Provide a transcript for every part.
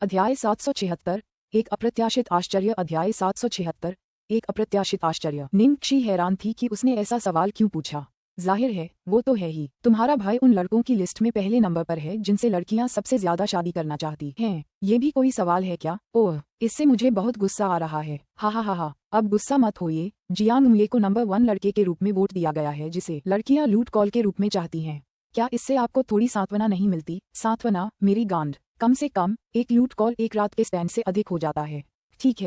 अध्याय 776 एक अप्रत्याशित आश्चर्य। अध्याय 776 एक अप्रत्याशित आश्चर्य। निंगक्षी हैरान थी कि उसने ऐसा सवाल क्यों पूछा। जाहिर है वो तो है ही, तुम्हारा भाई उन लड़कों की लिस्ट में पहले नंबर पर है जिनसे लड़कियां सबसे ज्यादा शादी करना चाहती हैं। ये भी कोई सवाल है क्या? ओह, इससे मुझे बहुत गुस्सा आ रहा है। हा हा हा हा, अब गुस्सा मत होइए। जियांग मुये को नंबर 1 लड़के के रूप में वोट दिया गया है जिसे लड़कियां लूट कॉल के रूप में चाहती हैं। क्या इससे आपको थोड़ी सांत्वना नहीं मिलती? सांत्वना? मेरी गांड, कम से कम एक लूट कॉल एक रात के स्टैंड से अधिक हो जाता है। ठीक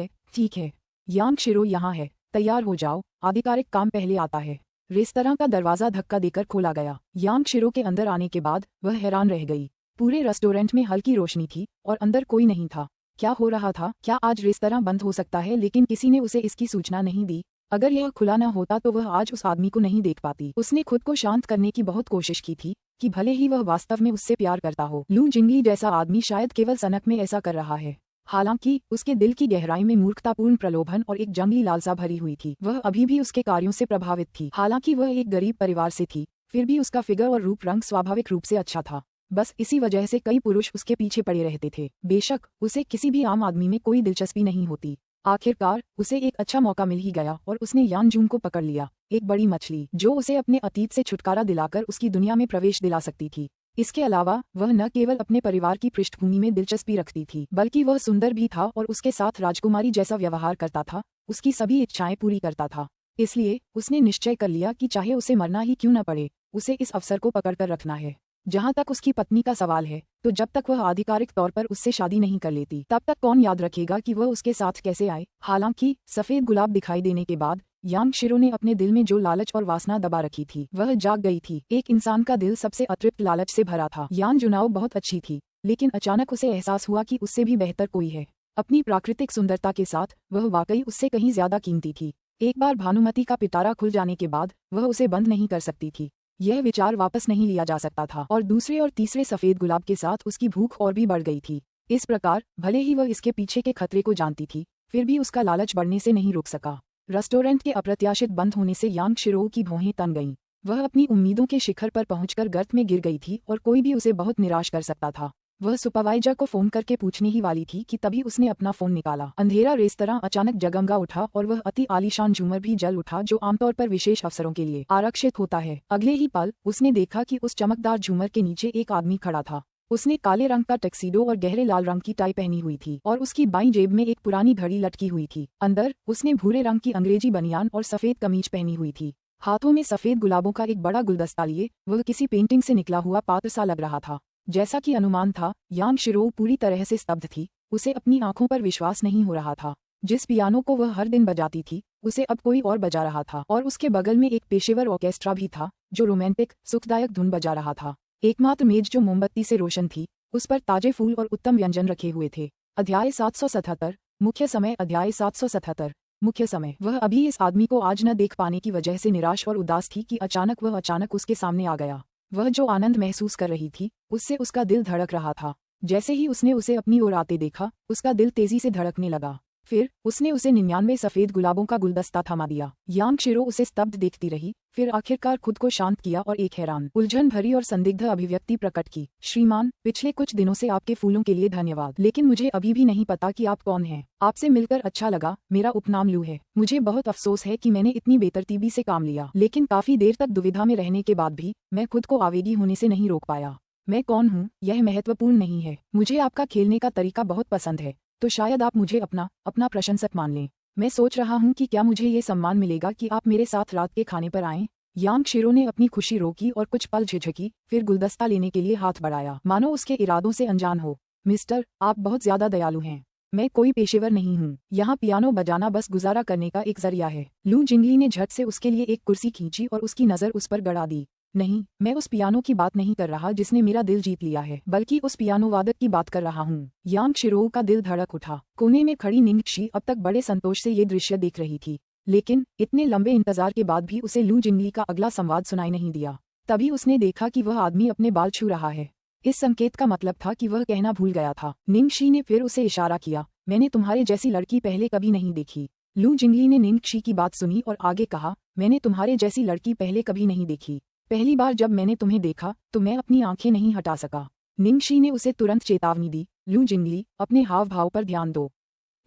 है। यांग शिरो यहाँ है, तैयार हो जाओ, आधिकारिक काम पहले आता है। रेस्तरां का दरवाजा धक्का देकर खोला गया। यांग शिरो के अंदर आने के बाद वह हैरान रह गई। पूरे रेस्टोरेंट में हल्की रोशनी थी और अंदर कोई नहीं था। क्या हो रहा था? क्या आज रेस्तरां बंद हो सकता है? लेकिन किसी ने उसे इसकी सूचना नहीं दी। अगर यह खुला न होता तो वह आज उस आदमी को नहीं देख पाती। उसने खुद को शांत करने की बहुत कोशिश की थी कि भले ही वह वास्तव में उससे प्यार करता हो, लू जिंगली जैसा आदमी शायद केवल सनक में ऐसा कर रहा है। हालांकि उसके दिल की गहराई में मूर्खतापूर्ण प्रलोभन और एक जंगली लालसा भरी हुई थी। वह अभी भी उसके कार्यों से प्रभावित थी। हालांकि वह एक गरीब परिवार से थी, फिर भी उसका फिगर और रूप रंग स्वाभाविक रूप से अच्छा था। बस इसी वजह से कई पुरुष उसके पीछे पड़े रहते थे। बेशक उसे किसी भी आम आदमी में कोई दिलचस्पी नहीं होती। आखिरकार उसे एक अच्छा मौका मिल ही गया और उसने यान जून को पकड़ लिया, एक बड़ी मछली जो उसे अपने अतीत से छुटकारा दिलाकर उसकी दुनिया में प्रवेश दिला सकती थी। इसके अलावा वह न केवल अपने परिवार की पृष्ठभूमि में दिलचस्पी रखती थी, बल्कि वह सुंदर भी था और उसके साथ राजकुमारी जैसा व्यवहार करता था, उसकी सभी इच्छाएं पूरी करता था। इसलिए उसने निश्चय कर लिया कि चाहे उसे मरना ही क्यों न पड़े, उसे इस अवसर को पकड़कर रखना है। जहां तक उसकी पत्नी का सवाल है, तो जब तक वह आधिकारिक तौर पर उससे शादी नहीं कर लेती, तब तक कौन याद रखेगा कि वह उसके साथ कैसे आए। हालांकि सफेद गुलाब दिखाई देने के बाद यांग शिरो ने अपने दिल में जो लालच और वासना दबा रखी थी वह जाग गई थी। एक इंसान का दिल सबसे अतृप्त लालच से भरा था। यान जुनाओ बहुत अच्छी थी, लेकिन अचानक उसे एहसास हुआ कि उससे भी बेहतर कोई है। अपनी प्राकृतिक सुंदरता के साथ वह वाकई उससे कहीं ज्यादा कीमती थी। एक बार भानुमति का पिटारा खुल जाने के बाद वह उसे बंद नहीं कर सकती थी। यह विचार वापस नहीं लिया जा सकता था और दूसरे और तीसरे सफेद गुलाब के साथ उसकी भूख और भी बढ़ गई थी। इस प्रकार भले ही वह इसके पीछे के खतरे को जानती थी, फिर भी उसका लालच बढ़ने से नहीं रोक सका। रेस्टोरेंट के अप्रत्याशित बंद होने से यांग शिरो की भौहें तन गईं। वह अपनी उम्मीदों के शिखर पर पहुंचकर गर्त में गिर गई थी और कोई भी उसे बहुत निराश कर सकता था। वह सुपरवाइजर को फोन करके पूछने ही वाली थी कि तभी उसने अपना फोन निकाला। अंधेरा रेस्तरां अचानक जगमगा उठा और वह अति आलीशान झूमर भी जल उठा जो आमतौर पर विशेष अवसरों के लिए आरक्षित होता है। अगले ही पल उसने देखा कि उस चमकदार झूमर के नीचे एक आदमी खड़ा था। उसने काले रंग का टक्सीडो और गहरे लाल रंग की टाई पहनी हुई थी और उसकी बाईं जेब में एक पुरानी घड़ी लटकी हुई थी। अंदर उसने भूरे रंग की अंग्रेजी बनियान और सफेद कमीज पहनी हुई थी। हाथों में सफेद गुलाबों का एक बड़ा गुलदस्ता लिए वह किसी पेंटिंग से निकला हुआ पात्र सा लग रहा था। जैसा कि अनुमान था, यांग शिरो पूरी तरह से स्तब्ध थी। उसे अपनी आंखों पर विश्वास नहीं हो रहा था। जिस पियानो को वह हर दिन बजाती थी उसे अब कोई और बजा रहा था और उसके बगल में एक पेशेवर ऑर्केस्ट्रा भी था जो रोमांटिक सुखदायक धुन बजा रहा था। एकमात्र मेज जो मोमबत्ती से रोशन थी, उस पर ताजे फूल और उत्तम व्यंजन रखे हुए थे। अध्याय 777 मुख्य समय। अध्याय 777 मुख्य समय। वह अभी इस आदमी को आज न देख पाने की वजह से निराश और उदास थी कि वह अचानक उसके सामने आ गया। वह जो आनंद महसूस कर रही थी उससे उसका दिल धड़क रहा था। जैसे ही उसने उसे अपनी ओर आते देखा, उसका दिल तेजी से धड़कने लगा। फिर उसने उसे 99 सफेद गुलाबों का गुलदस्ता थमा दिया। यांग शिरो उसे स्तब्ध देखती रही, फिर आखिरकार खुद को शांत किया और एक हैरान, उलझन भरी और संदिग्ध अभिव्यक्ति प्रकट की। श्रीमान, पिछले कुछ दिनों से आपके फूलों के लिए धन्यवाद, लेकिन मुझे अभी भी नहीं पता कि आप कौन हैं। आपसे मिलकर अच्छा लगा। मेरा उपनाम लू है। मुझे बहुत अफसोस है कि मैंने इतनी बेतरतीबी से काम लिया, लेकिन काफी देर तक दुविधा में रहने के बाद भी मैं खुद को आवेगी होने से नहीं रोक पाया। मैं कौन हूँ यह महत्वपूर्ण नहीं है। मुझे आपका खेलने का तरीका बहुत पसंद है, तो शायद आप मुझे अपना प्रशंसक मान लें। मैं सोच रहा हूँ कि क्या मुझे ये सम्मान मिलेगा कि आप मेरे साथ रात के खाने पर आएं। यांग शिरो ने अपनी खुशी रोकी और कुछ पल झिझकी, फिर गुलदस्ता लेने के लिए हाथ बढ़ाया, मानो उसके इरादों से अनजान हो। मिस्टर, आप बहुत ज्यादा दयालु हैं। मैं कोई पेशेवर नहीं हूँ। यहाँ पियानो बजाना बस गुजारा करने का एक जरिया है। लू जिंगली ने झट से उसके लिए एक कुर्सी खींची और उसकी नजर उस पर गड़ा दी। नहीं, मैं उस पियानो की बात नहीं कर रहा जिसने मेरा दिल जीत लिया है, बल्कि उस पियानो वादक की बात कर रहा हूँ। यांग शिरो का दिल धड़क उठा। कोने में खड़ी निंगक्षी अब तक बड़े संतोष से ये दृश्य देख रही थी, लेकिन इतने लंबे इंतजार के बाद भी उसे लू जिंगली का अगला संवाद सुनाई नहीं दिया। तभी उसने देखा कि वह आदमी अपने बाल छू रहा है। इस संकेत का मतलब था कि वह कहना भूल गया था। निंगक्षी ने फिर उसे इशारा किया। मैंने तुम्हारे जैसी लड़की पहले कभी नहीं देखी। लू जिंगली ने निंगक्षी की बात सुनी और आगे कहा, मैंने तुम्हारे जैसी लड़की पहले कभी नहीं देखी। पहली बार जब मैंने तुम्हें देखा तो मैं अपनी आंखें नहीं हटा सका। निंगशी ने उसे तुरंत चेतावनी दी, लू जिंगली, अपने हाव भाव पर ध्यान दो।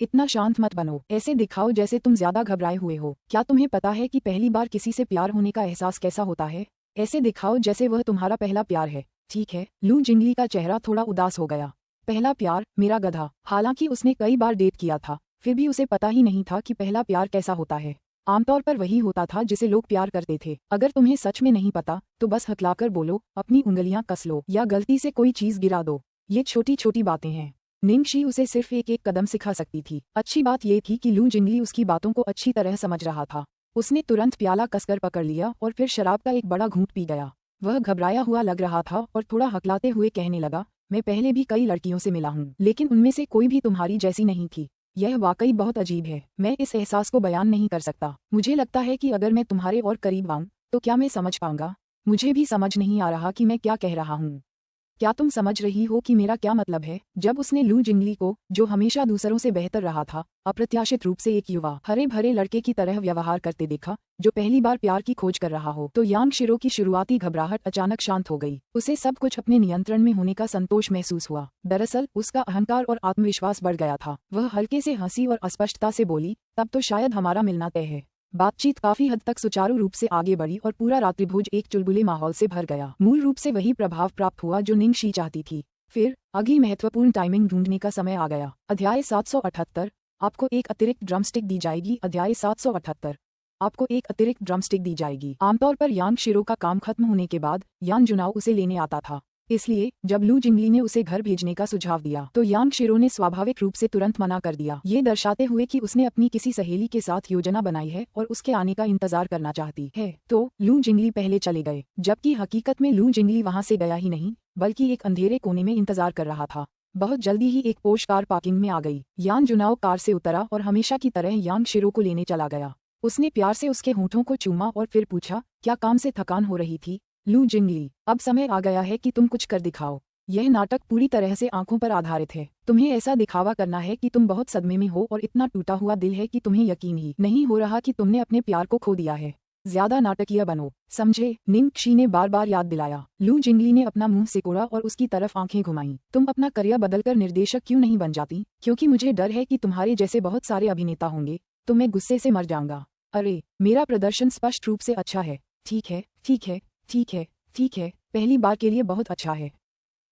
इतना शांत मत बनो, ऐसे दिखाओ जैसे तुम ज्यादा घबराए हुए हो। क्या तुम्हें पता है कि पहली बार किसी से प्यार होने का एहसास कैसा होता है? ऐसे दिखाओ जैसे वह तुम्हारा पहला प्यार है। ठीक है। लू जिंगली का चेहरा थोड़ा उदास हो गया। पहला प्यार, मेरा गधा। हालांकि उसने कई बार डेट किया था, फिर भी उसे पता ही नहीं था कि पहला प्यार कैसा होता है। आमतौर पर वही होता था जिसे लोग प्यार करते थे। अगर तुम्हें सच में नहीं पता तो बस हकलाकर बोलो, अपनी उंगलियां कस लो या गलती से कोई चीज गिरा दो। ये छोटी छोटी बातें हैं। निंगशी उसे सिर्फ एक एक कदम सिखा सकती थी। अच्छी बात ये थी कि लू जिंगली उसकी बातों को अच्छी तरह समझ रहा था। उसने तुरंत प्याला कसकर पकड़ लिया और फिर शराब का एक बड़ा घूंट पी गया। वह घबराया हुआ लग रहा था और थोड़ा हकलाते हुए कहने लगा, मैं पहले भी कई लड़कियों से मिला हूँ, लेकिन उनमें से कोई भी तुम्हारी जैसी नहीं थी। यह वाकई बहुत अजीब है। मैं इस एहसास को बयान नहीं कर सकता। मुझे लगता है कि अगर मैं तुम्हारे और करीब आऊं तो क्या मैं समझ पाऊंगा? मुझे भी समझ नहीं आ रहा कि मैं क्या कह रहा हूँ। क्या तुम समझ रही हो कि मेरा क्या मतलब है? जब उसने लू जिंगली को, जो हमेशा दूसरों से बेहतर रहा था, अप्रत्याशित रूप से एक युवा हरे भरे लड़के की तरह व्यवहार करते देखा, जो पहली बार प्यार की खोज कर रहा हो, तो यांग शिरो की शुरुआती घबराहट अचानक शांत हो गई। उसे सब कुछ अपने नियंत्रण में होने का संतोष महसूस हुआ। दरअसल उसका अहंकार और आत्मविश्वास बढ़ गया था। वह हल्के से हंसी और अस्पष्टता से बोली, तब तो शायद हमारा मिलना तय है। बातचीत काफी हद तक सुचारू रूप से आगे बढ़ी और पूरा रात्रिभोज एक चुलबुले माहौल से भर गया। मूल रूप से वही प्रभाव प्राप्त हुआ जो निंगशी चाहती थी। फिर अगली महत्वपूर्ण टाइमिंग ढूंढने का समय आ गया। अध्याय 778, आपको एक अतिरिक्त ड्रमस्टिक दी जाएगी। अध्याय 778, आपको एक अतिरिक्त ड्रमस्टिक दी जाएगी। आमतौर पर यांग शिरो का काम खत्म होने के बाद यान जुनाओ उसे लेने आता था। इसलिए जब लू जिंगली ने उसे घर भेजने का सुझाव दिया तो यांग शिरो ने स्वाभाविक रूप से तुरंत मना कर दिया, ये दर्शाते हुए कि उसने अपनी किसी सहेली के साथ योजना बनाई है और उसके आने का इंतजार करना चाहती है। तो लू जिंगली पहले चले गए, जबकि हकीकत में लू जिंगली वहां से गया ही नहीं, बल्कि एक अंधेरे कोने में इंतजार कर रहा था। बहुत जल्दी ही एक पोश कार पार्किंग में आ गई। यान जुनाओ कार से उतरा और हमेशा की तरह यांग शिरो को लेने चला गया। उसने प्यार से उसके होठों को चूमा और फिर पूछा, क्या काम से थकान हो रही थी? लू जिंगली, अब समय आ गया है कि तुम कुछ कर दिखाओ। यह नाटक पूरी तरह से आंखों पर आधारित है। तुम्हें ऐसा दिखावा करना है कि तुम बहुत सदमे में हो और इतना टूटा हुआ दिल है कि तुम्हें यकीन ही नहीं हो रहा कि तुमने अपने प्यार को खो दिया है। ज्यादा नाटकीय बनो, समझे? निंगशी ने बार बार याद दिलाया। लू जिंगली ने अपना मुंह सिकोड़ा और उसकी तरफ आंखें घुमाईं। तुम अपना करियर बदलकर निर्देशक क्यों नहीं बन जाती? क्योंकि मुझे डर है कि तुम्हारे जैसे बहुत सारे अभिनेता होंगे तो मैं गुस्से से मर जाऊंगा। अरे, मेरा प्रदर्शन स्पष्ट रूप से अच्छा है। ठीक है, ठीक है, ठीक है, ठीक है, पहली बार के लिए बहुत अच्छा है।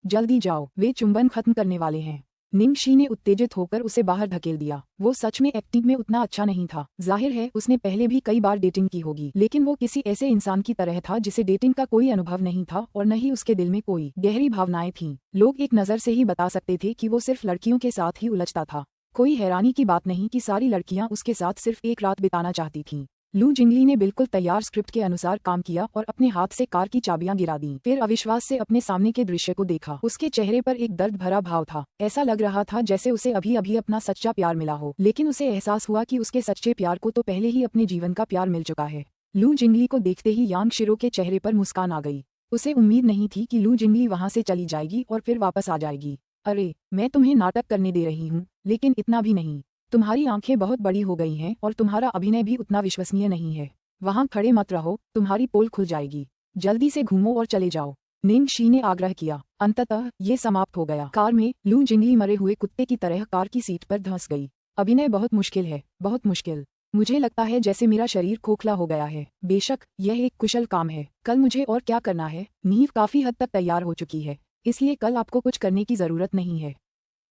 जल्दी जाओ, वे चुंबन खत्म करने वाले हैं। निंगशी ने उत्तेजित होकर उसे बाहर धकेल दिया। वो सच में एक्टिंग में उतना अच्छा नहीं था। जाहिर है उसने पहले भी कई बार डेटिंग की होगी, लेकिन वो किसी ऐसे इंसान की तरह था जिसे डेटिंग का कोई अनुभव नहीं था और न ही उसके दिल में कोई गहरी भावनाएं थीं। लोग एक नजर से ही बता सकते थे कि वो सिर्फ लड़कियों के साथ ही उलझता था। कोई हैरानी की बात नहीं कि सारी लड़कियां उसके साथ सिर्फ एक रात बिताना चाहती थीं। लू जिंगली ने बिल्कुल तैयार स्क्रिप्ट के अनुसार काम किया और अपने हाथ से कार की चाबियां गिरा दी। फिर अविश्वास से अपने सामने के दृश्य को देखा। उसके चेहरे पर एक दर्द भरा भाव था। ऐसा लग रहा था जैसे उसे अभी अभी अपना सच्चा प्यार मिला हो, लेकिन उसे एहसास हुआ कि उसके सच्चे प्यार को तो पहले ही अपने जीवन का प्यार मिल चुका है। लू जिंगली को देखते ही यांग शिरो के चेहरे पर मुस्कान आ गई। उसे उम्मीद नहीं थी कि लू जिंगली वहां से चली जाएगी और फिर वापस आ जाएगी। अरे, मैं तुम्हें नाटक करने दे रही हूँ, लेकिन इतना भी नहीं। तुम्हारी आंखें बहुत बड़ी हो गई हैं और तुम्हारा अभिनय भी उतना विश्वसनीय नहीं है। वहां खड़े मत रहो, तुम्हारी पोल खुल जाएगी। जल्दी से घूमो और चले जाओ, निंगशी ने आग्रह किया। अंततः ये समाप्त हो गया। कार में लू जिंगली मरे हुए कुत्ते की तरह कार की सीट पर धंस गई। अभिनय बहुत मुश्किल है, बहुत मुश्किल। मुझे लगता है जैसे मेरा शरीर खोखला हो गया है। बेशक यह एक कुशल काम है। कल मुझे और क्या करना है? नींव काफी हद तक तैयार हो चुकी है, इसलिए कल आपको कुछ करने की जरूरत नहीं है।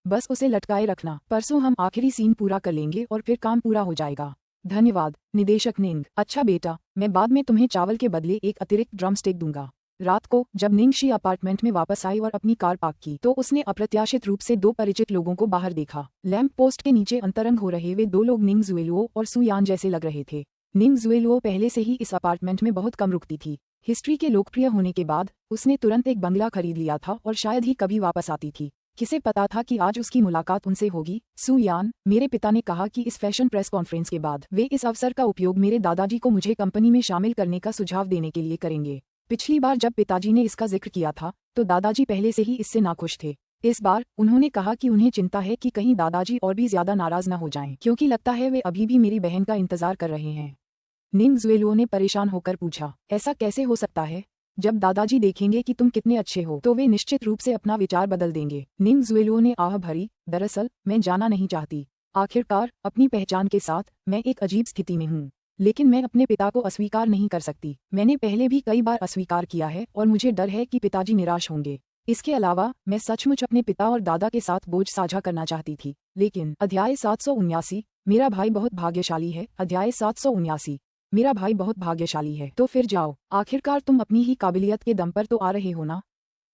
बस उसे लटकाए रखना। परसों हम आखिरी सीन पूरा कर लेंगे और फिर काम पूरा हो जाएगा। धन्यवाद, निदेशक निंग। अच्छा बेटा, मैं बाद में तुम्हें चावल के बदले एक अतिरिक्त ड्रम स्टिक दूंगा। रात को जब निंगशी अपार्टमेंट में वापस आई और अपनी कार पार्क की तो उसने अप्रत्याशित रूप से दो परिचित लोगों को बाहर देखा। लैंप पोस्ट के नीचे अंतरंग हो रहे वे दो लोग निंग जुएलुओ और सुयान जैसे लग रहे थे। निंग जुएलुओ पहले से ही इस अपार्टमेंट में बहुत कम रुकती थी। हिस्ट्री के लोकप्रिय होने के बाद उसने तुरंत एक बंगला खरीद लिया था और शायद ही कभी वापस आती थी। किसे पता था कि आज उसकी मुलाकात उनसे होगी? सुयान, मेरे पिता ने कहा कि इस फैशन प्रेस कॉन्फ्रेंस के बाद वे इस अवसर का उपयोग मेरे दादाजी को मुझे कंपनी में शामिल करने का सुझाव देने के लिए करेंगे। पिछली बार जब पिताजी ने इसका जिक्र किया था तो दादाजी पहले से ही इससे नाखुश थे। इस बार उन्होंने कहा कि उन्हें चिंता है कि कहीं दादाजी और भी ज्यादा नाराज न हो जाएं, क्योंकि लगता है वे अभी भी मेरी बहन का इंतजार कर रहे हैं। निंग जुएलुओ ने परेशान होकर पूछा, ऐसा कैसे हो सकता है? जब दादाजी देखेंगे कि तुम कितने अच्छे हो तो वे निश्चित रूप से अपना विचार बदल देंगे। निंग ज़ुएलुओ ने आह भरी, दरअसल मैं जाना नहीं चाहती। आखिरकार अपनी पहचान के साथ मैं एक अजीब स्थिति में हूँ, लेकिन मैं अपने पिता को अस्वीकार नहीं कर सकती। मैंने पहले भी कई बार अस्वीकार किया है और मुझे डर है कि पिताजी निराश होंगे। इसके अलावा मैं सचमुच अपने पिता और दादा के साथ बोझ साझा करना चाहती थी, लेकिन अध्याय 779 मेरा भाई बहुत भाग्यशाली है। अध्याय 779 मेरा भाई बहुत भाग्यशाली है। तो फिर जाओ, आखिरकार तुम अपनी ही काबिलियत के दम पर तो आ रहे हो ना।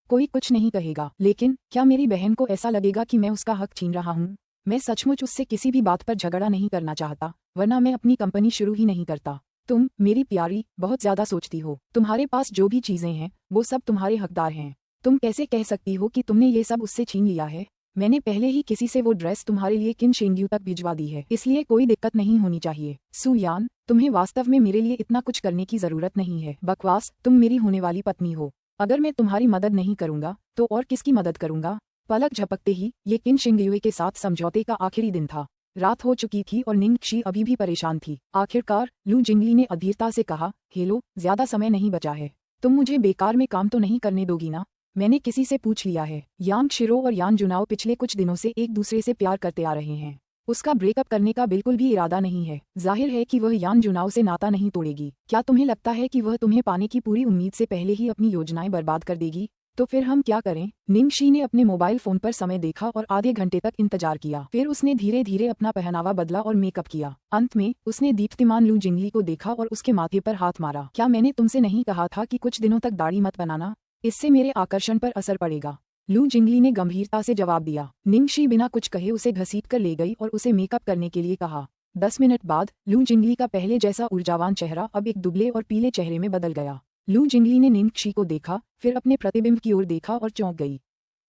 कोई कुछ नहीं कहेगा, लेकिन क्या मेरी बहन को ऐसा लगेगा कि मैं उसका हक छीन रहा हूँ? मैं सचमुच उससे किसी भी बात पर झगड़ा नहीं करना चाहता, वरना मैं अपनी कंपनी शुरू ही नहीं करता। तुम मेरी प्यारी बहुत ज्यादा सोचती हो। तुम्हारे पास जो भी चीजें हैं वो सब तुम्हारे हकदार हैं। तुम कैसे कह सकती हो कि तुमने ये सब उससे छीन लिया है? मैंने पहले ही किसी से वो ड्रेस तुम्हारे लिए किन शेंग्यू तक भिजवा दी है, इसलिए कोई दिक्कत नहीं होनी चाहिए। सुयान, तुम्हें वास्तव में मेरे लिए इतना कुछ करने की जरूरत नहीं है। बकवास, तुम मेरी होने वाली पत्नी हो। अगर मैं तुम्हारी मदद नहीं करूंगा तो और किसकी मदद करूंगा? पलक झपकते ही ये किन शिंगयुए के साथ समझौते का आखिरी दिन था। रात हो चुकी थी और निंग क्षी अभी भी परेशान थी। आखिरकार लू जिंगली ने अधीरता से कहा, हेलो, ज्यादा समय नहीं बचा है। तुम मुझे बेकार में काम तो नहीं करने दोगी ना? मैंने किसी से पूछ लिया है। यांग शिरो और यान जुनाओ पिछले कुछ दिनों से एक दूसरे से प्यार करते आ रहे हैं। उसका ब्रेकअप करने का बिल्कुल भी इरादा नहीं है। जाहिर है कि वह यान जुनाओ से नाता नहीं तोड़ेगी। क्या तुम्हें लगता है कि वह तुम्हें पाने की पूरी उम्मीद से पहले ही अपनी योजनाएं बर्बाद कर देगी? तो फिर हम क्या करें? निंग शी ने अपने मोबाइल फोन पर समय देखा और आधे घंटे तक इंतजार किया। फिर उसने धीरे धीरे अपना पहनावा बदला और मेकअप किया। अंत में उसने दीप्तिमान लू जिंगली को देखा और उसके माथे पर हाथ मारा। क्या मैंने तुमसे नहीं कहा था कि कुछ दिनों तक दाढ़ी मत बनाना? इससे मेरे आकर्षण पर असर पड़ेगा। लू जिंगली ने गंभीरता से जवाब दिया। निंग शी बिना कुछ कहे उसे घसीट कर ले गई और उसे मेकअप करने के लिए कहा। 10 मिनट बाद लू जिंगली का पहले जैसा ऊर्जावान चेहरा अब एक दुबले और पीले चेहरे में बदल गया। लू जिंगली ने निंग शी को देखा, फिर अपने प्रतिबिंब की ओर देखा और चौंक गई।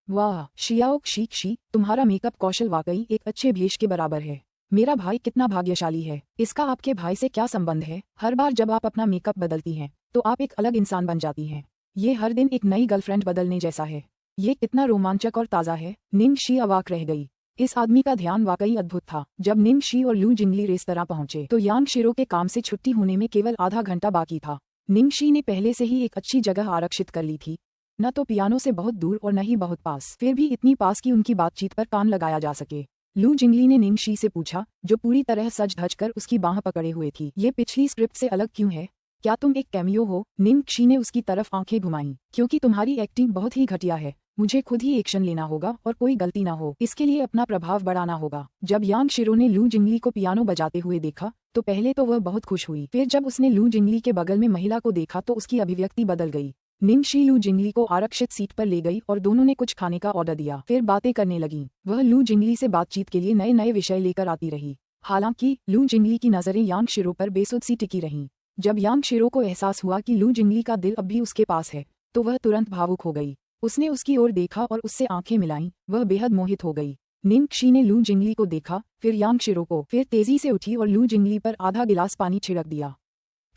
वाह शियाओ शी, तुम्हारा मेकअप कौशल वाकई एक अच्छे भेष के बराबर है। मेरा भाई कितना भाग्यशाली है। इसका आपके भाई से क्या संबंध है? हर बार जब आप अपना मेकअप बदलती हैं तो आप एक अलग इंसान बन जाती हैं। ये हर दिन एक नई गर्लफ्रेंड बदलने जैसा है। ये कितना रोमांचक और ताज़ा है। निंग शी अवाक रह गई। इस आदमी का ध्यान वाकई अद्भुत था। जब निंग शी और लू जिंगली रेस्तरां पहुंचे तो यांग शिरो के काम से छुट्टी होने में केवल आधा घंटा बाकी था। निंग शी ने पहले से ही एक अच्छी जगह आरक्षित कर ली थी, न तो पियानो से बहुत दूर और न ही बहुत पास, फिर भी इतनी पास कि उनकी बातचीत पर कान लगाया जा सके। लू जिंगली ने निंग शी से पूछा, जो पूरी तरह सज धज कर उसकी बाह पकड़े हुए थी, ये पिछली स्क्रिप्ट से अलग क्यों है? क्या तुम एक कैमियो हो? निंग शी ने उसकी तरफ आंखें घुमाईं। क्योंकि तुम्हारी एक्टिंग बहुत ही घटिया है। मुझे खुद ही एक्शन लेना होगा और कोई गलती ना हो, इसके लिए अपना प्रभाव बढ़ाना होगा। जब यांग शिरो ने लू जिंगली को पियानो बजाते हुए देखा तो पहले तो वह बहुत खुश हुई, फिर जब उसने लू जिंगली के बगल में महिला को देखा तो उसकी अभिव्यक्ति बदल गई। निंग शी लू जिंगली को आरक्षित सीट पर ले गई और दोनों ने कुछ खाने का ऑर्डर दिया, फिर बातें करने लगीं। वह लू जिंगली से बातचीत के लिए नए नए विषय लेकर आती रही। हालांकि लू जिंगली की नजरें यांग शिरो पर बेसुध सी टिकी रहीं। जब यांग शिरो को एहसास हुआ कि लू जिंगली का दिल अब भी उसके पास है तो वह तुरंत भावुक हो गई। उसने उसकी ओर देखा और उससे आंखें मिलाईं। वह बेहद मोहित हो गई। निंग शी ने लू जिंगली को देखा, फिर यांग शिरो को, फिर तेजी से उठी और लू जिंगली पर आधा गिलास पानी छिड़क दिया।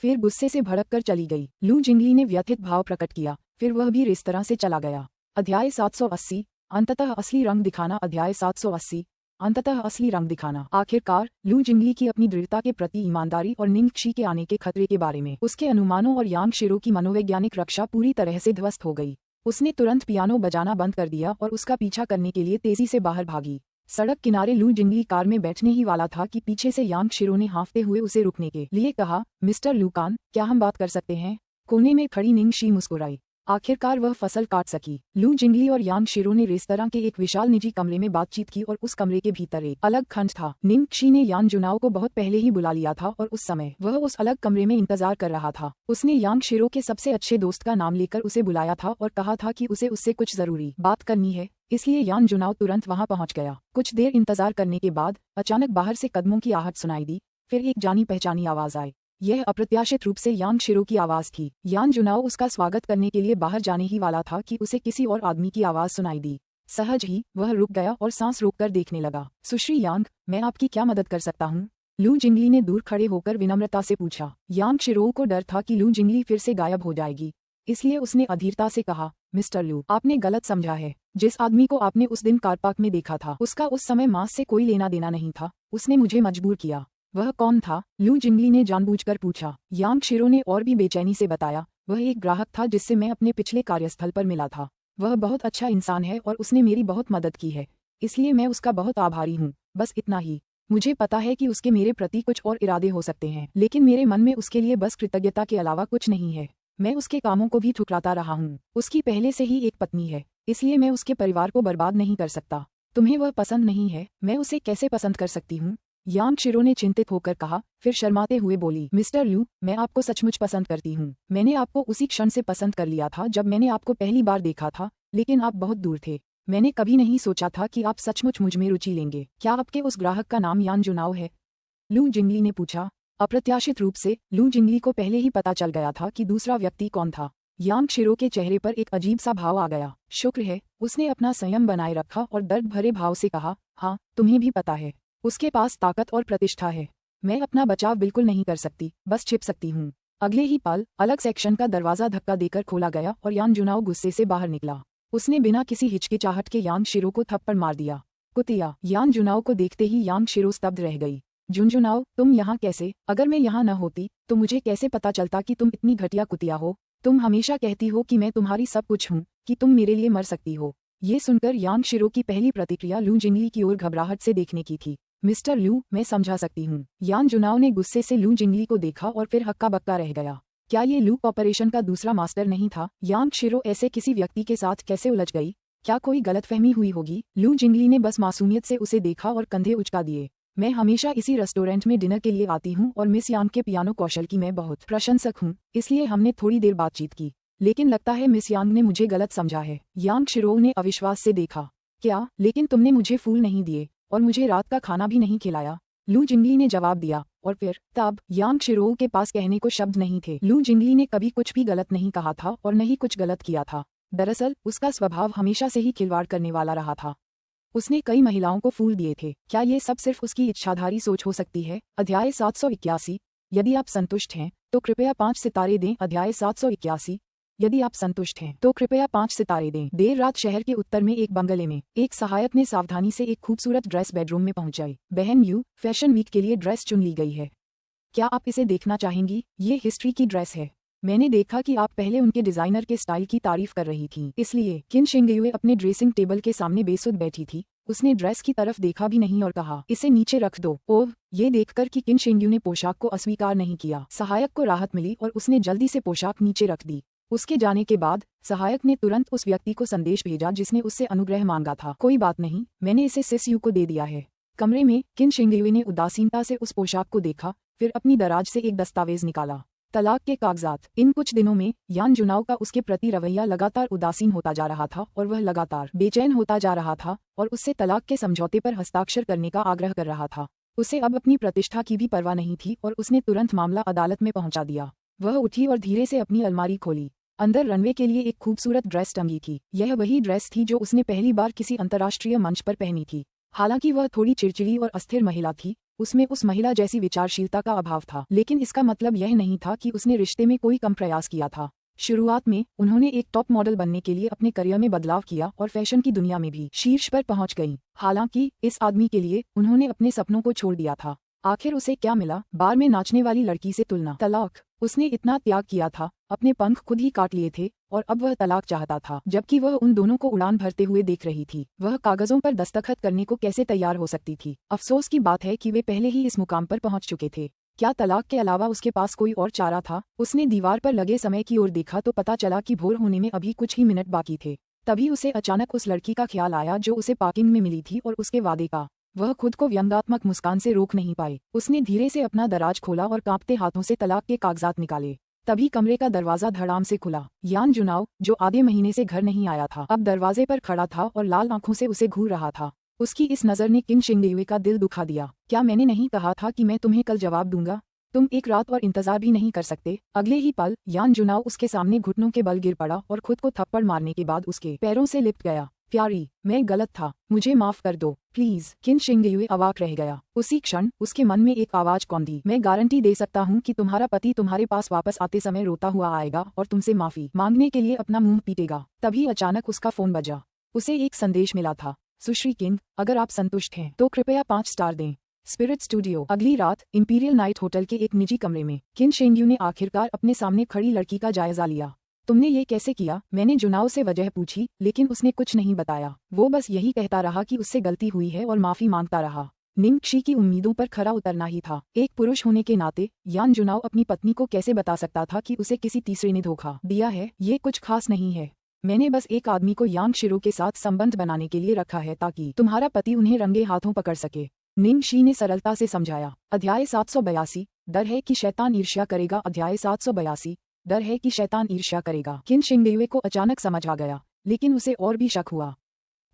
फिर गुस्से से भड़क कर चली गई। लू जिंगली ने व्यथित भाव प्रकट किया, फिर वह भी रेस्तरां से चला गया। अध्याय 780 अंततः असली रंग दिखाना। अध्याय 780 अंततः असली रंग दिखाना। आखिरकार लू जिंगली की अपनी दृढ़ता के प्रति ईमानदारी और निंग शी के आने के खतरे के बारे में उसके अनुमानों और यांग शिरो की मनोवैज्ञानिक रक्षा पूरी तरह से ध्वस्त हो गई। उसने तुरंत पियानो बजाना बंद कर दिया और उसका पीछा करने के लिए तेजी से बाहर भागी। सड़क किनारे लू जिंगली कार में बैठने ही वाला था कि पीछे से यांग शिरो ने हाँफते हुए उसे रुकने के लिए कहा, मिस्टर लूकान, क्या हम बात कर सकते हैं? कोने में खड़ी निंग शी मुस्कुराई। आखिरकार वह फसल काट सकी। लू जिंगली और यांग शिरो ने रेस्तरां के एक विशाल निजी कमरे में बातचीत की और उस कमरे के भीतर एक अलग खंड था। निंग शी ने यान जुनाओ को बहुत पहले ही बुला लिया था और उस समय वह उस अलग कमरे में इंतजार कर रहा था। उसने यांग शिरो के सबसे अच्छे दोस्त का नाम लेकर उसे बुलाया था और कहा था कि उसे उससे कुछ जरूरी बात करनी है, इसलिए यान जुनाओ तुरंत वहां पहुंच गया। कुछ देर इंतजार करने के बाद अचानक बाहर से कदमों की आहट सुनाई दी, फिर एक जानी पहचानी आवाज आई। यह अप्रत्याशित रूप से यांग शिरो की आवाज थी। यान जुनाओ उसका स्वागत करने के लिए बाहर जाने ही वाला था कि उसे किसी और आदमी की आवाज सुनाई दी। सहज ही वह रुक गया और सांस रोककर देखने लगा। सुश्री यांग, मैं आपकी क्या मदद कर सकता हूँ? लू जिंगली ने दूर खड़े होकर विनम्रता से पूछा। यांग शिरो को डर था कि लू जिंगली फिर से गायब हो जाएगी, इसलिए उसने अधीरता से कहा, मिस्टर लू, आपने गलत समझा है। जिस आदमी को आपने उस दिन कार पार्क में देखा था उसका उस समय मांस से कोई लेना देना नहीं था। उसने मुझे मजबूर किया। वह कौन था? लू जिंगली ने जानबूझकर पूछा। यांग शिरो ने और भी बेचैनी से बताया, वह एक ग्राहक था जिससे मैं अपने पिछले कार्यस्थल पर मिला था। वह बहुत अच्छा इंसान है और उसने मेरी बहुत मदद की है, इसलिए मैं उसका बहुत आभारी हूँ। बस इतना ही। मुझे पता है कि उसके मेरे प्रति कुछ और इरादे हो सकते हैं, लेकिन मेरे मन में उसके लिए बस कृतज्ञता के अलावा कुछ नहीं है। मैं उसके कामों को भी ठुकराता रहा हूँ। उसकी पहले से ही एक पत्नी है, इसलिए मैं उसके परिवार को बर्बाद नहीं कर सकता। तुम्हें वह पसंद नहीं है, मैं उसे कैसे पसंद कर सकती हूँ? यांग शिरो ने चिंतित होकर कहा, फिर शर्माते हुए बोली, मिस्टर लू, मैं आपको सचमुच पसंद करती हूँ। मैंने आपको उसी क्षण से पसंद कर लिया था जब मैंने आपको पहली बार देखा था, लेकिन आप बहुत दूर थे। मैंने कभी नहीं सोचा था कि आप सचमुच मुझ में रुचि लेंगे। क्या आपके उस ग्राहक का नाम यान जुनाओ है? लू जिंगली ने पूछा। अप्रत्याशित रूप से लू जिंगली को पहले ही पता चल गया था कि दूसरा व्यक्ति कौन था। यांग शिरो के चेहरे पर एक अजीब सा भाव आ गया। शुक्र है, उसने अपना संयम बनाए रखा और दर्द भरे भाव से कहा, हाँ, तुम्हें भी पता है। उसके पास ताकत और प्रतिष्ठा है। मैं अपना बचाव बिल्कुल नहीं कर सकती, बस छिप सकती हूँ। अगले ही पल अलग सेक्शन का दरवाजा धक्का देकर खोला गया और यान जुनाओ गुस्से से बाहर निकला। उसने बिना किसी हिचकिचाहट के यांग शिरो को थप्पड़ मार दिया। कुतिया! यान जुनाओ को देखते ही यांग शिरो स्तब्ध रह गई। झुनझुनाओ, तुम यहाँ कैसे? अगर मैं यहाँ न होती तो मुझे कैसे पता चलता कि तुम इतनी घटिया कुतिया हो? तुम हमेशा कहती हो कि मैं तुम्हारी सब कुछ हूँ, कि तुम मेरे लिए मर सकती हो। ये सुनकर यांग शिरो की पहली प्रतिक्रिया लू जिंगली की ओर घबराहट से देखने की थी। मिस्टर लू, मैं समझा सकती हूँ। यान जुनाओ ने गुस्से से लू जिंगली को देखा और फिर हक्का बक्का रह गया। क्या ये लू ऑपरेशन का दूसरा मास्टर नहीं था? यांग शिरो ऐसे किसी व्यक्ति के साथ कैसे उलझ गई? क्या कोई गलतफहमी हुई होगी? लू जिंगली ने बस मासूमियत से उसे देखा और कंधे उचका दिए। मैं हमेशा इसी रेस्टोरेंट में डिनर के लिए आती हूँ और मिस यांग के पियानो कौशल की मैं बहुत प्रशंसक हूँ, इसलिए हमने थोड़ी देर बातचीत की। लेकिन लगता है मिस यांग ने मुझे गलत समझा है। यांग शिरो ने अविश्वास से देखा। क्या? लेकिन तुमने मुझे फूल नहीं दिए और मुझे रात का खाना भी नहीं खिलाया, लू जिंगली ने जवाब दिया। और फिर तब यांग शिरो के पास कहने को शब्द नहीं थे। लू जिंगली ने कभी कुछ भी गलत नहीं कहा था और न ही कुछ गलत किया था। दरअसल उसका स्वभाव हमेशा से ही खिलवाड़ करने वाला रहा था। उसने कई महिलाओं को फूल दिए थे। क्या ये सब सिर्फ उसकी इच्छाधारी सोच हो सकती है? अध्याय 781। यदि आप संतुष्ट हैं तो कृपया 5 सितारे दें। अध्याय 781। यदि आप संतुष्ट हैं तो कृपया 5 सितारे दें। देर रात शहर के उत्तर में एक बंगले में एक सहायक ने सावधानी से एक खूबसूरत ड्रेस बेडरूम में पहुंचाई। बहन यू, फैशन वीक के लिए ड्रेस चुन ली गई है। क्या आप इसे देखना चाहेंगी? ये हिस्ट्री की ड्रेस है। मैंने देखा कि आप पहले उनके डिजाइनर के स्टाइल की तारीफ कर रही थी, इसलिए किन शिंगयुए अपने ड्रेसिंग टेबल के सामने बेसुध बैठी थी। उसने ड्रेस की तरफ देखा भी नहीं और कहा, इसे नीचे रख दो। ओह! ये देखकर कि किन शिंगयू ने पोशाक को अस्वीकार नहीं किया, सहायक को राहत मिली और उसने जल्दी से पोशाक नीचे रख दी। उसके जाने के बाद सहायक ने तुरंत उस व्यक्ति को संदेश भेजा जिसने उससे अनुग्रह मांगा था। कोई बात नहीं, मैंने इसे सिस यू को दे दिया है। कमरे में किन शिंगयुए ने उदासीनता से उस पोशाक को देखा, फिर अपनी दराज से एक दस्तावेज निकाला। तलाक के कागजात। इन कुछ दिनों में यान जुनाओ का उसके प्रति रवैया लगातार उदासीन होता जा रहा था और वह लगातार बेचैन होता जा रहा था और उससे तलाक के समझौते पर हस्ताक्षर करने का आग्रह कर रहा था। उसे अब अपनी प्रतिष्ठा की भी परवाह नहीं थी और उसने तुरंत मामला अदालत में पहुंचा दिया। वह उठी और धीरे से अपनी अलमारी खोली। अंदर रनवे के लिए एक खूबसूरत ड्रेस टंगी थी। यह वही ड्रेस थी जो उसने पहली बार किसी अंतर्राष्ट्रीय मंच पर पहनी थी। हालांकि वह थोड़ी चिड़चिड़ी और अस्थिर महिला थी, उसमें उस महिला जैसी विचारशीलता का अभाव था, लेकिन इसका मतलब यह नहीं था कि उसने रिश्ते में कोई कम प्रयास किया था। शुरुआत में उन्होंने एक टॉप मॉडल बनने के लिए अपने करियर में बदलाव किया और फैशन की दुनिया में भी शीर्ष पर पहुंच गईं। हालांकि इस आदमी के लिए उन्होंने अपने सपनों को छोड़ दिया था। आखिर उसे क्या मिला? बार में नाचने वाली लड़की से तुलना। तलाक। उसने इतना त्याग किया था, अपने पंख खुद ही काट लिए थे और अब वह तलाक चाहता था, जबकि वह उन दोनों को उड़ान भरते हुए देख रही थी। वह कागजों पर दस्तखत करने को कैसे तैयार हो सकती थी? अफसोस की बात है कि वे पहले ही इस मुकाम पर पहुंच चुके थे। क्या तलाक के अलावा उसके पास कोई और चारा था? उसने दीवार पर लगे समय की ओर देखा तो पता चला कि भोर होने में अभी कुछ ही मिनट बाकी थे। तभी उसे अचानक उस लड़की का ख्याल आया जो उसे पार्किंग में मिली थी और उसके वादे का। वह खुद को व्यंग्यात्मक मुस्कान से रोक नहीं पाए। उसने धीरे से अपना दराज खोला और कांपते हाथों से तलाक के कागजात निकाले। तभी कमरे का दरवाजा धड़ाम से खुला। यान जुनाओ, जो आधे महीने से घर नहीं आया था, अब दरवाजे पर खड़ा था और लाल आंखों से उसे घूर रहा था। उसकी इस नज़र ने किन शिंगयुए का दिल दुखा दिया। क्या मैंने नहीं कहा था कि मैं तुम्हें कल जवाब दूंगा? तुम एक रात और इंतजार भी नहीं कर सकते? अगले ही पल यान जुनाओ उसके सामने घुटनों के बल गिर पड़ा और खुद को थप्पड़ मारने के बाद उसके पैरों से लिपट गया। प्यारी, मैं गलत था, मुझे माफ कर दो प्लीज। किन शिंगयुए अवाक रह गया। उसी क्षण उसके मन में एक आवाज कौंधी। मैं गारंटी दे सकता हूँ कि तुम्हारा पति तुम्हारे पास वापस आते समय रोता हुआ आएगा और तुमसे माफी मांगने के लिए अपना मुंह पीटेगा। तभी अचानक उसका फोन बजा। उसे एक संदेश मिला था। सुश्री किंग, अगर आप संतुष्ट हैं तो कृपया 5 स्टार दें। Spirit studio. अगली रात इंपीरियल नाइट होटल के एक निजी कमरे में किन शेंगयू ने आखिरकार अपने सामने खड़ी लड़की का जायजा लिया। तुमने ये कैसे किया? मैंने जुनाओ से वजह पूछी, लेकिन उसने कुछ नहीं बताया। वो बस यही कहता रहा कि उससे गलती हुई है और माफी मांगता रहा। निंगक्षी की उम्मीदों पर खरा उतरना ही था। एक पुरुष होने के नाते यान जुनाओ अपनी पत्नी को कैसे बता सकता था कि उसे किसी तीसरे ने धोखा दिया है? ये कुछ खास नहीं है। मैंने बस एक आदमी को यांग शिरो के साथ संबंध बनाने के लिए रखा है ताकि तुम्हारा पति उन्हें रंगे हाथों पकड़ सके। निंगक्षी ने सरलता से समझाया। अध्याय 782, डर है कि शैतान ईर्ष्या करेगा। अध्याय 782, डर है कि शैतान ईर्ष्या करेगा। किन शिंगयुए को अचानक समझ आ गया, लेकिन उसे और भी शक हुआ।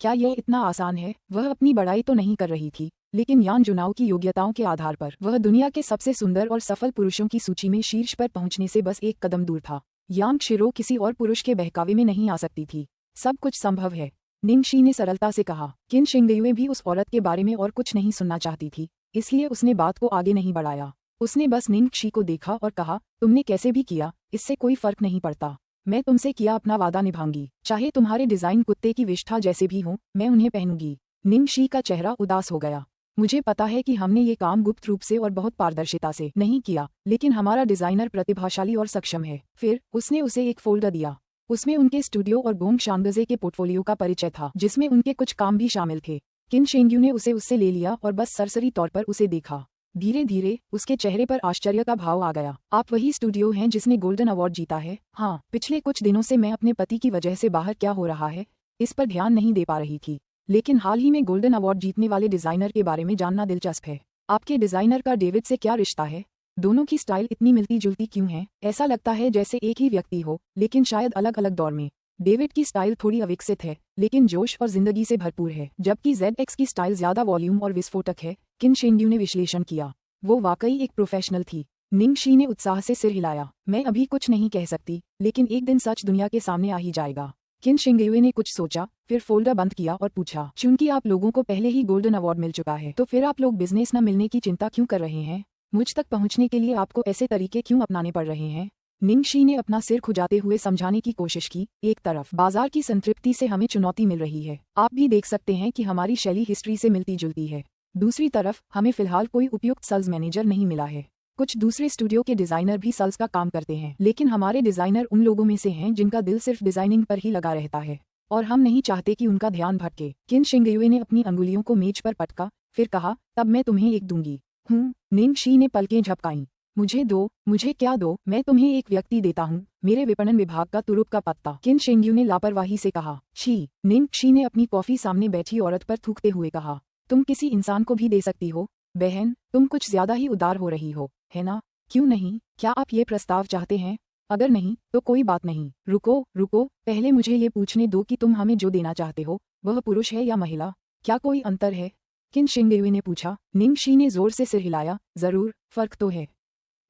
क्या यह इतना आसान है? वह अपनी बड़ाई तो नहीं कर रही थी, लेकिन यान जुनाओ की योग्यताओं के आधार पर वह दुनिया के सबसे सुंदर और सफल पुरुषों की सूची में शीर्ष पर पहुंचने से बस एक कदम दूर था। यांग शिरो किसी और पुरुष के बहकावे में नहीं आ सकती थी। सब कुछ संभव है, निंगक्षी ने सरलता से कहा। किन शिंगयुए भी उस औरत के बारे में और कुछ नहीं सुनना चाहती थी, इसलिए उसने बात को आगे नहीं बढ़ाया। उसने बस निंगक्षी को देखा और कहा, तुमने कैसे भी किया, इससे कोई फर्क नहीं पड़ता। मैं तुमसे किया अपना वादा निभाऊंगी, चाहे तुम्हारे डिजाइन कुत्ते की विष्ठा जैसे भी हों, मैं उन्हें पहनूंगी। निंगक्षी का चेहरा उदास हो गया। मुझे पता है कि हमने ये काम गुप्त रूप से और बहुत पारदर्शिता से नहीं किया, लेकिन हमारा डिजाइनर प्रतिभाशाली और सक्षम है। फिर उसने उसे एक फोल्डर दिया। उसमें उनके स्टूडियो और गोंग शांगजे के पोर्टफोलियो का परिचय था, जिसमें उनके कुछ काम भी शामिल थे। किन शेंगयू ने उसे उससे ले लिया और बस सरसरी तौर पर उसे देखा। धीरे धीरे उसके चेहरे पर आश्चर्य का भाव आ गया। आप वही स्टूडियो हैं जिसने गोल्डन अवार्ड जीता है? हाँ। पिछले कुछ दिनों से मैं अपने पति की वजह से बाहर क्या हो रहा है इस पर ध्यान नहीं दे पा रही थी, लेकिन हाल ही में गोल्डन अवार्ड जीतने वाले डिजाइनर के बारे में जानना दिलचस्प है। आपके डिजाइनर का डेविड से क्या रिश्ता है? दोनों की स्टाइल इतनी मिलती जुलती क्यों है? ऐसा लगता है जैसे एक ही व्यक्ति हो, लेकिन शायद अलग अलग दौर में। डेविड की स्टाइल थोड़ी अविकसित है, लेकिन जोश और जिंदगी से भरपूर है, जबकि ZX की स्टाइल ज्यादा वॉल्यूम और विस्फोटक है। किन शेंगयू ने विश्लेषण किया। वो वाकई एक प्रोफेशनल थी। निंगक्षी ने उत्साह से सिर हिलाया। मैं अभी कुछ नहीं कह सकती, लेकिन एक दिन सच दुनिया के सामने आ ही जाएगा। किन शिंगयुए ने कुछ सोचा, फिर फोल्डर बंद किया और पूछा, चूंकि आप लोगों को पहले ही गोल्डन अवार्ड मिल चुका है, तो फिर आप लोग बिजनेस न मिलने की चिंता क्यों कर रहे हैं? मुझ तक पहुंचने के लिए आपको ऐसे तरीके क्यों अपनाने पड़ रहे हैं? निंगक्षी ने अपना सिर खुजाते हुए समझाने की कोशिश की। एक तरफ बाजार की संतृप्ति से हमें चुनौती मिल रही है, आप भी देख सकते हैं कि हमारी शैली हिस्ट्री से मिलती जुलती है। दूसरी तरफ हमें फिलहाल कोई उपयुक्त सेल्स मैनेजर नहीं मिला है। कुछ दूसरे स्टूडियो के डिजाइनर भी सेल्स का काम करते हैं, लेकिन हमारे डिजाइनर उन लोगों में से हैं जिनका दिल सिर्फ डिजाइनिंग पर ही लगा रहता है, और हम नहीं चाहते कि उनका ध्यान भटके। किन शिंगयुए ने अपनी अंगुलियों को मेज पर पटका, फिर कहा, तब मैं तुम्हें एक दूंगी। निंगक्षी ने पलकें झपकाईं। मुझे दो? मुझे क्या दो? मैं तुम्हें एक व्यक्ति देता हूँ, मेरे विपणन विभाग का तुरुप का पत्ता। किन शिंगयू ने लापरवाही से कहा। छी। निंगक्षी ने अपनी कॉफी सामने बैठी औरत पर थूकते हुए कहा, तुम किसी इंसान को भी दे सकती हो। बहन, तुम कुछ ज्यादा ही उदार हो रही हो, है ना? क्यों नहीं? क्या आप ये प्रस्ताव चाहते हैं? अगर नहीं तो कोई बात नहीं। रुको रुको, पहले मुझे ये पूछने दो कि तुम हमें जो देना चाहते हो वह पुरुष है या महिला? क्या कोई अंतर है? किन शिंगयुए ने पूछा। निंगक्षी ने जोर से सिर हिलाया। जरूर, फर्क तो है।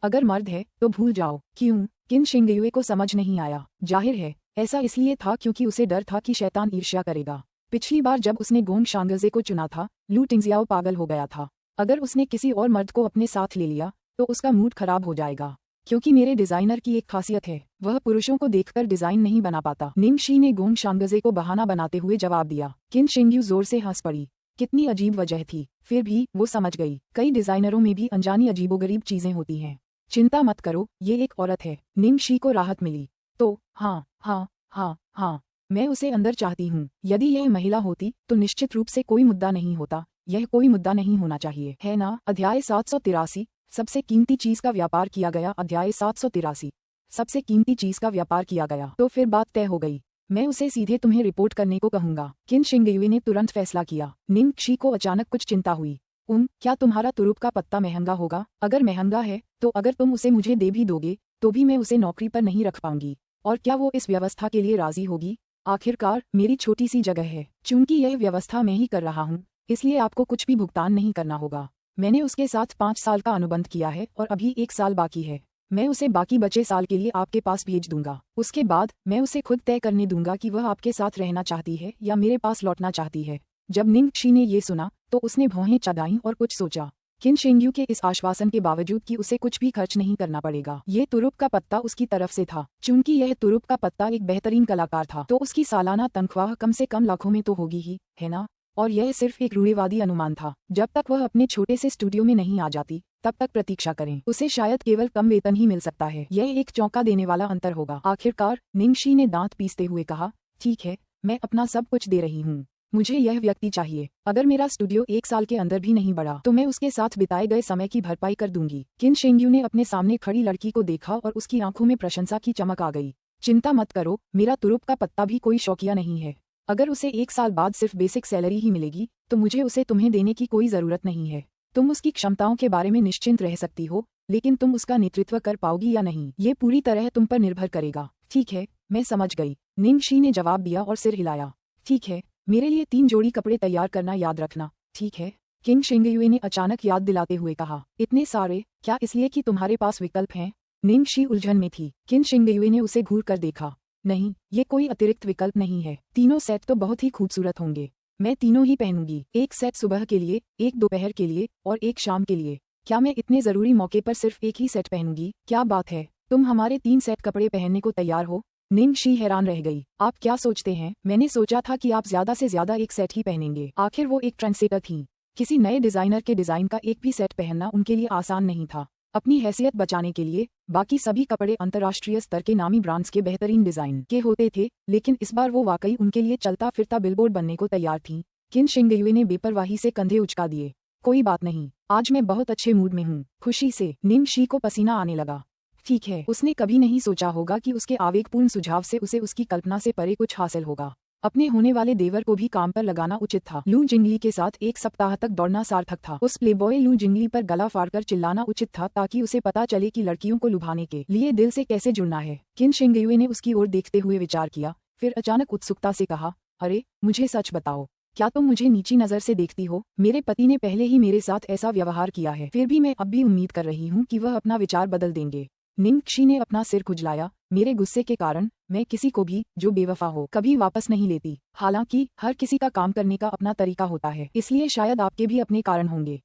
अगर मर्द है तो भूल जाओ। क्यों? किन शिंगयुए को समझ नहीं आया। जाहिर है, ऐसा इसलिए था क्योंकि उसे डर था कि शैतान ईर्ष्या करेगा। पिछली बार जब उसने गोंग शांगजे को चुना था, लू टिंगजियाओ पागल हो गया था। अगर उसने किसी और मर्द को अपने साथ ले लिया तो उसका मूड खराब हो जाएगा। क्योंकि मेरे डिजाइनर की एक खासियत है, वह पुरुषों को देखकर डिजाइन नहीं बना पाता। निंगक्षी ने गोंग शांगजे को बहाना बनाते हुए जवाब दिया। किन शिंगयू जोर से हंस पड़ी। कितनी अजीब वजह थी, फिर भी वो समझ गई। कई डिजाइनरों में भी अनजानी अजीबोगरीब चीजें होती हैं। चिंता मत करो, ये एक औरत है। निंगक्षी को राहत मिली। तो हाँ हाँ हाँ हाँ, मैं उसे अंदर चाहती हूँ। यदि यह महिला होती तो निश्चित रूप से कोई मुद्दा नहीं होता। यह कोई मुद्दा नहीं होना चाहिए, है ना? अध्याय 783, सबसे कीमती चीज का व्यापार किया गया। अध्याय 783, सबसे कीमती चीज का व्यापार किया गया। तो फिर बात तय हो गई। मैं उसे सीधे तुम्हें रिपोर्ट करने को कहूंगा। किन शिंगयुए ने तुरंत फैसला किया। निंगक्षी को अचानक कुछ चिंता हुई। क्या तुम्हारा तुरुप का पत्ता महंगा होगा? अगर महंगा है तो अगर तुम उसे मुझे दे भी दोगे तो भी मैं उसे नौकरी पर नहीं रख पाऊंगी। और क्या वो इस व्यवस्था के लिए राजी होगी? आखिरकार मेरी छोटी सी जगह है। चूंकि यह व्यवस्था मैं ही कर रहा हूँ, इसलिए आपको कुछ भी भुगतान नहीं करना होगा। मैंने उसके साथ 5 साल का अनुबंध किया है और अभी 1 साल बाकी है। मैं उसे बाकी बचे साल के लिए आपके पास भेज दूंगा। उसके बाद मैं उसे खुद तय करने दूंगा कि वह आपके साथ रहना चाहती है या मेरे पास लौटना चाहती है। जब निंगक्षी ने ये सुना तो उसने भौहें चढ़ाईं और कुछ सोचा। किन शिंगयू के इस आश्वासन के बावजूद कि उसे कुछ भी खर्च नहीं करना पड़ेगा, ये तुरुप का पत्ता उसकी तरफ से था। चूंकि यह तुरुप का पत्ता एक बेहतरीन कलाकार था तो उसकी सालाना तनख्वाह कम से कम लाखों में तो होगी ही, है ना? और यह सिर्फ एक रूढ़िवादी अनुमान था। जब तक वह अपने छोटे से स्टूडियो में नहीं आ जाती तब तक प्रतीक्षा करें, उसे शायद केवल कम वेतन ही मिल सकता है। यह एक चौंका देने वाला अंतर होगा। आखिरकार निंगशी ने दांत पीसते हुए कहा, ठीक है, मैं अपना सब कुछ दे रही हूँ। मुझे यह व्यक्ति चाहिए। अगर मेरा स्टूडियो 1 साल के अंदर भी नहीं बढ़ा तो मैं उसके साथ बिताए गए समय की भरपाई कर दूंगी। किन शेंग्यू ने अपने सामने खड़ी लड़की को देखा और उसकी आंखों में प्रशंसा की चमक आ गई। चिंता मत करो, मेरा तुरुप का पत्ता भी कोई शौकिया नहीं है। अगर उसे 1 साल बाद सिर्फ बेसिक सैलरी ही मिलेगी तो मुझे उसे तुम्हें देने की कोई जरूरत नहीं है। तुम उसकी क्षमताओं के बारे में निश्चिंत रह सकती हो, लेकिन तुम उसका नेतृत्व कर पाओगी या नहीं ये पूरी तरह तुम पर निर्भर करेगा। ठीक है, मैं समझ गई, निंगशी ने जवाब दिया और सिर हिलाया। ठीक है, मेरे लिए 3 जोड़ी कपड़े तैयार करना याद रखना। ठीक है, किंग शेंगयुए ने अचानक याद दिलाते हुए कहा। इतने सारे, क्या इसलिए कि तुम्हारे पास विकल्प हैं? निंगशी उलझन में थी। किंग शेंगयुए ने उसे घूर कर देखा। नहीं, ये कोई अतिरिक्त विकल्प नहीं है। तीनों सेट तो बहुत ही खूबसूरत होंगे। मैं तीनों ही पहनूंगी। एक सेट सुबह के लिए, एक दोपहर के लिए और एक शाम के लिए। क्या मैं इतने जरूरी मौके पर सिर्फ एक ही सेट पहनूंगी? क्या बात है, तुम हमारे 3 सेट कपड़े पहनने को तैयार हो? निंगशी हैरान रह गई। आप क्या सोचते हैं? मैंने सोचा था कि आप ज्यादा से ज्यादा एक सेट ही पहनेंगे। आखिर वो एक ट्रेंडसेटर थी। किसी नए डिजाइनर के डिजाइन का एक भी सेट पहनना उनके लिए आसान नहीं था। अपनी हैसियत बचाने के लिए बाकी सभी कपड़े अंतर्राष्ट्रीय स्तर के नामी ब्रांड्स के बेहतरीन डिजाइन के होते थे, लेकिन इस बार वो वाकई उनके लिए चलता फिरता बिलबोर्ड बनने को तैयार थी। किन शेंगयुए ने बेपरवाही से कंधे उचका दिए। कोई बात नहीं, आज मैं बहुत अच्छे मूड में हूँ। खुशी से निंगशी को पसीना आने लगा। ठीक है, उसने कभी नहीं सोचा होगा कि उसके आवेगपूर्ण सुझाव से उसे उसकी कल्पना से परे कुछ हासिल होगा। अपने होने वाले देवर को भी काम पर लगाना उचित था। लू जिंगली के साथ 1 सप्ताह तक दौड़ना सार्थक था। उस प्लेबॉय लू जिंगली पर गला फाड़कर चिल्लाना उचित था ताकि उसे पता चले कि लड़कियों को लुभाने के लिए दिल से कैसे जुड़ना है। किन शेंगयुए ने उसकी ओर देखते हुए विचार किया, फिर अचानक उत्सुकता से कहा, अरे, मुझे सच बताओ, क्या तुम मुझे नीची नजर से देखती हो? मेरे पति ने पहले ही मेरे साथ ऐसा व्यवहार किया है, फिर भी मैं अब भी उम्मीद कर रही हूँ कि वह अपना विचार बदल देंगे। निंगशी ने अपना सिर खुजलाया। मेरे गुस्से के कारण मैं किसी को भी जो बेवफा हो कभी वापस नहीं लेती। हालांकि हर किसी का काम करने का अपना तरीका होता है, इसलिए शायद आपके भी अपने कारण होंगे।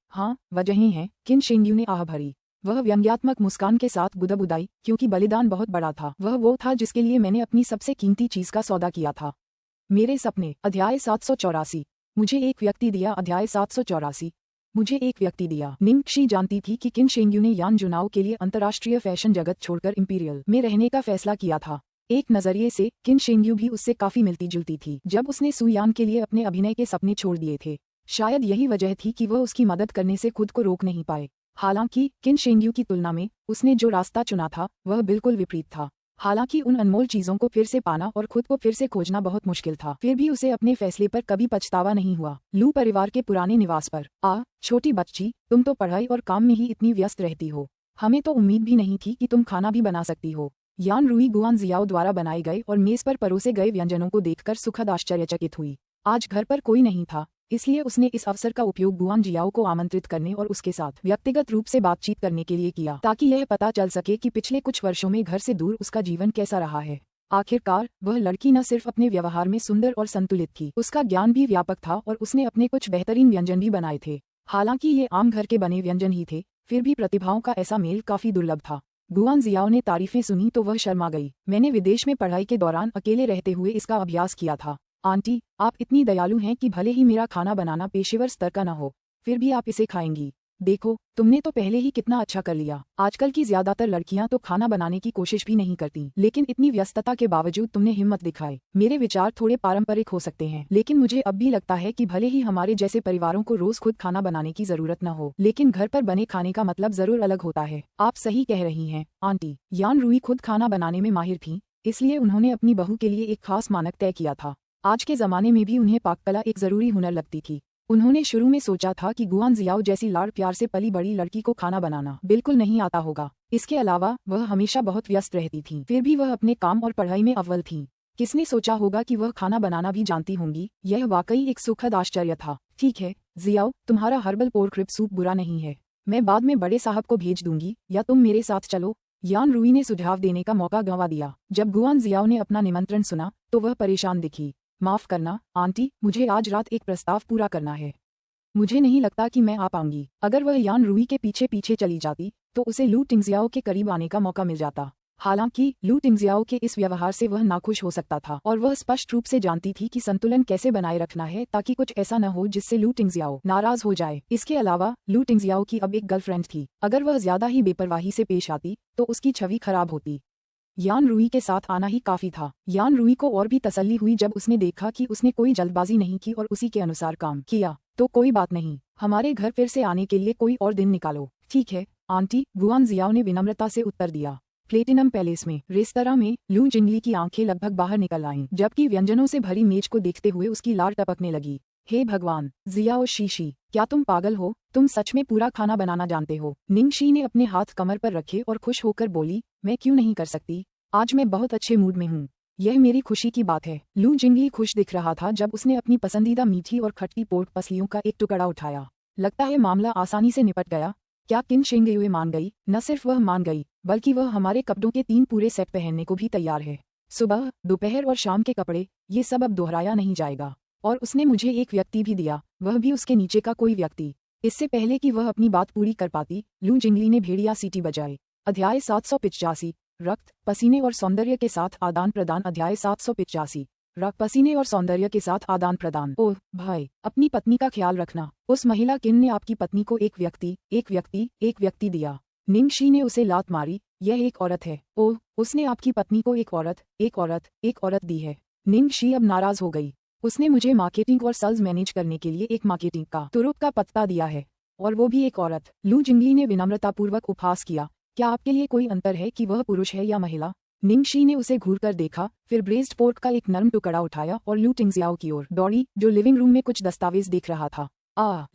हाँ, वजहें हैं। किन शेंग्यू ने आह भरी। वह व्यंग्यात्मक मुस्कान के साथ गुदगुदाई, क्योंकि बलिदान बहुत बड़ा था। वह वो था जिसके लिए मैंने अपनी सबसे कीमती चीज का सौदा किया था। मेरे सपने। अध्याय 784। मुझे एक व्यक्ति दिया। अध्याय 784। मुझे एक व्यक्ति दिया। निंगशी जानती थी कि किन शेंग्यू ने यान जुनाओ के लिए अंतर्राष्ट्रीय फैशन जगत छोड़कर इंपीरियल में रहने का फैसला किया था। एक नजरिए से किन शेंग्यू भी उससे काफी मिलती जुलती थी जब उसने सुयान के लिए अपने अभिनय के सपने छोड़ दिए थे। शायद यही वजह थी कि वह उसकी मदद करने से खुद को रोक नहीं पाए। हालांकि किन शेंग्यू की तुलना में उसने जो रास्ता चुना था वह बिल्कुल विपरीत था। हालांकि उन अनमोल चीजों को फिर से पाना और खुद को फिर से खोजना बहुत मुश्किल था, फिर भी उसे अपने फैसले पर कभी पछतावा नहीं हुआ। लू परिवार के पुराने निवास पर। छोटी बच्ची, तुम तो पढ़ाई और काम में ही इतनी व्यस्त रहती हो। हमें तो उम्मीद भी नहीं थी कि तुम खाना भी बना सकती हो। यान रुई गुआन जियाओ द्वारा बनाए गए और मेज पर परोसे गए व्यंजनों को देखकर सुखद आश्चर्यचकित हुई। आज घर पर कोई नहीं था, इसलिए उसने इस अवसर का उपयोग गुआन जियाओ को आमंत्रित करने और उसके साथ व्यक्तिगत रूप से बातचीत करने के लिए किया, ताकि यह पता चल सके कि पिछले कुछ वर्षों में घर से दूर उसका जीवन कैसा रहा है। आखिरकार वह लड़की न सिर्फ अपने व्यवहार में सुंदर और संतुलित थी, उसका ज्ञान भी व्यापक था और उसने अपने कुछ बेहतरीन व्यंजन भी बनाए थे। हालांकि ये आम घर के बने व्यंजन ही थे, फिर भी प्रतिभाओं का ऐसा मेल काफी दुर्लभ था। गुआन जियाओ ने तारीफें सुनी तो वह शर्मा गई। मैंने विदेश में पढ़ाई के दौरान अकेले रहते हुए इसका अभ्यास किया था। आंटी, आप इतनी दयालु हैं कि भले ही मेरा खाना बनाना पेशेवर स्तर का न हो, फिर भी आप इसे खाएंगी। देखो, तुमने तो पहले ही कितना अच्छा कर लिया। आजकल की ज्यादातर लड़कियां तो खाना बनाने की कोशिश भी नहीं करती, लेकिन इतनी व्यस्तता के बावजूद तुमने हिम्मत दिखाई। मेरे विचार थोड़े पारंपरिक हो सकते हैं, लेकिन मुझे अब भी लगता है कि भले ही हमारे जैसे परिवारों को रोज खुद खाना बनाने की जरूरत न हो, लेकिन घर पर बने खाने का मतलब जरूर अलग होता है। आप सही कह रही हैं, आंटी। यान रुई खुद खाना बनाने में माहिर थी, इसलिए उन्होंने अपनी बहू के लिए एक खास मानक तय किया था। आज के जमाने में भी उन्हें पाककला एक जरूरी हुनर लगती थी। उन्होंने शुरू में सोचा था कि गुआन जियाओ जैसी लाड़ प्यार से पली बड़ी लड़की को खाना बनाना बिल्कुल नहीं आता होगा। इसके अलावा वह हमेशा बहुत व्यस्त रहती थी, फिर भी वह अपने काम और पढ़ाई में अव्वल थी। किसने सोचा होगा कि वह खाना बनाना भी जानती होंगी। यह वाकई एक सुखद आश्चर्य था। ठीक है जियाओ, तुम्हारा हर्बल पोर्क रिब सूप बुरा नहीं है। मैं बाद में बड़े साहब को भेज दूंगी, या तुम मेरे साथ चलो। यान रुई ने सुझाव देने का मौका गंवा दिया। जब गुआन जियाओ ने अपना निमंत्रण सुना तो वह परेशान दिखी। माफ करना आंटी, मुझे आज रात एक प्रस्ताव पूरा करना है। मुझे नहीं लगता कि मैं आ पाऊंगी। अगर वह यान रुई के पीछे पीछे चली जाती तो उसे लू टिंगजियाओ के करीब आने का मौका मिल जाता। हालांकि लू टिंगजियाओ के इस व्यवहार से वह नाखुश हो सकता था और वह स्पष्ट रूप से जानती थी कि संतुलन कैसे बनाए रखना है ताकि कुछ ऐसा न हो जिससे लू टिंगजियाओ नाराज हो जाए। इसके अलावा लू टिंगजियाओ की अब एक गर्लफ्रेंड थी। अगर वह ज्यादा ही बेपरवाही से पेश आती तो उसकी छवि खराब होती। यान रूई के साथ आना ही काफी था। यान रूई को और भी तसल्ली हुई जब उसने देखा कि उसने कोई जल्दबाजी नहीं की और उसी के अनुसार काम किया। तो कोई बात नहीं, हमारे घर फिर से आने के लिए कोई और दिन निकालो। ठीक है आंटी, गुआन जियाओ ने विनम्रता से उत्तर दिया। प्लेटिनम पैलेस में रेस्तरां में लू जिंगली की आंखें लगभग बाहर निकल आईं, जबकि व्यंजनों से भरी मेज को देखते हुए उसकी लार टपकने लगी। हे भगवान, जियाओ शीशी, क्या तुम पागल हो? तुम सच में पूरा खाना बनाना जानते हो? निंगशी ने अपने हाथ कमर पर रखे और खुश होकर बोली, मैं क्यों नहीं कर सकती? आज मैं बहुत अच्छे मूड में हूँ। यह मेरी खुशी की बात है। लू जिंगली खुश दिख रहा था जब उसने अपनी पसंदीदा मीठी और खट्टी पोर्क पसलियों का एक टुकड़ा उठाया। लगता है मामला आसानी से निपट गया। क्या किन शेंगयुए मान गई? न सिर्फ वह मान गई, बल्कि वह हमारे कपड़ों के 3 पूरे सेट पहनने को भी तैयार है। सुबह, दोपहर और शाम के कपड़े, ये सब अब दोहराया नहीं जाएगा। और उसने मुझे एक व्यक्ति भी दिया, वह भी उसके नीचे का कोई व्यक्ति। इससे पहले कि वह अपनी बात पूरी कर पाती, लू जिंगली ने भेड़िया सीटी बजाई। अध्याय 785, रक्त, पसीने और सौंदर्य के साथ आदान प्रदान। अध्याय 785, रक्त, पसीने और सौंदर्य के साथ आदान प्रदान। ओह भाई, अपनी पत्नी का ख्याल रखना। उस महिला किन ने आपकी पत्नी को एक व्यक्ति दिया? निंगशी ने उसे लात मारी। यह एक औरत है। ओह, उसने आपकी पत्नी को एक औरत दी है। निंगशी अब नाराज हो गई। उसने मुझे मार्केटिंग और सेल्स मैनेज करने के लिए एक मार्केटिंग का तुरुप का पत्ता दिया है, और वो भी एक औरत। लू जिंगली ने विनम्रतापूर्वक उपहास किया। क्या आपके लिए कोई अंतर है कि वह पुरुष है या महिला? निंगशी ने उसे घूरकर देखा, फिर ब्रेस्ड पोर्क का एक नरम टुकड़ा उठाया और लू टिंगजियाओ की ओर दौड़ी, जो लिविंग रूम में कुछ दस्तावेज देख रहा था।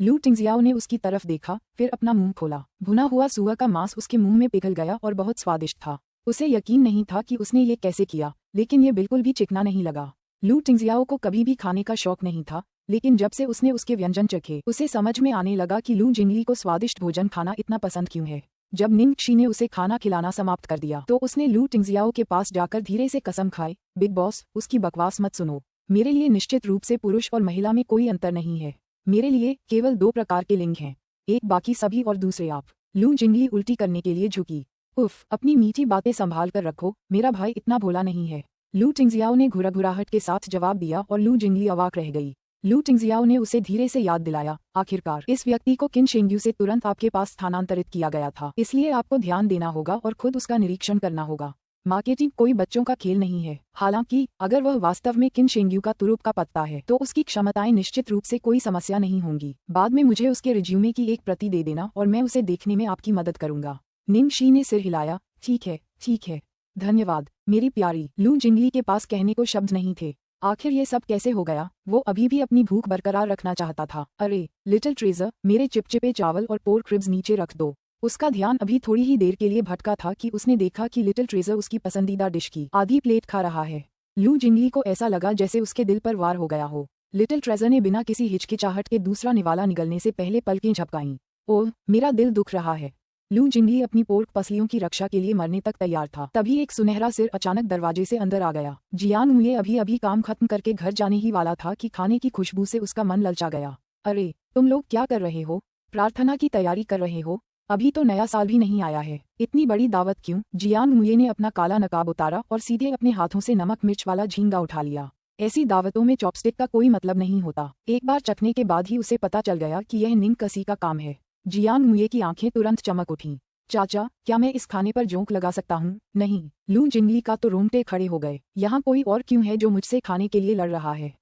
लू टिंगजियाओ ने उसकी तरफ देखा, फिर अपना मुंह खोला। भुना हुआ सुअर का मांस उसके मुंह में पिघल गया और बहुत स्वादिष्ट था। उसे यकीन नहीं था कि उसने ये कैसे किया, लेकिन ये बिल्कुल भी चिकना नहीं लगा। लू टिंगजियाओ को कभी भी खाने का शौक नहीं था, लेकिन जब से उसने उसके व्यंजन चखे, उसे समझ में आने लगा कि लू जिंगली को स्वादिष्ट भोजन खाना इतना पसंद क्यों है। जब निंगशी ने उसे खाना खिलाना समाप्त कर दिया तो उसने लू टिंगजियाओ के पास जाकर धीरे से कसम खाई, बिग बॉस, उसकी बकवास मत सुनो। मेरे लिए निश्चित रूप से पुरुष और महिला में कोई अंतर नहीं है। मेरे लिए केवल 2 प्रकार के लिंग हैं, एक बाकी सभी और दूसरे आप। लू जिंगली उल्टी करने के लिए झुकी। उफ, अपनी मीठी बातें संभाल कर रखो, मेरा भाई इतना भोला नहीं है। लू टिंगजियाओ ने घुराघुराहट के साथ जवाब दिया और लू जिंगली अवाक रह गई। लू टिंगजियाओ ने उसे धीरे से याद दिलाया, आखिरकार इस व्यक्ति को किन शेंग्यू से तुरंत आपके पास स्थानांतरित किया गया था, इसलिए आपको ध्यान देना होगा और खुद उसका निरीक्षण करना होगा। मार्केटिंग कोई बच्चों का खेल नहीं है। हालांकि अगर वह वास्तव में किन शेंग्यू का तुरुप का पत्ता है तो उसकी क्षमताएं निश्चित रूप से कोई समस्या नहीं होंगी। बाद में मुझे उसके रिज्यूमे की एक प्रति दे देना और मैं उसे देखने में आपकी मदद करूंगा। निंगशी ने सिर हिलाया। ठीक है, धन्यवाद मेरी प्यारी। लू जिंगली के पास कहने को शब्द नहीं थे। आखिर ये सब कैसे हो गया? वो अभी भी अपनी भूख बरकरार रखना चाहता था। अरे लिटिल ट्रेजर, मेरे चिपचिपे चावल और पोर्क रिब्स नीचे रख दो। उसका ध्यान अभी थोड़ी ही देर के लिए भटका था कि उसने देखा कि लिटिल ट्रेजर उसकी पसंदीदा डिश की आधी प्लेट खा रहा है। लू जिंगली को ऐसा लगा जैसे उसके दिल पर वार हो गया हो। लिटिल ट्रेजर ने बिना किसी हिचकिचाहट के दूसरा निवाला निगलने से पहले पलकें झपकाईं। ओह, मेरा दिल दुख रहा है। लू जिंगली अपनी पोर्क पसलियों की रक्षा के लिए मरने तक तैयार था। तभी एक सुनहरा सिर अचानक दरवाजे से अंदर आ गया। जियान मुये अभी काम खत्म करके घर जाने ही वाला था कि खाने की खुशबू से उसका मन ललचा गया। अरे तुम लोग क्या कर रहे हो? प्रार्थना की तैयारी कर रहे हो? अभी तो नया साल भी नहीं आया है, इतनी बड़ी दावत क्यों? जियान मुये ने अपना काला नकाब उतारा और सीधे अपने हाथों से नमक मिर्च वाला झींगा उठा लिया। ऐसी दावतों में चॉपस्टिक का कोई मतलब नहीं होता। एक बार चखने के बाद ही उसे पता चल गया कि यह निंग कसी का काम है। जियान मुये की आंखें तुरंत चमक उठीं। चाचा, क्या मैं इस खाने पर जोंक लगा सकता हूँ? नहीं। लू जिंगली का तो रोंगटे खड़े हो गए। यहाँ कोई और क्यों है जो मुझसे खाने के लिए लड़ रहा है?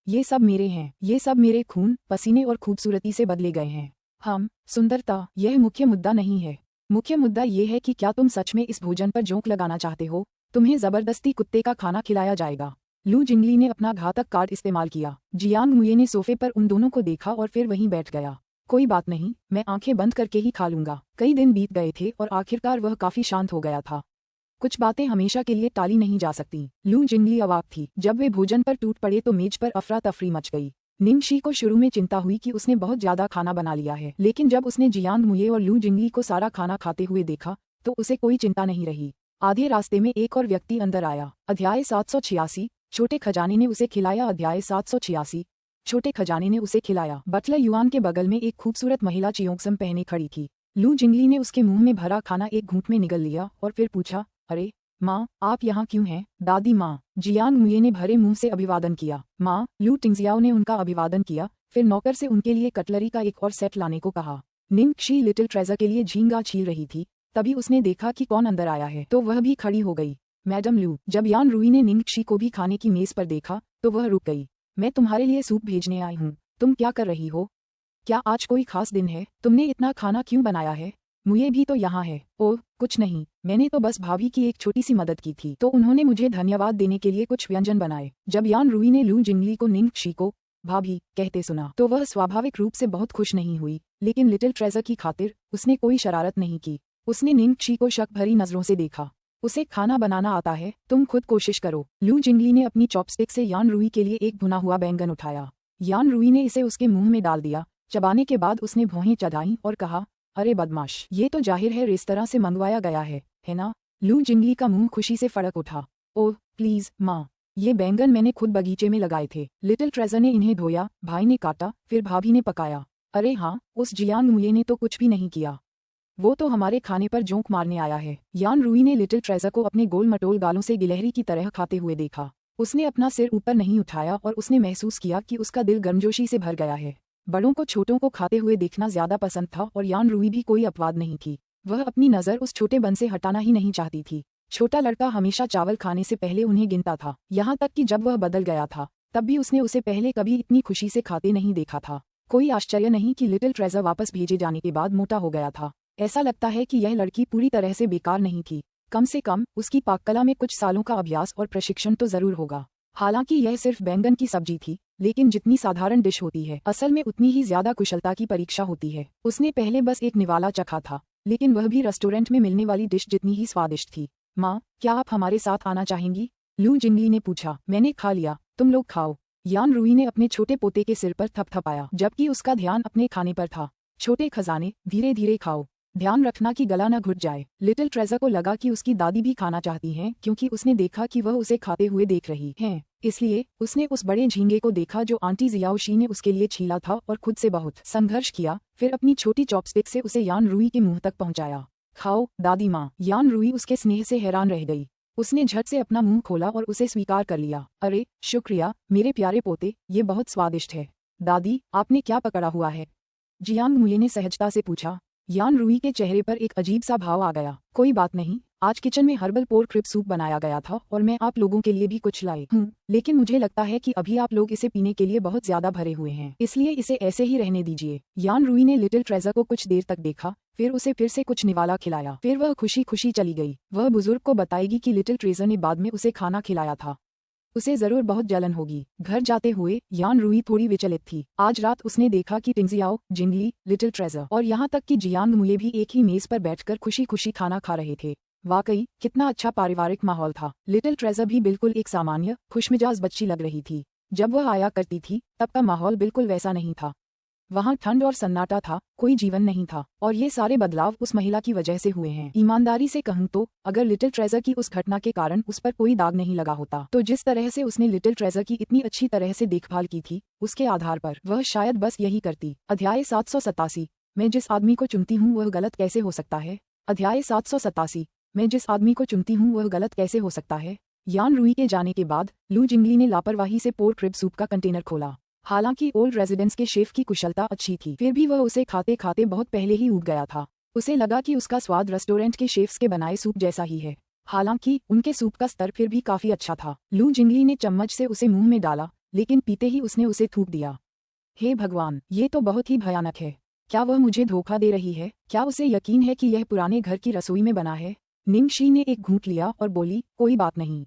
ये सब मेरे हैं, ये सब मेरे खून, पसीने और खूबसूरती से बदले गए हैं। सुंदरता, यह मुख्य मुद्दा नहीं है। मुख्य मुद्दा ये है कि क्या तुम सच में इस भोजन पर जोंक लगाना चाहते हो? तुम्हें जबरदस्ती कुत्ते का खाना खिलाया जाएगा। लू जिंगली ने अपना घातक कार्ड इस्तेमाल किया। जियांग मुये ने सोफे पर उन दोनों को देखा और फिर वहीं बैठ गया। कोई बात नहीं, मैं आंखें बंद करके ही खा लूंगा। कई दिन बीत गए थे और आखिरकार वह काफी शांत हो गया था। कुछ बातें हमेशा के लिए टाली नहीं जा सकती। लू जिंगली अवाक थी। जब वे भोजन पर टूट पड़े तो मेज पर अफरा तफरी मच गई। निंगशी को शुरू में चिंता हुई कि उसने बहुत ज्यादा खाना बना लिया है, लेकिन जब उसने जियांग मुये और लू जिंगली को सारा खाना खाते हुए देखा तो उसे कोई चिंता नहीं रही। आधे रास्ते में एक और व्यक्ति अंदर आया। अध्याय 786, छोटे खजाने ने उसे खिलाया। अध्याय 786, छोटे खजाने ने उसे खिलाया। बटलर युआन के बगल में एक खूबसूरत महिला चियोंगसम पहने खड़ी थी। लू जिंगली ने उसके मुंह में भरा खाना एक घूंट में निगल लिया और फिर पूछा, अरे माँ, आप यहाँ क्यों हैं? दादी माँ। जियांग मुये ने भरे मुंह से अभिवादन किया। माँ, लू टिंगजियाओ ने उनका अभिवादन किया, फिर नौकर से उनके लिए कटलरी का एक और सेट लाने को कहा। निंगक्षी लिटिल ट्रेजर के लिए झींगा छील रही थी, तभी उसने देखा कि कौन अंदर आया है, तो वह भी खड़ी हो गई। मैडम लू। जब यान रुई ने निंगक्षी को भी खाने की मेज पर देखा तो वह रुक गई। मैं तुम्हारे लिए सूप भेजने आई हूँ, तुम क्या कर रही हो? क्या आज कोई खास दिन है? तुमने इतना खाना क्यों बनाया है? मुझे भी तो यहाँ है। ओह, कुछ नहीं, मैंने तो बस भाभी की एक छोटी सी मदद की थी, तो उन्होंने मुझे धन्यवाद देने के लिए कुछ व्यंजन बनाए। जब यान रुई ने लू जिंगली को निंगक्षी को भाभी कहते सुना तो वह स्वाभाविक रूप से बहुत खुश नहीं हुई, लेकिन लिटिल ट्रेजर की खातिर उसने कोई शरारत नहीं की। उसने निंगक्षी को शक भरी नजरों से देखा। उसे खाना बनाना आता है, तुम खुद कोशिश करो। लू जिंगली ने अपनी चॉपस्टिक से यान रुई के लिए एक भुना हुआ बैंगन उठाया। यान रुई ने इसे उसके मुंह में डाल दिया। चबाने के बाद उसने भौहें चढ़ाईं और कहा, अरे बदमाश, ये तो जाहिर है रेस्तरां से मंगवाया गया है ना? लू जिंगली का मुंह खुशी से फड़क उठा। ओह प्लीज माँ, ये बैंगन मैंने खुद बगीचे में लगाए थे। लिटिल ट्रेजर ने इन्हें धोया, भाई ने काटा, फिर भाभी ने पकाया। अरे हाँ, उस जियांग मुये ने तो कुछ भी नहीं किया, वो तो हमारे खाने पर जोंक मारने आया है। यान रुई ने लिटिल ट्रेजर को अपने गोल मटोल गालों से गिलहरी की तरह खाते हुए देखा। उसने अपना सिर ऊपर नहीं उठाया और उसने महसूस किया कि उसका दिल गर्मजोशी से भर गया है। बड़ों को छोटों को खाते हुए देखना ज्यादा पसंद था और यान रुई भी कोई अपवाद नहीं थी। वह अपनी नज़र उस छोटे बन से हटाना ही नहीं चाहती थी। छोटा लड़का हमेशा चावल खाने से पहले उन्हें गिनता था, यहाँ तक कि जब वह बदल गया था तब भी उसने उसे पहले कभी इतनी खुशी से खाते नहीं देखा था। कोई आश्चर्य नहीं कि लिटिल ट्रेजर वापस भेजे जाने के बाद मोटा हो गया था। ऐसा लगता है कि यह लड़की पूरी तरह से बेकार नहीं थी। कम से कम उसकी पाककला में कुछ सालों का अभ्यास और प्रशिक्षण तो जरूर होगा। हालांकि यह सिर्फ बैंगन की सब्जी थी, लेकिन जितनी साधारण डिश होती है असल में उतनी ही ज्यादा कुशलता की परीक्षा होती है। उसने पहले बस एक निवाला चखा था, लेकिन वह भी रेस्टोरेंट में मिलने वाली डिश जितनी ही स्वादिष्ट थी। माँ, क्या आप हमारे साथ आना चाहेंगी? लू जिंगली ने पूछा। मैंने खा लिया, तुम लोग खाओ। यान रुई ने अपने छोटे पोते के सिर पर थपथपाया, जबकि उसका ध्यान अपने खाने पर था। छोटे खजाने, धीरे धीरे खाओ, ध्यान रखना कि गला न घुट जाए। लिटिल ट्रेजर को लगा कि उसकी दादी भी खाना चाहती हैं, क्योंकि उसने देखा कि वह उसे खाते हुए देख रही हैं। इसलिए उसने उस बड़े झींगे को देखा जो आंटी जियाओशी ने उसके लिए छीला था और खुद से बहुत संघर्ष किया, फिर अपनी छोटी चॉपस्टिक से उसे यान रुई के मुंह तक पहुंचाया। खाओ दादी माँ। यान रुई उसके स्नेह से हैरान रह गई। उसने झट से अपना मुंह खोला और उसे स्वीकार कर लिया। अरे शुक्रिया मेरे प्यारे पोते, ये बहुत स्वादिष्ट है। दादी, आपने क्या पकड़ा हुआ है? जियांग मुये ने सहजता से पूछा। यान रुई के चेहरे पर एक अजीब सा भाव आ गया। कोई बात नहीं, आज किचन में हर्बल पोर्क रिब सूप बनाया गया था और मैं आप लोगों के लिए भी कुछ लाई हूँ, लेकिन मुझे लगता है कि अभी आप लोग इसे पीने के लिए बहुत ज्यादा भरे हुए हैं, इसलिए इसे ऐसे ही रहने दीजिए। यान रुई ने लिटिल ट्रेजर को कुछ देर तक देखा, फिर उसे फिर से कुछ निवाला खिलाया, फिर वह खुशी खुशी चली गई। वह बुजुर्ग को बताएगी कि लिटिल ट्रेजर ने बाद में उसे खाना खिलाया था। उसे जरूर बहुत जलन होगी। घर जाते हुए यान रुई थोड़ी विचलित थी। आज रात उसने देखा कि टिंगजियाओ, जिंगली, लिटिल ट्रेजर और यहाँ तक कि जियांग मुये भी एक ही मेज पर बैठकर खुशी खुशी खाना खा रहे थे। वाकई कितना अच्छा पारिवारिक माहौल था। लिटिल ट्रेजर भी बिल्कुल एक सामान्य खुशमिजाज बच्ची लग रही थी। जब वह आया करती थी तब का माहौल बिल्कुल वैसा नहीं था। वहाँ ठंड और सन्नाटा था, कोई जीवन नहीं था, और ये सारे बदलाव उस महिला की वजह से हुए हैं। ईमानदारी से कहूँ तो अगर लिटिल ट्रेजर की उस घटना के कारण उस पर कोई दाग नहीं लगा होता, तो जिस तरह से उसने लिटिल ट्रेजर की इतनी अच्छी तरह से देखभाल की थी, उसके आधार पर वह शायद बस यही करती। अध्याय 787। मैं जिस आदमी को चुनती हूँ वह गलत कैसे हो सकता है? अध्याय 787। मैं जिस आदमी को चुनती हूँ वह गलत कैसे हो सकता है? यान रुई के जाने के बाद लू जिंगली ने लापरवाही से पोर्क रिब सूप का कंटेनर खोला। हालांकि ओल्ड रेजिडेंस के शेफ की कुशलता अच्छी थी, फिर भी वह उसे खाते खाते बहुत पहले ही ऊब गया था। उसे लगा कि उसका स्वाद रेस्टोरेंट के शेफ्स के बनाए सूप जैसा ही है। हालांकि उनके सूप का स्तर फिर भी काफी अच्छा था। लू जिंगली ने चम्मच से उसे मुंह में डाला, लेकिन पीते ही उसने उसे थूक दिया। हे भगवान, ये तो बहुत ही भयानक है। क्या वह मुझे धोखा दे रही है? क्या उसे यकीन है कि यह पुराने घर की रसोई में बना है? निंगक्षी ने एक घूंट लिया और बोली, कोई बात नहीं।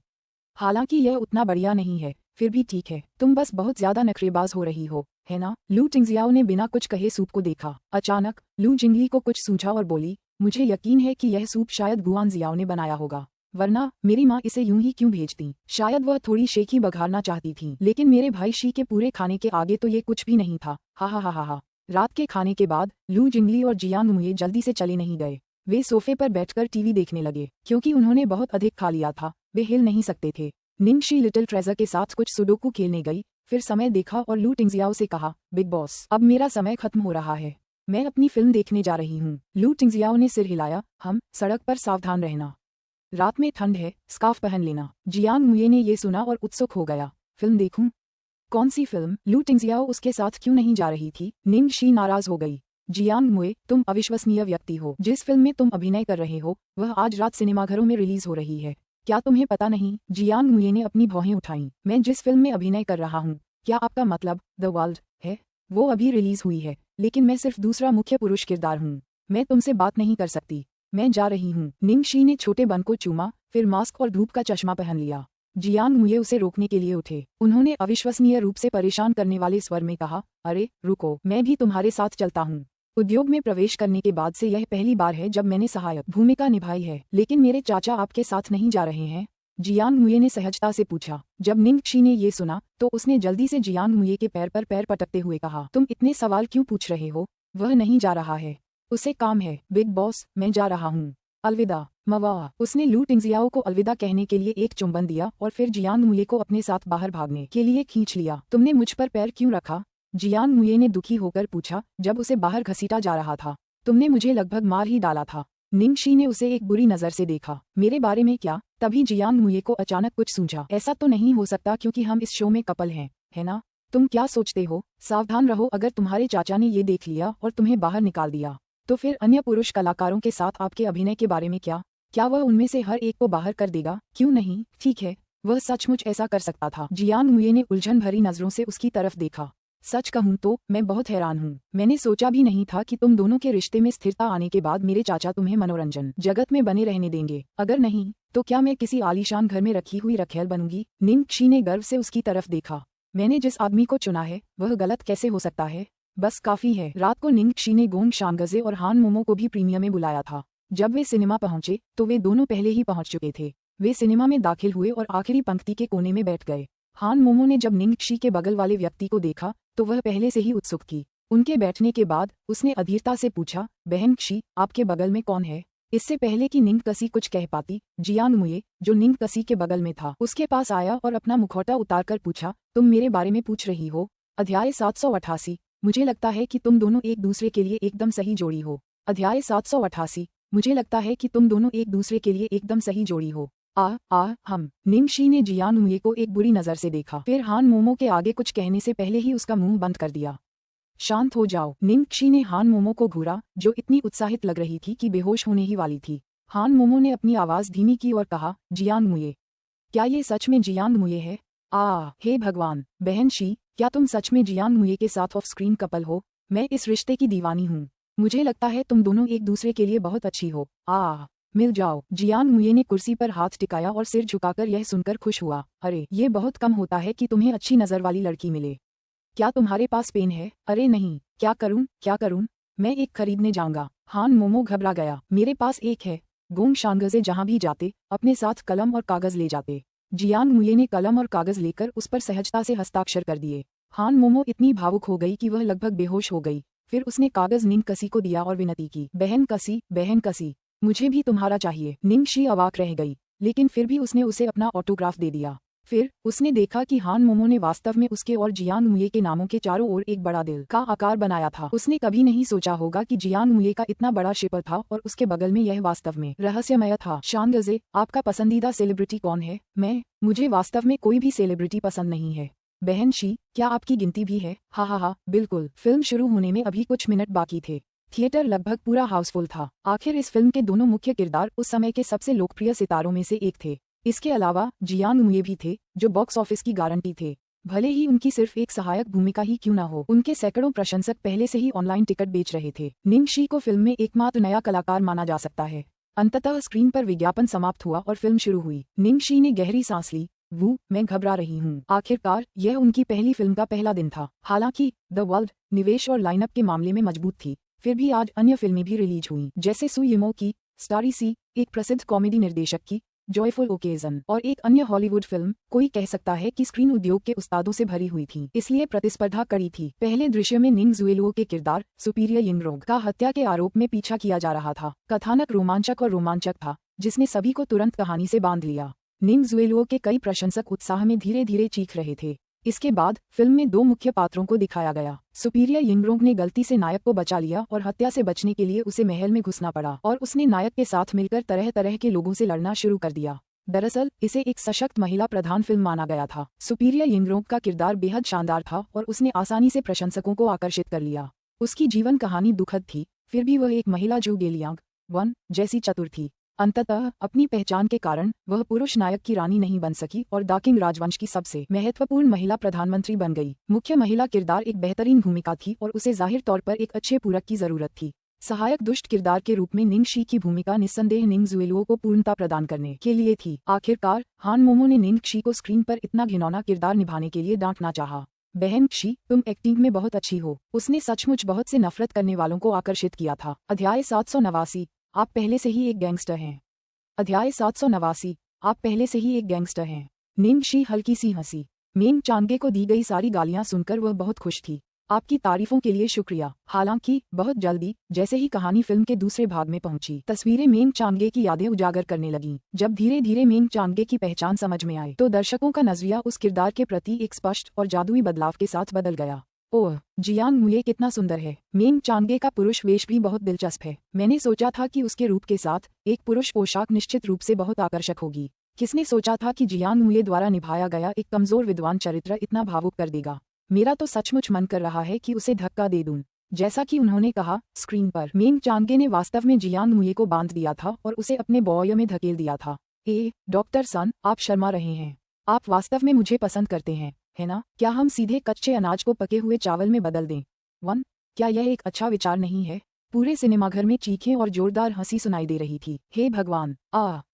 हालांकि यह उतना बढ़िया नहीं है, फिर भी ठीक है। तुम बस बहुत ज्यादा नखरेबाज हो रही हो, है ना? लू टिंगजियाओ ने बिना कुछ कहे सूप को देखा। अचानक लू जिंगली को कुछ सूझा और बोली, मुझे यकीन है कि यह सूप शायद गुआन जियाओ ने बनाया होगा, वरना मेरी माँ इसे यूं ही क्यों भेजती? शायद वह थोड़ी शेखी बघारना चाहती थी, लेकिन मेरे भाई शी के पूरे खाने के आगे तो ये कुछ भी नहीं था। हा हा हा हा हा। रात के खाने के बाद लू जिंगली और जियांग मुये जल्दी से चले नहीं गए। वे सोफे पर बैठकर टीवी देखने लगे। क्योंकि उन्होंने बहुत अधिक खा लिया था, वे हिल नहीं सकते थे। निंगक्षी लिटिल ट्रेजर के साथ कुछ सुडोकू खेलने गई, फिर समय देखा और लू टिंगजियाओ से कहा, बिग बॉस, अब मेरा समय खत्म हो रहा है, मैं अपनी फिल्म देखने जा रही हूँ। लू टिंगजियाओ ने सिर हिलाया, हम सड़क पर सावधान रहना। रात में ठंड है, स्कार्फ पहन लेना। जियांग मुये ने ये सुना और उत्सुक हो गया। फिल्म देखूं? कौन सी फिल्म? लू टिंगजियाओ उसके साथ क्यों नहीं जा रही थी? निंग शी नाराज हो गई। जियांग मुये, तुम अविश्वसनीय व्यक्ति हो। जिस फिल्म में तुम अभिनय कर रहे हो वह आज रात सिनेमाघरों में रिलीज हो रही है। क्या तुम्हें पता नहीं? जियांग मुये ने अपनी भौहें उठाईं। मैं जिस फिल्म में अभिनय कर रहा हूँ, क्या आपका मतलब द वर्ल्ड है? वो अभी रिलीज हुई है, लेकिन मैं सिर्फ दूसरा मुख्य पुरुष किरदार हूँ। मैं तुमसे बात नहीं कर सकती। मैं जा रही हूँ। निंग शी ने छोटे बन को चूमा, फिर मास्क और धूप का चश्मा पहन लिया। जियांग मुये उसे रोकने के लिए उठे। उन्होंने अविश्वसनीय रूप से परेशान करने वाले स्वर में कहा, अरे रुको, मैं भी तुम्हारे साथ चलता हूँ। उद्योग में प्रवेश करने के बाद से यह पहली बार है जब मैंने सहायक भूमिका निभाई है। लेकिन मेरे चाचा आपके साथ नहीं जा रहे हैं? जियांग मुये ने सहजता से पूछा। जब निंग शी ने ये सुना तो उसने जल्दी से जियांग मुये के पैर पर पैर पटकते हुए कहा, तुम इतने सवाल क्यों पूछ रहे हो? वह नहीं जा रहा है, उसे काम है। बिग बॉस, मैं जा रहा हूँ। अलविदा मवा। उसने लू टिंगजियाओ को अलविदा कहने के लिए एक चुंबन दिया और फिर जियांग मुये को अपने साथ बाहर भागने के लिए खींच लिया। तुमने मुझ पर पैर क्यों रखा? जियांग मुये ने दुखी होकर पूछा। जब उसे बाहर घसीटा जा रहा था तुमने मुझे लगभग मार ही डाला था। निंग शी ने उसे एक बुरी नजर से देखा। मेरे बारे में क्या? तभी जियांग मुये को अचानक कुछ सूझा। ऐसा तो नहीं हो सकता क्योंकि हम इस शो में कपल हैं, है ना? तुम क्या सोचते हो? सावधान रहो, अगर तुम्हारे चाचा ने ये देख लिया और तुम्हें बाहर निकाल दिया तो फिर अन्य पुरुष कलाकारों के साथ आपके अभिनय के बारे में क्या? क्या वह उनमें से हर एक को बाहर कर देगा? क्यों नहीं? ठीक है, वह सचमुच ऐसा कर सकता था। जियांग मुये ने उलझन भरी नजरों से उसकी तरफ देखा। सच कहूँ तो मैं बहुत हैरान हूँ। मैंने सोचा भी नहीं था कि तुम दोनों के रिश्ते में स्थिरता आने के बाद मेरे चाचा तुम्हें मनोरंजन जगत में बने रहने देंगे। अगर नहीं तो क्या मैं किसी आलीशान घर में रखी हुई रखेल बनूंगी? निंग शी ने गर्व से उसकी तरफ देखा। मैंने जिस आदमी को चुना है वह गलत कैसे हो सकता है? बस काफी है। रात को निंग शी ने गोंग शांगजे और हान मोमो को भी प्रीमियम में बुलाया था। जब वे सिनेमा पहुंचे तो वे दोनों पहले ही पहुंच चुके थे। वे सिनेमा में दाखिल हुए और आखिरी पंक्ति के कोने में बैठ गए। हान मोमो ने जब निंग शी के बगल वाले व्यक्ति को देखा तो वह पहले से ही उत्सुक थी। उनके बैठने के बाद उसने अधीरता से पूछा, बहन शी, आपके बगल में कौन है? इससे पहले कि निंग कसी कुछ कह पाती, जियांग मुये, जो निंग कसी के बगल में था, उसके पास आया और अपना मुखौटा उतारकर पूछा, तुम मेरे बारे में पूछ रही हो? अध्याय 788। मुझे लगता है कि तुम दोनों एक दूसरे के लिए एकदम सही जोड़ी हो। अध्याय 788। मुझे लगता है कि तुम दोनों एक दूसरे के लिए एकदम सही जोड़ी हो। हम। निंग शी ने जियांग मुये को एक बुरी नजर से देखा, फिर हान मोमो के आगे कुछ कहने से पहले ही उसका मुंह बंद कर दिया। शांत हो जाओ। निंग शी ने हान मोमो को घूरा, जो इतनी उत्साहित लग रही थी कि बेहोश होने ही वाली थी। हान मोमो ने अपनी आवाज धीमी की और कहा, जियांग मुये। क्या ये सच में जियांग मुये है? हे भगवान, बहन शी, क्या तुम सच में जियांग मुये के साथ ऑफ स्क्रीन कपल हो? मैं इस रिश्ते की दीवानी हूँ। मुझे लगता है तुम दोनों एक दूसरे के लिए बहुत अच्छी हो। मिल जाओ। जियांग मुये ने कुर्सी पर हाथ टिकाया और सिर झुकाकर यह सुनकर खुश हुआ। अरे, ये बहुत कम होता है कि तुम्हें अच्छी नजर वाली लड़की मिले। क्या तुम्हारे पास पेन है? अरे नहीं, क्या करूं? मैं एक खरीदने जाऊंगा। हान मोमो घबरा गया। मेरे पास एक है। गोंग शांगजे जहां भी जाते अपने साथ कलम और कागज ले जाते। जियांग मुये ने कलम और कागज लेकर उस पर सहजता से हस्ताक्षर कर दिए। हान मोमो इतनी भावुक हो गई कि वह लगभग बेहोश हो गई। फिर उसने कागज निंग कसी को दिया और विनती की, बहन कसी, मुझे भी तुम्हारा चाहिए। निंग शी अवाक रह गई, लेकिन फिर भी उसने उसे अपना ऑटोग्राफ दे दिया। फिर उसने देखा कि हान मोमो ने वास्तव में उसके और जियांग मुये के नामों के चारों ओर एक बड़ा दिल का आकार बनाया था। उसने कभी नहीं सोचा होगा कि जियांग मुये का इतना बड़ा शिपर था और उसके बगल में यह वास्तव में रहस्यमय था। शांगजे, आपका पसंदीदा सेलिब्रिटी कौन है? मुझे वास्तव में कोई भी सेलिब्रिटी पसंद नहीं है। बहन शी, क्या आपकी गिनती भी है? हा, बिल्कुल। फिल्म शुरू होने में अभी कुछ मिनट बाकी थे। थिएटर लगभग पूरा हाउसफुल था। आखिर इस फिल्म के दोनों मुख्य किरदार उस समय के सबसे लोकप्रिय सितारों में से एक थे। इसके अलावा जियांग मुये भी थे, जो बॉक्स ऑफिस की गारंटी थे। भले ही उनकी सिर्फ एक सहायक भूमिका ही क्यों न हो, उनके सैकड़ों प्रशंसक पहले से ही ऑनलाइन टिकट बेच रहे थे। निंग शी को फिल्म में एकमात्र नया कलाकार माना जा सकता है। अंततः स्क्रीन पर विज्ञापन समाप्त हुआ और फिल्म शुरू हुई। निंग शी ने गहरी सांस ली। मैं घबरा रही हूँ। आखिरकार यह उनकी पहली फिल्म का पहला दिन था। हालांकि द वर्ल्ड निवेश और लाइनअप के मामले में मजबूत थी, फिर भी आज अन्य फिल्में भी रिलीज हुई, जैसे सु यिमो की स्टारी सी, एक प्रसिद्ध कॉमेडी निर्देशक की जॉयफुल ओकेजन, और एक अन्य हॉलीवुड फिल्म। कोई कह सकता है कि स्क्रीन उद्योग के उस्तादों से भरी हुई थी, इसलिए प्रतिस्पर्धा कड़ी थी। पहले दृश्य में निंग जुएलुओ के किरदार सुपीरियर यिंगरोग का हत्या के आरोप में पीछा किया जा रहा था। कथानक रोमांचक था, जिसने सभी को तुरंत कहानी से बांध लिया। निंग जुएलुओ के कई प्रशंसक उत्साह में धीरे धीरे चीख रहे थे। इसके बाद फिल्म में 2 मुख्य पात्रों को दिखाया गया। सुपीरियर यिंगरोंग ने गलती से नायक को बचा लिया और हत्या से बचने के लिए उसे महल में घुसना पड़ा और उसने नायक के साथ मिलकर तरह तरह के लोगों से लड़ना शुरू कर दिया। दरअसल इसे एक सशक्त महिला प्रधान फिल्म माना गया था। सुपीरियर यिंगरोंग का किरदार बेहद शानदार था और उसने आसानी से प्रशंसकों को आकर्षित कर लिया। उसकी जीवन कहानी दुखद थी, फिर भी वह एक महिला जो गेलियांग वन जैसी चतुर थी। अंततः अपनी पहचान के कारण वह पुरुष नायक की रानी नहीं बन सकी और दाकिंग राजवंश की सबसे महत्वपूर्ण महिला प्रधानमंत्री बन गई। मुख्य महिला किरदार एक बेहतरीन भूमिका थी और उसे जाहिर तौर पर एक अच्छे पूरक की जरूरत थी। सहायक दुष्ट किरदार के रूप में निंग शी की भूमिका निस्संदेह निंग जुएलुओ को पूर्णता प्रदान करने के लिए थी। आखिरकार हान मोमो ने निंग शी को स्क्रीन पर इतना घिनौना किरदार निभाने के लिए डांटना चाहा। बहन शी, तुम एक्टिंग में बहुत अच्छी हो। उसने सचमुच बहुत से नफरत करने वालों को आकर्षित किया था। अध्याय 789, आप पहले से ही एक गैंगस्टर हैं। अध्याय 789, आप पहले से ही एक गैंगस्टर हैं। निंग शी हल्की सी हंसी। मेंग चांगे को दी गई सारी गालियां सुनकर वह बहुत खुश थी। आपकी तारीफों के लिए शुक्रिया। हालांकि बहुत जल्दी जैसे ही कहानी फिल्म के दूसरे भाग में पहुंची, तस्वीरें मेंग चांगे की यादें उजागर करने लगीं। जब धीरे धीरे मेंग चांगे की पहचान समझ में आई तो दर्शकों का नजरिया उस किरदार के प्रति एक स्पष्ट और जादुई बदलाव के साथ बदल गया। ओह, जियांग मुये कितना सुंदर है। मेंग चांगे का पुरुष वेश भी बहुत दिलचस्प है। मैंने सोचा था कि उसके रूप के साथ एक पुरुष पोशाक निश्चित रूप से बहुत आकर्षक होगी। किसने सोचा था कि जियांग मुये द्वारा निभाया गया एक कमजोर विद्वान चरित्र इतना भावुक कर देगा। मेरा तो सचमुच मन कर रहा है कि उसे धक्का दे दूं। जैसा कि उन्होंने कहा, स्क्रीन पर मेंग चांगे ने वास्तव में जियांग मुये को बांध दिया था और उसे अपने बॉय में धकेल दिया था। डॉक्टर सन, आप शर्मा रहे हैं। आप वास्तव में मुझे पसंद करते हैं, है ना? क्या हम सीधे कच्चे अनाज को पके हुए चावल में बदल दें? वन, क्या यह एक अच्छा विचार नहीं है? पूरे सिनेमाघर में चीखें और जोरदार हंसी सुनाई दे रही थी। हे भगवान!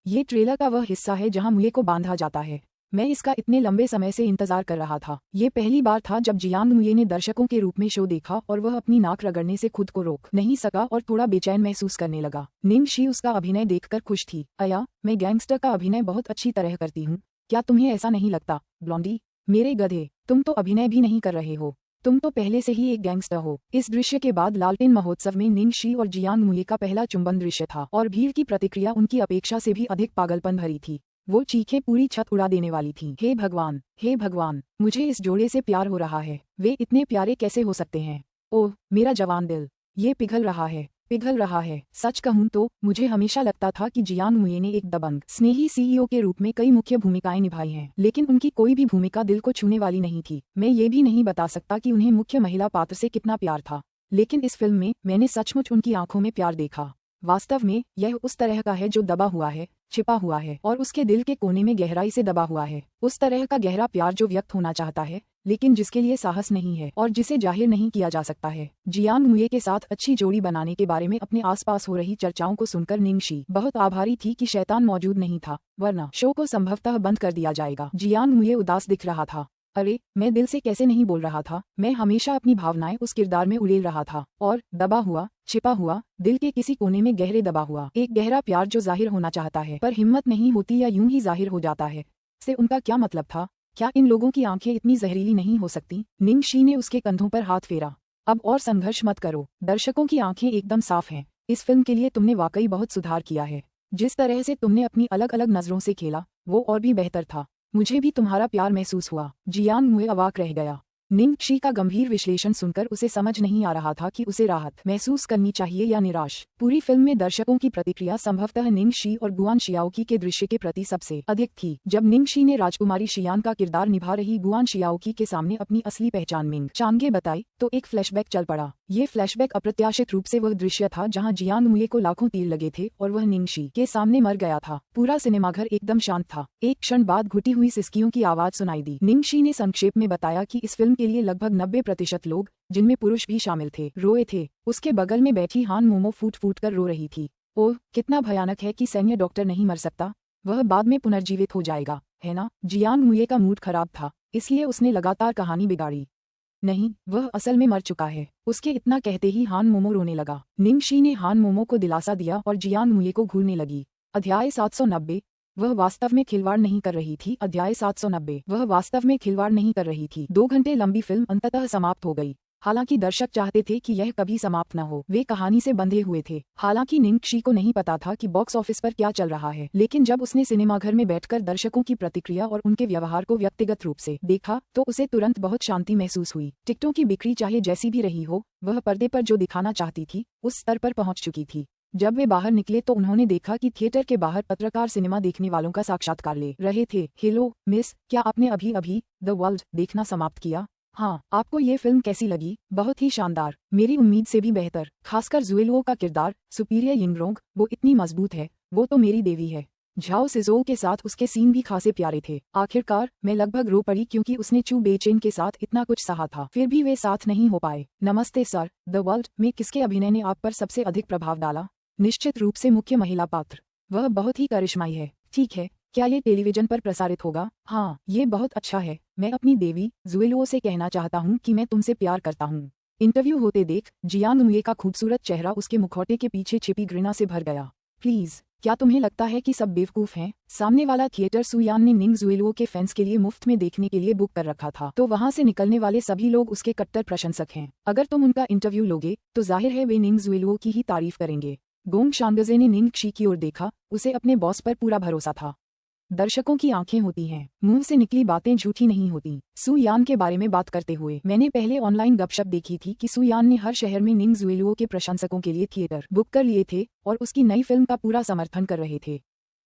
ये ट्रेलर का वह हिस्सा है जहां मुये को बांधा जाता है। मैं इसका इतने लंबे समय से इंतजार कर रहा था। ये पहली बार था जब जियांग मुये ने दर्शकों के रूप में शो देखा और वह अपनी नाक रगड़ने से खुद को रोक नहीं सका और थोड़ा बेचैन महसूस करने लगा। निंग शी उसका अभिनय देखकर खुश थी। अया, मैं गैंगस्टर का अभिनय बहुत अच्छी तरह करती हूँ। क्या तुम्हें ऐसा नहीं लगता, ब्लॉन्डी? मेरे गधे, तुम तो अभिनय भी नहीं कर रहे हो। तुम तो पहले से ही एक गैंगस्टर हो। इस दृश्य के बाद लालटेन महोत्सव में निंग शी और जियांग मुये का पहला चुंबन दृश्य था और भीड़ की प्रतिक्रिया उनकी अपेक्षा से भी अधिक पागलपन भरी थी। वो चीखें पूरी छत उड़ा देने वाली थीं। हे भगवान, मुझे इस जोड़े से प्यार हो रहा है। वे इतने प्यारे कैसे हो सकते हैं? ओह, मेरा जवान दिल, ये पिघल रहा है। सच कहूँ तो मुझे हमेशा लगता था कि जियांग मुये ने एक दबंग, स्नेही सीईओ के रूप में कई मुख्य भूमिकाएं निभाई हैं, लेकिन उनकी कोई भी भूमिका दिल को छूने वाली नहीं थी। मैं ये भी नहीं बता सकता कि उन्हें मुख्य महिला पात्र से कितना प्यार था, लेकिन इस फिल्म में मैंने सचमुच उनकी आंखों में प्यार देखा। वास्तव में यह उस तरह का है जो दबा हुआ है, छिपा हुआ है और उसके दिल के कोने में गहराई से दबा हुआ है। उस तरह का गहरा प्यार जो व्यक्त होना चाहता है लेकिन जिसके लिए साहस नहीं है और जिसे जाहिर नहीं किया जा सकता है। जियांग मुये के साथ अच्छी जोड़ी बनाने के बारे में अपने आसपास हो रही चर्चाओं को सुनकर निंग शी बहुत आभारी थी कि शैतान मौजूद नहीं था, वरना शो को संभवतः बंद कर दिया जाएगा। जियांग मुये उदास दिख रहा था। अरे, मैं दिल से कैसे नहीं बोल रहा था। मैं हमेशा अपनी भावनाएं उस किरदार में उड़ेल रहा था और दबा हुआ, छिपा हुआ, दिल के किसी कोने में गहरे दबा हुआ एक गहरा प्यार जो जाहिर होना चाहता है पर हिम्मत नहीं होती या यूं ही जाहिर हो जाता है। से उनका क्या मतलब था? क्या इन लोगों की आंखें इतनी जहरीली नहीं हो सकती? निंग शी ने उसके कंधों पर हाथ फेरा। अब और संघर्ष मत करो। दर्शकों की आंखें एकदम साफ हैं। इस फिल्म के लिए तुमने वाकई बहुत सुधार किया है। जिस तरह से तुमने अपनी अलग अलग नजरों से खेला वो और भी बेहतर था। मुझे भी तुम्हारा प्यार महसूस हुआ। जियांग मुये अवाक रह गया। निंग शी का गंभीर विश्लेषण सुनकर उसे समझ नहीं आ रहा था कि उसे राहत महसूस करनी चाहिए या निराश। पूरी फिल्म में दर्शकों की प्रतिक्रिया संभवतः निंग शी और गुआन शियाओकी के दृश्य के प्रति सबसे अधिक थी। जब निंग शी ने राजकुमारी शियान का किरदार निभा रही गुआन शियाओकी के सामने अपनी असली पहचान मेंग चांगे बताई तो एक फ्लैशबैक चल पड़ा। ये फ्लैशबैक अप्रत्याशित रूप से वह दृश्य था जहां जियांग मुये को लाखों तीर लगे थे और वह निंग शी के सामने मर गया था। पूरा सिनेमाघर एकदम शांत था। एक क्षण बाद घुटी हुई सिसकियों की आवाज सुनाई दी। निंग शी ने संक्षेप में बताया कि इस फिल्म के लिए लगभग 90% लोग, जिनमें पुरुष भी शामिल थे, रोए थे। उसके बगल में बैठी हान मोमो फूट फूट कर रो रही थी। ओह, कितना भयानक है कि सैन्य डॉक्टर नहीं मर सकता। वह बाद में पुनर्जीवित हो जाएगा, है ना? जियांग मुये का मूड खराब था, इसलिए उसने लगातार कहानी बिगाड़ी। नहीं, वह असल में मर चुका है। उसके इतना कहते ही हान मोमो रोने लगा। निंग शी ने हान मोमो को दिलासा दिया और जियांग मुये को घूरने लगी। अध्याय 790, वह वास्तव में खिलवाड़ नहीं कर रही थी। अध्याय 790, वह वास्तव में खिलवाड़ नहीं कर रही थी। 2 घंटे लंबी फिल्म अंततः समाप्त हो गई। हालांकि दर्शक चाहते थे कि यह कभी समाप्त न हो। वे कहानी से बंधे हुए थे। हालांकि निंगक्षी को नहीं पता था कि बॉक्स ऑफिस पर क्या चल रहा है, लेकिन जब उसने सिनेमाघर में बैठकर दर्शकों की प्रतिक्रिया और उनके व्यवहार को व्यक्तिगत रूप से देखा तो उसे तुरंत बहुत शांति महसूस हुई। टिकटों की बिक्री चाहे जैसी भी रही हो, वह पर्दे पर जो दिखाना चाहती थी उस स्तर पर पहुंच चुकी थी। जब वे बाहर निकले तो उन्होंने देखा कि थिएटर के बाहर पत्रकार सिनेमा देखने वालों का साक्षात्कार ले रहे थे। हेलो मिस, क्या आपने अभी अभी द वर्ल्ड देखना समाप्त किया? हाँ, आपको ये फिल्म कैसी लगी? बहुत ही शानदार, मेरी उम्मीद से भी बेहतर। खासकर जुएलुओ का किरदार, सुपीरियर यिंगरोंग, वो इतनी मजबूत है, वो तो मेरी देवी है। झाओ सिजोल के साथ उसके सीन भी खासे प्यारे थे। आखिरकार मैं लगभग रो पड़ी क्योंकि उसने चू बेचेन के साथ इतना कुछ सहा था, फिर भी वे साथ नहीं हो पाए। नमस्ते सर, द वर्ल्ड में किसके अभिनय ने आप पर सबसे अधिक प्रभाव डाला? निश्चित रूप से मुख्य महिला पात्र, वह बहुत ही करिश्माई है। ठीक है, क्या ये टेलीविजन पर प्रसारित होगा? हाँ, ये बहुत अच्छा है। मैं अपनी देवी जुएलुओ से कहना चाहता हूँ कि मैं तुमसे प्यार करता हूँ। इंटरव्यू होते देख जियांग मुये का खूबसूरत चेहरा उसके मुखौटे के पीछे छिपी घृणा से भर गया। प्लीज, क्या तुम्हें लगता है कि सब बेवकूफ हैं? सामने वाला थिएटर सुयान ने निंग जुएलुओ के फैंस के लिए मुफ्त में देखने के लिए बुक कर रखा था, तो वहाँ से निकलने वाले सभी लोग उसके कट्टर प्रशंसक हैं। अगर तुम उनका इंटरव्यू लोगे तो जाहिर है वे निंग जुएलुओ की ही तारीफ करेंगे। गोंग शांगजे ने निंगक्षी की ओर देखा, उसे अपने बॉस पर पूरा भरोसा था। दर्शकों की आंखें होती हैं, मुंह से निकली बातें झूठी नहीं होती। सु यान के बारे में बात करते हुए मैंने पहले ऑनलाइन गपशप देखी थी कि सु यान ने हर शहर में निंग जुएलुओ के प्रशंसकों के लिए थिएटर बुक कर लिए थे और उसकी नई फिल्म का पूरा समर्थन कर रहे थे।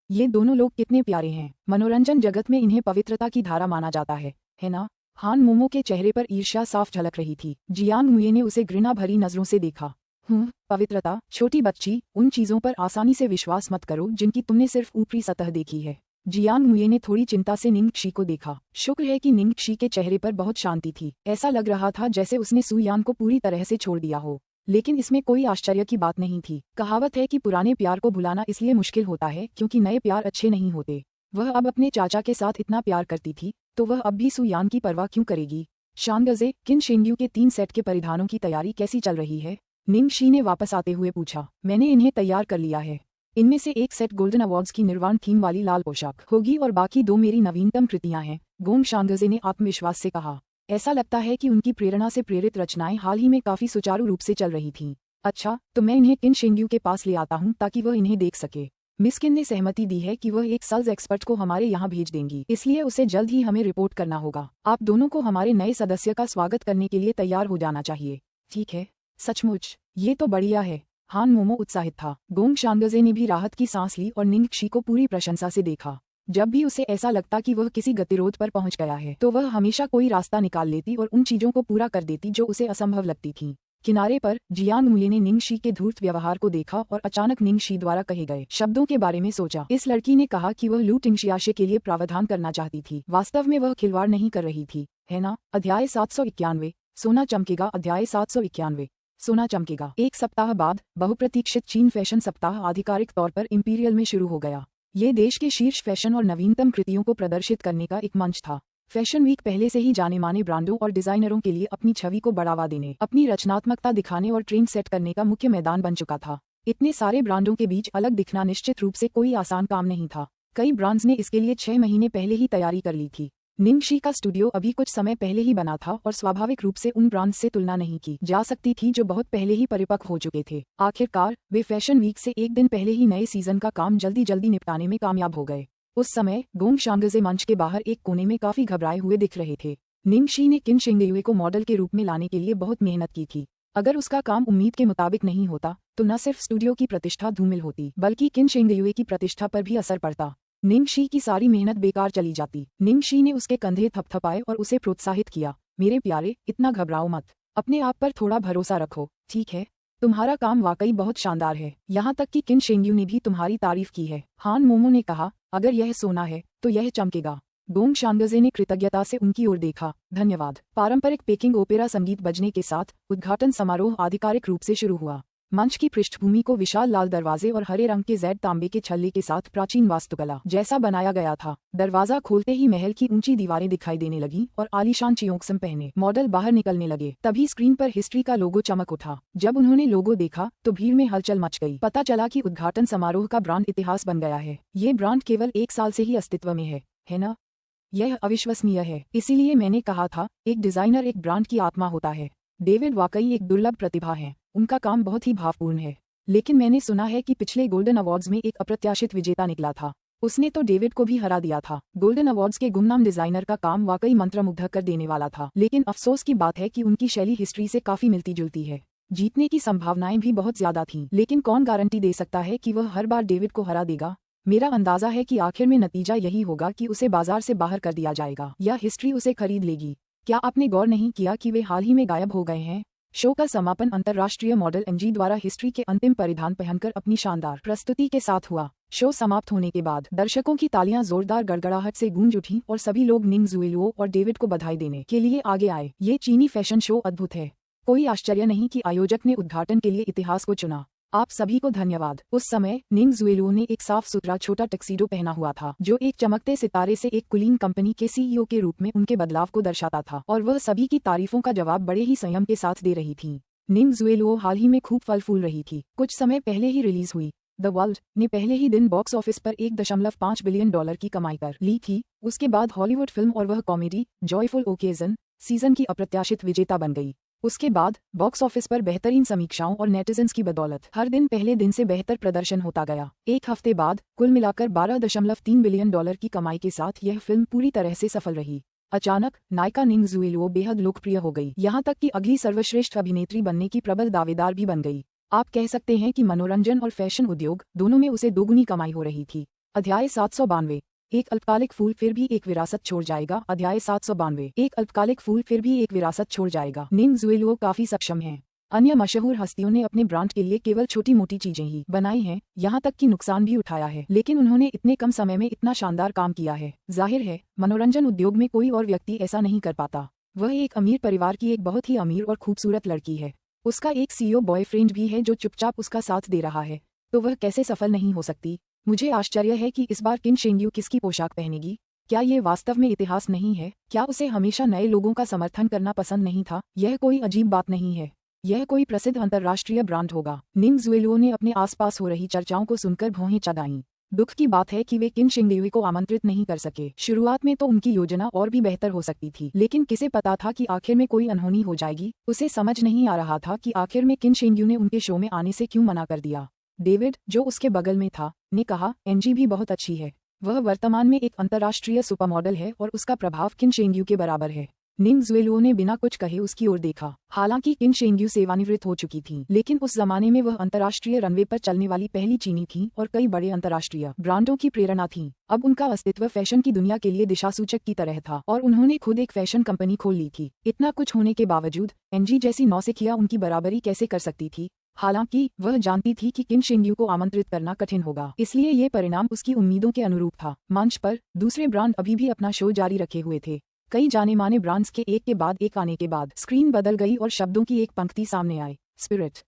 ये दोनों लोग कितने प्यारे हैं। मनोरंजन जगत में इन्हें पवित्रता की धारा माना जाता है ना? हान मोमो के चेहरे पर ईर्ष्या साफ झलक रही थी। जियांग मुये ने उसे घृणा भरी नजरों से देखा। पवित्रता, छोटी बच्ची, उन चीजों पर आसानी से विश्वास मत करो जिनकी तुमने सिर्फ ऊपरी सतह देखी है। जियांग मुये ने थोड़ी चिंता से निंगक्षी को देखा। शुक्र है कि निंगक्षी के चेहरे पर बहुत शांति थी। ऐसा लग रहा था जैसे उसने सु यान को पूरी तरह से छोड़ दिया हो, लेकिन इसमें कोई आश्चर्य की बात नहीं थी। कहावत है कि पुराने प्यार को भुलाना इसलिए मुश्किल होता है क्योंकि नए प्यार अच्छे नहीं होते। वह अब अपने चाचा के साथ इतना प्यार करती थी तो वह अब भी सु यान की परवाह क्यों करेगी? शांगजे, किन शेंग्यू के 3 सेट के परिधानों की तैयारी कैसी चल रही है? निंगक्षी ने वापस आते हुए पूछा। मैंने इन्हें तैयार कर लिया है। इनमें से एक सेट गोल्डन अवार्ड्स की निर्वाण थीम वाली लाल पोशाक होगी और बाकी 2 मेरी नवीनतम कृतियां हैं, गोंग शांगजे ने आत्मविश्वास से कहा। ऐसा लगता है कि उनकी प्रेरणा से प्रेरित रचनाएं हाल ही में काफी सुचारू रूप से चल रही थीं। अच्छा, तो मैं इन्हें किन शेंग्यू के पास ले आता हूँ ताकि वह इन्हें देख सके। मिस किन ने सहमति दी है कि वह एक सेल्स एक्सपर्ट को हमारे यहाँ भेज देंगी, इसलिए उसे जल्द ही हमें रिपोर्ट करना होगा। आप दोनों को हमारे नए सदस्य का स्वागत करने के लिए तैयार हो जाना चाहिए। ठीक है, सचमुच, ये तो बढ़िया है। हान मोमो उत्साहित था। गोंग शांगजे ने भी राहत की सांस ली और निंगक्षी को पूरी प्रशंसा से देखा। जब भी उसे ऐसा लगता कि वह किसी गतिरोध पर पहुंच गया है तो वह हमेशा कोई रास्ता निकाल लेती और उन चीजों को पूरा कर देती जो उसे असंभव लगती थीं। किनारे पर जियांग मुये ने निंगक्षी के धूर्त व्यवहार को देखा और अचानक निंगक्षी द्वारा कहे गए शब्दों के बारे में सोचा। इस लड़की ने कहा कि वह लू टिंगशियाशे के लिए प्रावधान करना चाहती थी। वास्तव में वह खिलवाड़ नहीं कर रही थी, है ना? अध्याय 791, सोना चमकेगा। अध्याय 791, सोना चमकेगा। एक सप्ताह बाद बहुप्रतीक्षित चीन फैशन सप्ताह आधिकारिक तौर पर इंपीरियल में शुरू हो गया। ये देश के शीर्ष फैशन और नवीनतम कृतियों को प्रदर्शित करने का एक मंच था। फैशन वीक पहले से ही जाने माने ब्रांडों और डिजाइनरों के लिए अपनी छवि को बढ़ावा देने, अपनी रचनात्मकता दिखाने और ट्रेंड सेट करने का मुख्य मैदान बन चुका था। इतने सारे ब्रांडों के बीच अलग दिखना निश्चित रूप से कोई आसान काम नहीं था। कई ब्रांड्स ने इसके लिए 6 महीने पहले ही तैयारी कर ली थी। निंगक्षी का स्टूडियो अभी कुछ समय पहले ही बना था और स्वाभाविक रूप से उन ब्रांड्स से तुलना नहीं की जा सकती थी जो बहुत पहले ही परिपक्व हो चुके थे। आखिरकार वे फैशन वीक से एक दिन पहले ही नए सीजन का काम जल्दी जल्दी निपटाने में कामयाब हो गए। उस समय गोंग शांगजे मंच के बाहर एक कोने में काफी घबराए हुए दिख रहे थे। निंगक्षी ने किन शेंगयुए को मॉडल के रूप में लाने के लिए बहुत मेहनत की थी। अगर उसका काम उम्मीद के मुताबिक नहीं होता तो न सिर्फ स्टूडियो की प्रतिष्ठा धूमिल होती बल्कि किन शेंगयुए की प्रतिष्ठा पर भी असर पड़ता। निंगक्षी की सारी मेहनत बेकार चली जाती। निंगक्षी ने उसके कंधे थपथपाए और उसे प्रोत्साहित किया। मेरे प्यारे, इतना घबराओ मत, अपने आप पर थोड़ा भरोसा रखो, ठीक है? तुम्हारा काम वाकई बहुत शानदार है। यहाँ तक कि किन शेंग्यू ने भी तुम्हारी तारीफ की है। हान मोमो ने कहा, अगर यह सोना है तो यह चमकेगा। गोंग शांगजे ने कृतज्ञता से उनकी ओर देखा। धन्यवाद। पारंपरिक पेकिंग ओपेरा संगीत बजने के साथ उद्घाटन समारोह आधिकारिक रूप से शुरू हुआ। मंच की पृष्ठभूमि को विशाल लाल दरवाजे और हरे रंग के जेड तांबे के छल्ले के साथ प्राचीन वास्तुकला जैसा बनाया गया था। दरवाजा खोलते ही महल की ऊंची दीवारें दिखाई देने लगी और आलीशान चियोंगसम पहने मॉडल बाहर निकलने लगे। तभी स्क्रीन पर हिस्ट्री का लोगो चमक उठा। जब उन्होंने लोगो देखा तो भीड़ में हलचल मच गई। पता चला कि उद्घाटन समारोह का ब्रांड इतिहास बन गया है। ये ब्रांड केवल 1 साल से ही अस्तित्व में है ना? यह अविश्वसनीय है। इसीलिए मैंने कहा था, एक डिजाइनर एक ब्रांड की आत्मा होता है। डेविड वाकई एक दुर्लभ प्रतिभा है। उनका काम बहुत ही भावपूर्ण है। लेकिन मैंने सुना है कि पिछले गोल्डन अवार्ड्स में एक अप्रत्याशित विजेता निकला था। उसने तो डेविड को भी हरा दिया था। गोल्डन अवार्ड्स के गुमनाम डिजाइनर का काम वाकई मंत्रमुग्ध कर देने वाला था। लेकिन अफसोस की बात है कि उनकी शैली हिस्ट्री से काफी मिलती जुलती है। जीतने की संभावनाएं भी बहुत ज्यादा थीं, लेकिन कौन गारंटी दे सकता है कि वह हर बार डेविड को हरा देगा। मेरा अंदाजा है कि आखिर में नतीजा यही होगा कि उसे बाजार से बाहर कर दिया जाएगा या हिस्ट्री उसे खरीद लेगी। क्या आपने गौर नहीं किया कि वे हाल ही में गायब हो गए हैं? शो का समापन अंतर्राष्ट्रीय मॉडल एमजी द्वारा हिस्ट्री के अंतिम परिधान पहनकर अपनी शानदार प्रस्तुति के साथ हुआ। शो समाप्त होने के बाद दर्शकों की तालियां जोरदार गड़गड़ाहट से गूंज उठी और सभी लोग निंग जुएलुओ और डेविड को बधाई देने के लिए आगे आए। ये चीनी फैशन शो अद्भुत है। कोई आश्चर्य नहीं कि आयोजक ने उद्घाटन के लिए इतिहास को चुना। आप सभी को धन्यवाद। उस समय निंग जुएलुओ ने एक साफ सुथरा छोटा टक्सीडो पहना हुआ था, जो एक चमकते सितारे से एक कुलीन कंपनी के सीईओ के रूप में उनके बदलाव को दर्शाता था, और वह सभी की तारीफों का जवाब बड़े ही संयम के साथ दे रही थी। निंग जुएलुओ हाल ही में खूब फल फूल रही थी। कुछ समय पहले ही रिलीज हुई द वर्ल्ड ने पहले ही दिन बॉक्स ऑफिस पर $1.5 बिलियन की कमाई कर ली थी। उसके बाद हॉलीवुड फिल्म और वह कॉमेडी जॉयफुल ओकेजन सीजन की अप्रत्याशित विजेता बन गई। उसके बाद बॉक्स ऑफिस पर बेहतरीन समीक्षाओं और नेटिजन्स की बदौलत हर दिन पहले दिन से बेहतर प्रदर्शन होता गया। एक हफ्ते बाद कुल मिलाकर $12.3 बिलियन की कमाई के साथ यह फिल्म पूरी तरह से सफल रही। अचानक नायिका निंग जुएलुओ बेहद लोकप्रिय हो गई, यहाँ तक कि अगली सर्वश्रेष्ठ अभिनेत्री बनने की प्रबल दावेदार भी बन गई। आप कह सकते हैं कि मनोरंजन और फैशन उद्योग दोनों में उसे दोगुनी कमाई हो रही थी। अध्याय 792। एक अल्पकालिक फूल फिर भी एक विरासत छोड़ जाएगा। अध्याय 792। एक अल्पकालिक फूल फिर भी एक विरासत छोड़ जाएगा। निंग जुएलुओ काफी सक्षम हैं। अन्य मशहूर हस्तियों ने अपने ब्रांड के लिए केवल छोटी मोटी चीजें ही बनाई हैं, यहाँ तक कि नुकसान भी उठाया है, लेकिन उन्होंने इतने कम समय में इतना शानदार काम किया है। जाहिर है मनोरंजन उद्योग में कोई और व्यक्ति ऐसा नहीं कर पाता। वह एक अमीर परिवार की एक बहुत ही अमीर और खूबसूरत लड़की है। उसका एक सीईओ बॉयफ्रेंड भी है जो चुपचाप उसका साथ दे रहा है, तो वह कैसे सफल नहीं हो सकती। मुझे आश्चर्य है कि इस बार किम शेंग्यू किसकी पोशाक पहनेगी। क्या ये वास्तव में इतिहास नहीं है? क्या उसे हमेशा नए लोगों का समर्थन करना पसंद नहीं था? यह कोई अजीब बात नहीं है। यह कोई प्रसिद्ध अंतर्राष्ट्रीय ब्रांड होगा। निंग जुएलुओ ने अपने आसपास हो रही चर्चाओं को सुनकर भौहें चढ़ाईं। दुख की बात है कि वे किम शेंग्यू को आमंत्रित नहीं कर सके। शुरुआत में तो उनकी योजना और भी बेहतर हो सकती थी, लेकिन किसे पता था कि आखिर में कोई अनहोनी हो जाएगी। उसे समझ नहीं आ रहा था कि आखिर में किम शेंग्यू ने उनके शो में आने से क्यों मना कर दिया। डेविड, जो उसके बगल में था, ने कहा, एनजी भी बहुत अच्छी है। वह वर्तमान में एक अंतर्राष्ट्रीय सुपरमॉडल है और उसका प्रभाव किम शेंग्यू के बराबर है। निंग जुएलुओ ने बिना कुछ कहे उसकी ओर देखा। हालांकि किम शेंग्यू सेवानिवृत्त हो चुकी थी, लेकिन उस जमाने में वह अंतर्राष्ट्रीय रनवे पर चलने वाली पहली चीनी थी और कई बड़े अंतर्राष्ट्रीय ब्रांडों की प्रेरणा थी। अब उनका अस्तित्व फैशन की दुनिया के लिए दिशासूचक की तरह था और उन्होंने खुद एक फैशन कंपनी खोल ली थी। इतना कुछ होने के बावजूद एनजी जैसी नौसिखिया उनकी बराबरी कैसे कर सकती थी? हालांकि वह जानती थी कि किम शेंग्यू को आमंत्रित करना कठिन होगा, इसलिए ये परिणाम उसकी उम्मीदों के अनुरूप था। मंच पर दूसरे ब्रांड अभी भी अपना शो जारी रखे हुए थे। कई जाने माने ब्रांड्स के एक के बाद एक आने के बाद स्क्रीन बदल गई और शब्दों की एक पंक्ति सामने आई, स्पिरिट।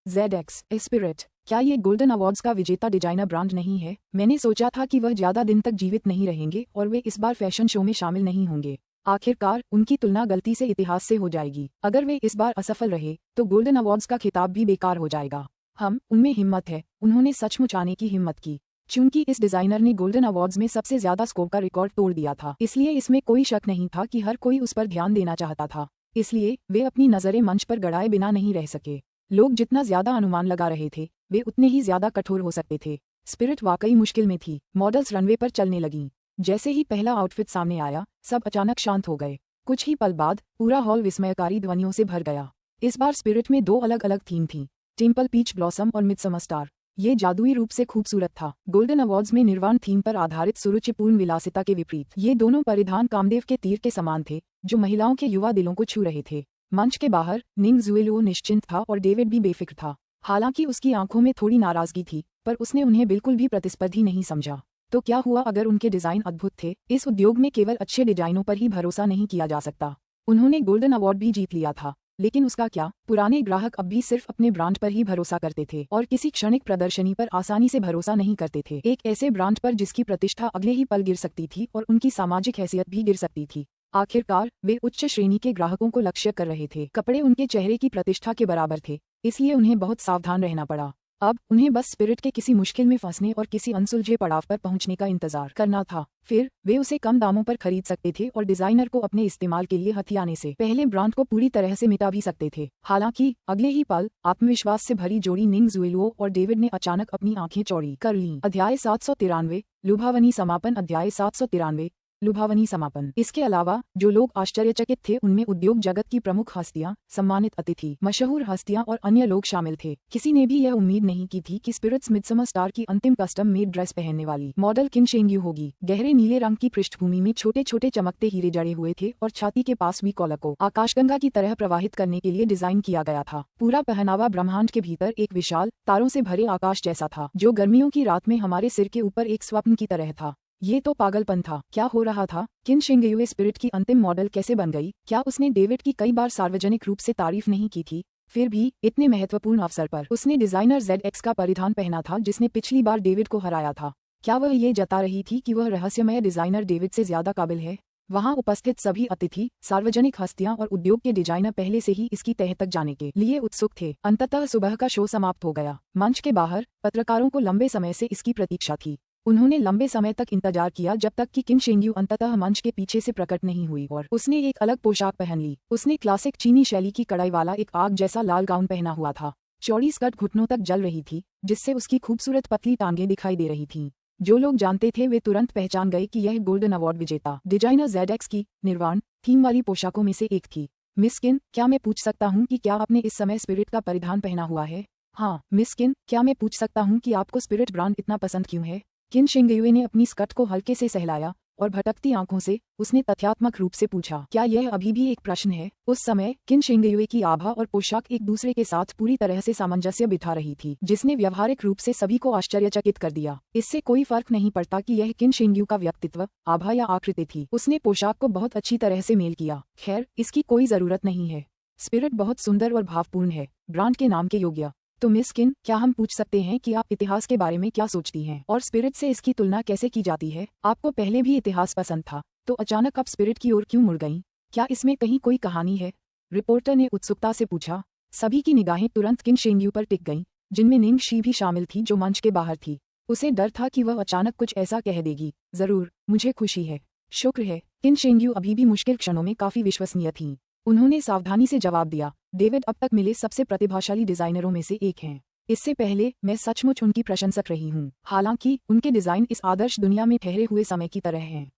ZX spirit. क्या ये गोल्डन अवार्ड्स का विजेता डिजाइनर ब्रांड नहीं है? मैंने सोचा था कि वह ज्यादा दिन तक जीवित नहीं रहेंगे और वे इस बार फैशन शो में शामिल नहीं होंगे। आखिरकार उनकी तुलना गलती से इतिहास से हो जाएगी। अगर वे इस बार असफल रहे तो गोल्डन अवार्ड्स का खिताब भी बेकार हो जाएगा। उनमें हिम्मत है। उन्होंने सचमुच आने की हिम्मत की। चूंकि इस डिजाइनर ने गोल्डन अवार्ड्स में सबसे ज्यादा स्कोर का रिकॉर्ड तोड़ दिया था, इसलिए इसमें कोई शक नहीं था कि हर कोई उस पर ध्यान देना चाहता था। इसलिए वे अपनी नजरें मंच पर गड़ाए बिना नहीं रह सके। लोग जितना ज्यादा अनुमान लगा रहे थे, वे उतने ही ज्यादा कठोर हो सकते थे। स्पिरिट वाकई मुश्किल में थी। मॉडल्स रनवे पर चलने लगीं। जैसे ही पहला आउटफिट सामने आया, सब अचानक शांत हो गए। कुछ ही पल बाद पूरा हॉल विस्मयकारी ध्वनियों से भर गया। इस बार स्पिरिट में 2 अलग-अलग थीम थी, टेम्पल पीच ब्लॉसम और मिडसमर स्टार। ये जादुई रूप से खूबसूरत था। गोल्डन अवार्ड्स में निर्वाण थीम पर आधारित सुरुचिपूर्ण विलासिता के विपरीत ये दोनों परिधान कामदेव के तीर के समान थे, जो महिलाओं के युवा दिलों को छू रहे थे। मंच के बाहर निंग जुएलुओ निश्चिंत था और डेविड भी बेफिक्र था। हालांकि उसकी आंखों में थोड़ी नाराजगी थी, पर उसने उन्हें बिल्कुल भी प्रतिस्पर्धी नहीं समझा। तो क्या हुआ अगर उनके डिजाइन अद्भुत थे? इस उद्योग में केवल अच्छे डिजाइनों पर ही भरोसा नहीं किया जा सकता। उन्होंने गोल्डन अवार्ड भी जीत लिया था, लेकिन उसका क्या? पुराने ग्राहक अब भी सिर्फ अपने ब्रांड पर ही भरोसा करते थे और किसी क्षणिक प्रदर्शनी पर आसानी से भरोसा नहीं करते थे। एक ऐसे ब्रांड पर जिसकी प्रतिष्ठा अगले ही पल गिर सकती थी और उनकी सामाजिक हैसियत भी गिर सकती थी। आखिरकार वे उच्च श्रेणी के ग्राहकों को लक्ष्य कर रहे थे। कपड़े उनके चेहरे की प्रतिष्ठा के बराबर थे, इसलिए उन्हें बहुत सावधान रहना पड़ा। अब उन्हें बस स्पिरिट के किसी मुश्किल में फंसने और किसी अनसुलझे पड़ाव पर पहुंचने का इंतजार करना था। फिर वे उसे कम दामों पर खरीद सकते थे और डिजाइनर को अपने इस्तेमाल के लिए हथियाने से पहले ब्रांड को पूरी तरह से मिटा भी सकते थे। हालांकि अगले ही पल आत्मविश्वास से भरी जोड़ी निंग ज़ुएलुओ और डेविड ने अचानक अपनी आंखें चौड़ी कर लीं। अध्याय 793 लुभावनी समापन। अध्याय 793 लुभावनी समापन। इसके अलावा जो लोग आश्चर्यचकित थे उनमें उद्योग जगत की प्रमुख हस्तियां, सम्मानित अतिथि, मशहूर हस्तियां और अन्य लोग शामिल थे। किसी ने भी यह उम्मीद नहीं की थी कि स्पिरिट्स मिडसमर स्टार की अंतिम कस्टम मेड ड्रेस पहनने वाली मॉडल किन शेंग्यू होगी। गहरे नीले रंग की पृष्ठभूमि में छोटे छोटे चमकते हीरे जड़े हुए थे और छाती के पास वी कॉलर को आकाशगंगा की तरह प्रवाहित करने के लिए डिजाइन किया गया था। पूरा पहनावा ब्रह्मांड के भीतर एक विशाल तारों से भरे आकाश जैसा था, जो गर्मियों की रात में हमारे सिर के ऊपर एक स्वप्न की तरह था। ये तो पागलपन था। क्या हो रहा था? किन शेंग्यू स्पिरिट की अंतिम मॉडल कैसे बन गई? क्या उसने डेविड की कई बार सार्वजनिक रूप से तारीफ नहीं की थी? फिर भी इतने महत्वपूर्ण अवसर पर उसने डिजाइनर ZX का परिधान पहना था जिसने पिछली बार डेविड को हराया था। क्या वह ये जता रही थी कि वह रहस्यमय डिजाइनर डेविड से ज्यादा काबिल है? वहां उपस्थित सभी अतिथि, सार्वजनिक हस्तियां और उद्योग के डिजाइनर पहले से ही इसकी तह तक जाने के लिए उत्सुक थे। अंततः सुबह का शो समाप्त हो गया। मंच के बाहर पत्रकारों को लंबे समय से इसकी प्रतीक्षा थी। उन्होंने लंबे समय तक इंतजार किया जब तक कि किन शेंग्यू अंततः मंच के पीछे से प्रकट नहीं हुई और उसने एक अलग पोशाक पहन ली। उसने क्लासिक चीनी शैली की कढ़ाई वाला एक आग जैसा लाल गाउन पहना हुआ था। चौड़ी स्कर्ट घुटनों तक जल रही थी, जिससे उसकी खूबसूरत पतली टांगें दिखाई दे रही थीं। जो लोग जानते थे वे तुरंत पहचान गए कि यह गोल्डन अवार्ड विजेता डिजाइनर ZX की निर्वाण थीम वाली पोशाकों में से एक थी। मिस किन, क्या मैं पूछ सकता हूँ कि क्या आपने इस समय स्पिरिट का परिधान पहना हुआ है? हाँ मिस किन, क्या मैं पूछ सकता हूँ कि आपको स्पिरिट ब्रांड इतना पसंद क्यों है? किन शेंग्यू ने अपनी स्कर्ट को हल्के से सहलाया और भटकती आंखों से उसने तथ्यात्मक रूप से पूछा, क्या यह अभी भी एक प्रश्न है? उस समय किन शेंग्यू की आभा और पोशाक एक दूसरे के साथ पूरी तरह से सामंजस्य बिठा रही थी, जिसने व्यवहारिक रूप से सभी को आश्चर्यचकित कर दिया। इससे कोई फर्क नहीं पड़ता कि यह किन शेंग्यू का व्यक्तित्व, आभा या आकृति थी, उसने पोशाक को बहुत अच्छी तरह से मेल किया। खैर, इसकी कोई जरूरत नहीं है। स्पिरिट बहुत सुंदर और भावपूर्ण है, ब्रांड के नाम के योग्य। तो मिस किन, क्या हम पूछ सकते हैं कि आप इतिहास के बारे में क्या सोचती हैं और स्पिरिट से इसकी तुलना कैसे की जाती है? आपको पहले भी इतिहास पसंद था, तो अचानक आप स्पिरिट की ओर क्यों मुड़ गईं? क्या इसमें कहीं कोई कहानी है? रिपोर्टर ने उत्सुकता से पूछा। सभी की निगाहें तुरंत किन शेंग्यू पर टिक गईं, जिनमें निंग शी भी शामिल थी जो मंच के बाहर थी। उसे डर था कि वह अचानक कुछ ऐसा कह देगी। जरूर, मुझे खुशी है। शुक्र है। किन शेंग्यू अभी भी मुश्किल क्षणों में काफी विश्वसनीय थीं। उन्होंने सावधानी से जवाब दिया। डेविड अब तक मिले सबसे प्रतिभाशाली डिजाइनरों में से एक हैं। इससे पहले मैं सचमुच उनकी प्रशंसक रही हूँ। हालांकि उनके डिजाइन इस आदर्श दुनिया में ठहरे हुए समय की तरह हैं।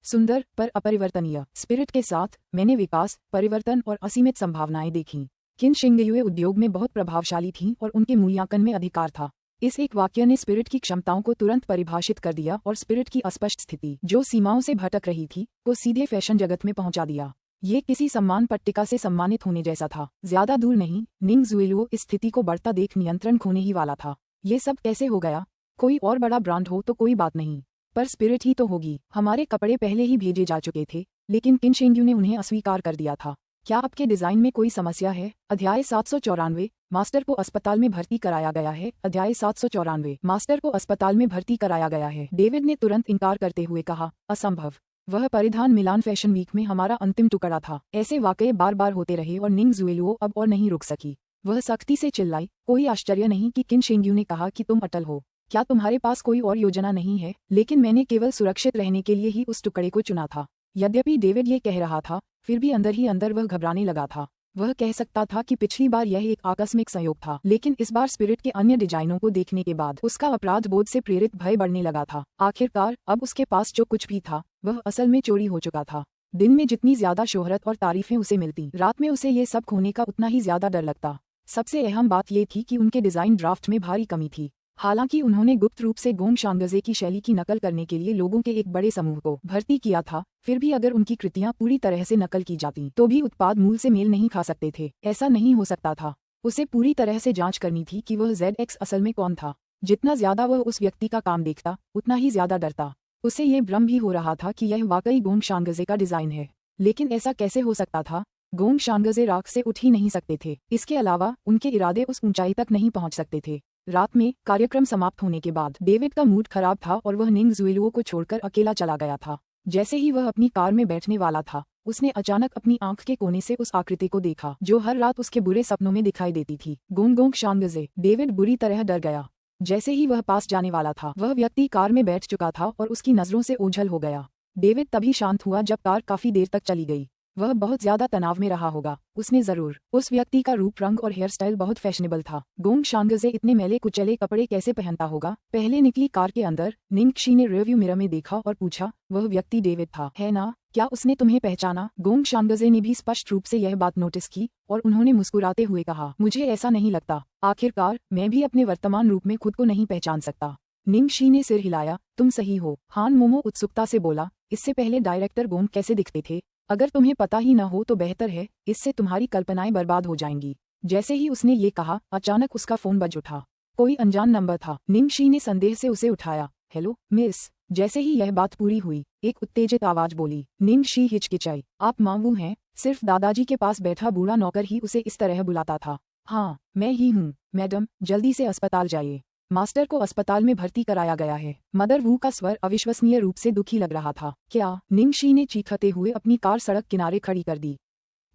सुंदर पर अपरिवर्तनीय। स्पिरिट के साथ मैंने विकास, परिवर्तन और असीमित संभावनाएं देखीं। किन शेंग्यू उद्योग में बहुत प्रभावशाली थीं और उनके मूल्यांकन में अधिकार था। इस एक वाक्य ने स्पिरिट की क्षमताओं को तुरंत परिभाषित कर दिया और स्पिरिट की अस्पष्ट स्थिति, जो सीमाओं से भटक रही थी, को सीधे फैशन जगत में पहुंचा दिया। ये किसी सम्मान पट्टिका से सम्मानित होने जैसा था। ज्यादा दूर नहीं, निंग ज़ुएलुओ इस स्थिति को बढ़ता देख नियंत्रण खोने ही वाला था। ये सब कैसे हो गया? कोई और बड़ा ब्रांड हो तो कोई बात नहीं, पर स्पिरिट ही तो होगी। हमारे कपड़े पहले ही भेजे जा चुके थे, लेकिन किन शेंग्यू ने उन्हें अस्वीकार कर दिया था। क्या आपके डिजाइन में कोई समस्या है? अध्याय 794 मास्टर को अस्पताल में भर्ती कराया गया है। अध्याय 794 मास्टर को अस्पताल में भर्ती कराया गया है। डेविड ने तुरंत इनकार करते हुए कहा, असंभव। वह परिधान मिलान फैशन वीक में हमारा अंतिम टुकड़ा था। ऐसे वाकये बार बार होते रहे और निंग ज़ुएलुओ अब और नहीं रुक सकी। वह सख्ती से चिल्लाई। कोई आश्चर्य नहीं कि किन शेंग्यू ने कहा कि तुम अटल हो। क्या तुम्हारे पास कोई और योजना नहीं है? लेकिन मैंने केवल सुरक्षित रहने के लिए ही उस टुकड़े को चुना था। यद्यपि डेविड ये कह रहा था, फिर भी अंदर ही अंदर वह घबराने लगा था। वह कह सकता था कि पिछली बार यह एक आकस्मिक संयोग था, लेकिन इस बार स्पिरिट के अन्य डिजाइनों को देखने के बाद उसका अपराध बोध से प्रेरित भय बढ़ने लगा था। आखिरकार अब उसके पास जो कुछ भी था वह असल में चोरी हो चुका था। दिन में जितनी ज्यादा शोहरत और तारीफें उसे मिलती, रात में उसे ये सब खोने का उतना ही ज्यादा डर लगता। सबसे अहम बात ये थी कि उनके डिजाइन ड्राफ्ट में भारी कमी थी। हालांकि उन्होंने गुप्त रूप से गोंग शांगजे की शैली की नकल करने के लिए लोगों के एक बड़े समूह को भर्ती किया था, फिर भी अगर उनकी कृतियां पूरी तरह से नकल की जाती तो भी उत्पाद मूल से मेल नहीं खा सकते थे। ऐसा नहीं हो सकता था। उसे पूरी तरह से जांच करनी थी कि वह ZX असल में कौन था। जितना ज्यादा वह उस व्यक्ति का काम देखता, उतना ही ज्यादा डरता। उसे ये भ्रम भी हो रहा था कि यह वाकई गोंग शांगजे का डिजाइन है, लेकिन ऐसा कैसे हो सकता था? गोंग शांगजे राख से उठ ही नहीं सकते थे। इसके अलावा उनके इरादे उस ऊंचाई तक नहीं पहुंच सकते थे। रात में कार्यक्रम समाप्त होने के बाद डेविड का मूड खराब था और वह निंग ज़ुएलुओ को छोड़कर अकेला चला गया था। जैसे ही वह अपनी कार में बैठने वाला था, उसने अचानक अपनी आंख के कोने से उस आकृति को देखा जो हर रात उसके बुरे सपनों में दिखाई देती थी। Gong gong शांगजे। डेविड बुरी तरह डर गया। जैसे ही वह पास जाने वाला था, वह व्यक्ति कार में बैठ चुका था और उसकी नजरों से ओझल हो गया। डेविड तभी शांत हुआ जब कार काफी देर तक चली गई। वह बहुत ज्यादा तनाव में रहा होगा। उसने जरूर। उस व्यक्ति का रूप रंग और हेयर स्टाइल बहुत फैशनेबल था। गोंग शांगजे इतने मैले कुचले कपड़े कैसे पहनता होगा। पहले निकली कार के अंदर निंगक्षी ने रियरव्यू मिरर में देखा और पूछा, वह व्यक्ति डेविड था, है ना? क्या उसने तुम्हें पहचाना? गोंग शांगजे ने भी स्पष्ट रूप से यह बात नोटिस की और उन्होंने मुस्कुराते हुए कहा, मुझे ऐसा नहीं लगता। आखिरकार मैं भी अपने वर्तमान रूप में खुद को नहीं पहचान सकता। निंगक्षी ने सिर हिलाया, तुम सही हो। हान मोमो उत्सुकता से बोला, इससे पहले डायरेक्टर गोंग कैसे दिखते थे? अगर तुम्हें पता ही न हो तो बेहतर है, इससे तुम्हारी कल्पनाएं बर्बाद हो जाएंगी। जैसे ही उसने ये कहा, अचानक उसका फोन बज उठा। कोई अनजान नंबर था। निंगक्षी ने संदेह से उसे उठाया। Hello miss. जैसे ही यह बात पूरी हुई, एक उत्तेजित आवाज बोली। निंगक्षी हिचकिचाई। आप मांगू हैं? सिर्फ दादाजी के पास बैठा बूढ़ा नौकर ही उसे इस तरह बुलाता था। हाँ, मैं ही हूँ मैडम, जल्दी से अस्पताल जाइए। मास्टर को अस्पताल में भर्ती कराया गया है। मदर वू का स्वर अविश्वसनीय रूप से दुखी लग रहा था। क्या? निंगक्षी ने चीखते हुए अपनी कार सड़क किनारे खड़ी कर दी।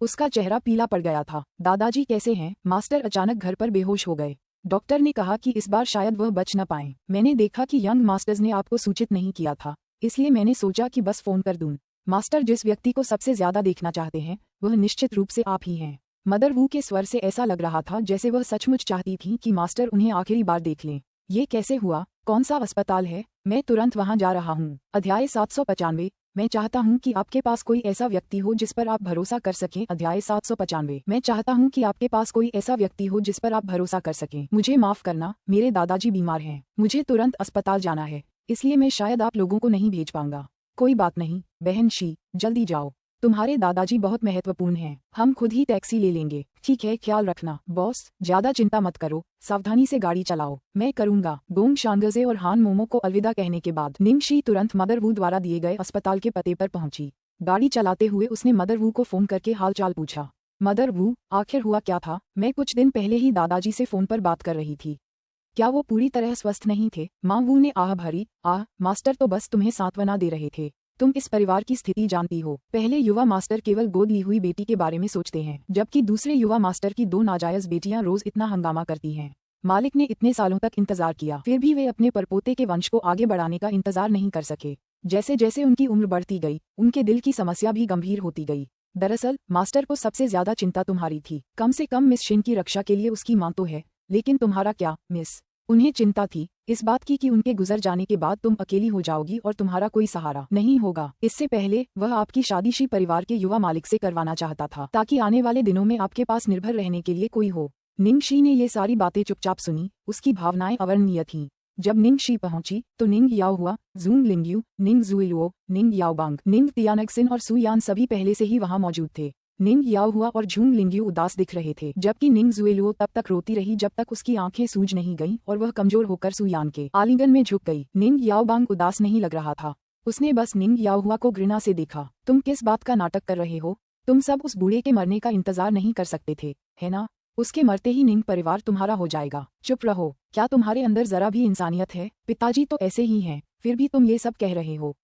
उसका चेहरा पीला पड़ गया था। दादाजी कैसे हैं? मास्टर अचानक घर पर बेहोश हो गए। डॉक्टर ने कहा कि इस बार शायद वह बच न पाएं। मैंने देखा कि यंग मास्टर्स ने आपको सूचित नहीं किया था, इसलिए मैंने सोचा कि बस फोन कर दूं। मास्टर जिस व्यक्ति को सबसे ज्यादा देखना चाहते हैं, वह निश्चित रूप से आप ही हैं। मदर वू के स्वर से ऐसा लग रहा था जैसे वह सचमुच चाहती थी कि मास्टर उन्हें आखिरी बार देख लें। ये कैसे हुआ? कौन सा अस्पताल है? मैं तुरंत वहां जा रहा हूँ। अध्याय 795। मैं चाहता हूँ कि आपके पास कोई ऐसा व्यक्ति हो जिस पर आप भरोसा कर सकें। अध्याय 795। मैं चाहता हूँ कि आपके पास कोई ऐसा व्यक्ति हो जिस पर आप भरोसा कर सकें। मुझे माफ करना, मेरे दादाजी बीमार हैं। मुझे तुरंत अस्पताल जाना है, इसलिए मैं शायद आप लोगों को नहीं भेज पाऊंगा। कोई बात नहीं बहन शी, जल्दी जाओ। तुम्हारे दादाजी बहुत महत्वपूर्ण हैं। हम खुद ही टैक्सी ले लेंगे। ठीक है, ख्याल रखना। बॉस, ज्यादा चिंता मत करो, सावधानी से गाड़ी चलाओ। मैं करूंगा। गोंग शांगजे और हान मोमो को अलविदा कहने के बाद निंगक्षी तुरंत मदर वू द्वारा दिए गए अस्पताल के पते पर पहुंची। गाड़ी चलाते हुए उसने मदर वू को फोन करके हालचाल पूछा। मदर वू, आखिर हुआ क्या था? मैं कुछ दिन पहले ही दादाजी से फोन पर बात कर रही थी। क्या वो पूरी तरह स्वस्थ नहीं थे? माँ वू ने आह भरी। मास्टर तो बस तुम्हें सांत्वना दे रहे थे। तुम इस परिवार की स्थिति जानती हो। पहले युवा मास्टर केवल गोद ली हुई बेटी के बारे में सोचते हैं, जबकि दूसरे युवा मास्टर की 2 नाजायज बेटियां रोज इतना हंगामा करती हैं। मालिक ने इतने सालों तक इंतजार किया, फिर भी वे अपने परपोते के वंश को आगे बढ़ाने का इंतजार नहीं कर सके। जैसे जैसे उनकी उम्र बढ़ती गई, उनके दिल की समस्या भी गंभीर होती गई। दरअसल मास्टर को सबसे ज्यादा चिंता तुम्हारी थी। कम से कम मिस शिन की रक्षा के लिए उसकी मां तो है, लेकिन तुम्हारा क्या मिस? उन्हें चिंता थी इस बात की कि उनके गुजर जाने के बाद तुम अकेली हो जाओगी और तुम्हारा कोई सहारा नहीं होगा। इससे पहले वह आपकी शादीशी परिवार के युवा मालिक से करवाना चाहता था, ताकि आने वाले दिनों में आपके पास निर्भर रहने के लिए कोई हो। निंगक्षी ने ये सारी बातें चुपचाप सुनी। उसकी भावनाएं अवर्णनीय थीं। जब निंगक्षी पहुंची तो निंग याओ हुआ, जूंग लिंगयू, निंग जुइलुओ, निंग याओबांग, निंग तियानक्सिन और सुयान सभी पहले से ही वहां मौजूद थे। निंग याओ हुआ और झूंग लिंगयू उदास दिख रहे थे, जबकि निंग जुएलुओ तब तक रोती रही जब तक उसकी आंखें सूज नहीं गईं और वह कमजोर होकर सुयान के आलिंगन में झुक गई। निंग याओबांग उदास नहीं लग रहा था। उसने बस निंग याओ हुआ को घृणा से देखा। तुम किस बात का नाटक कर रहे हो? तुम सब उस बूढ़े के मरने का इंतजार नहीं कर सकते थे, है ना? उसके मरते ही निंग परिवार तुम्हारा हो जाएगा। चुप रहो। क्या तुम्हारे अंदर जरा भी इंसानियत है? पिताजी तो ऐसे ही हैं, फिर भी तुम ये सब कह रहे हो।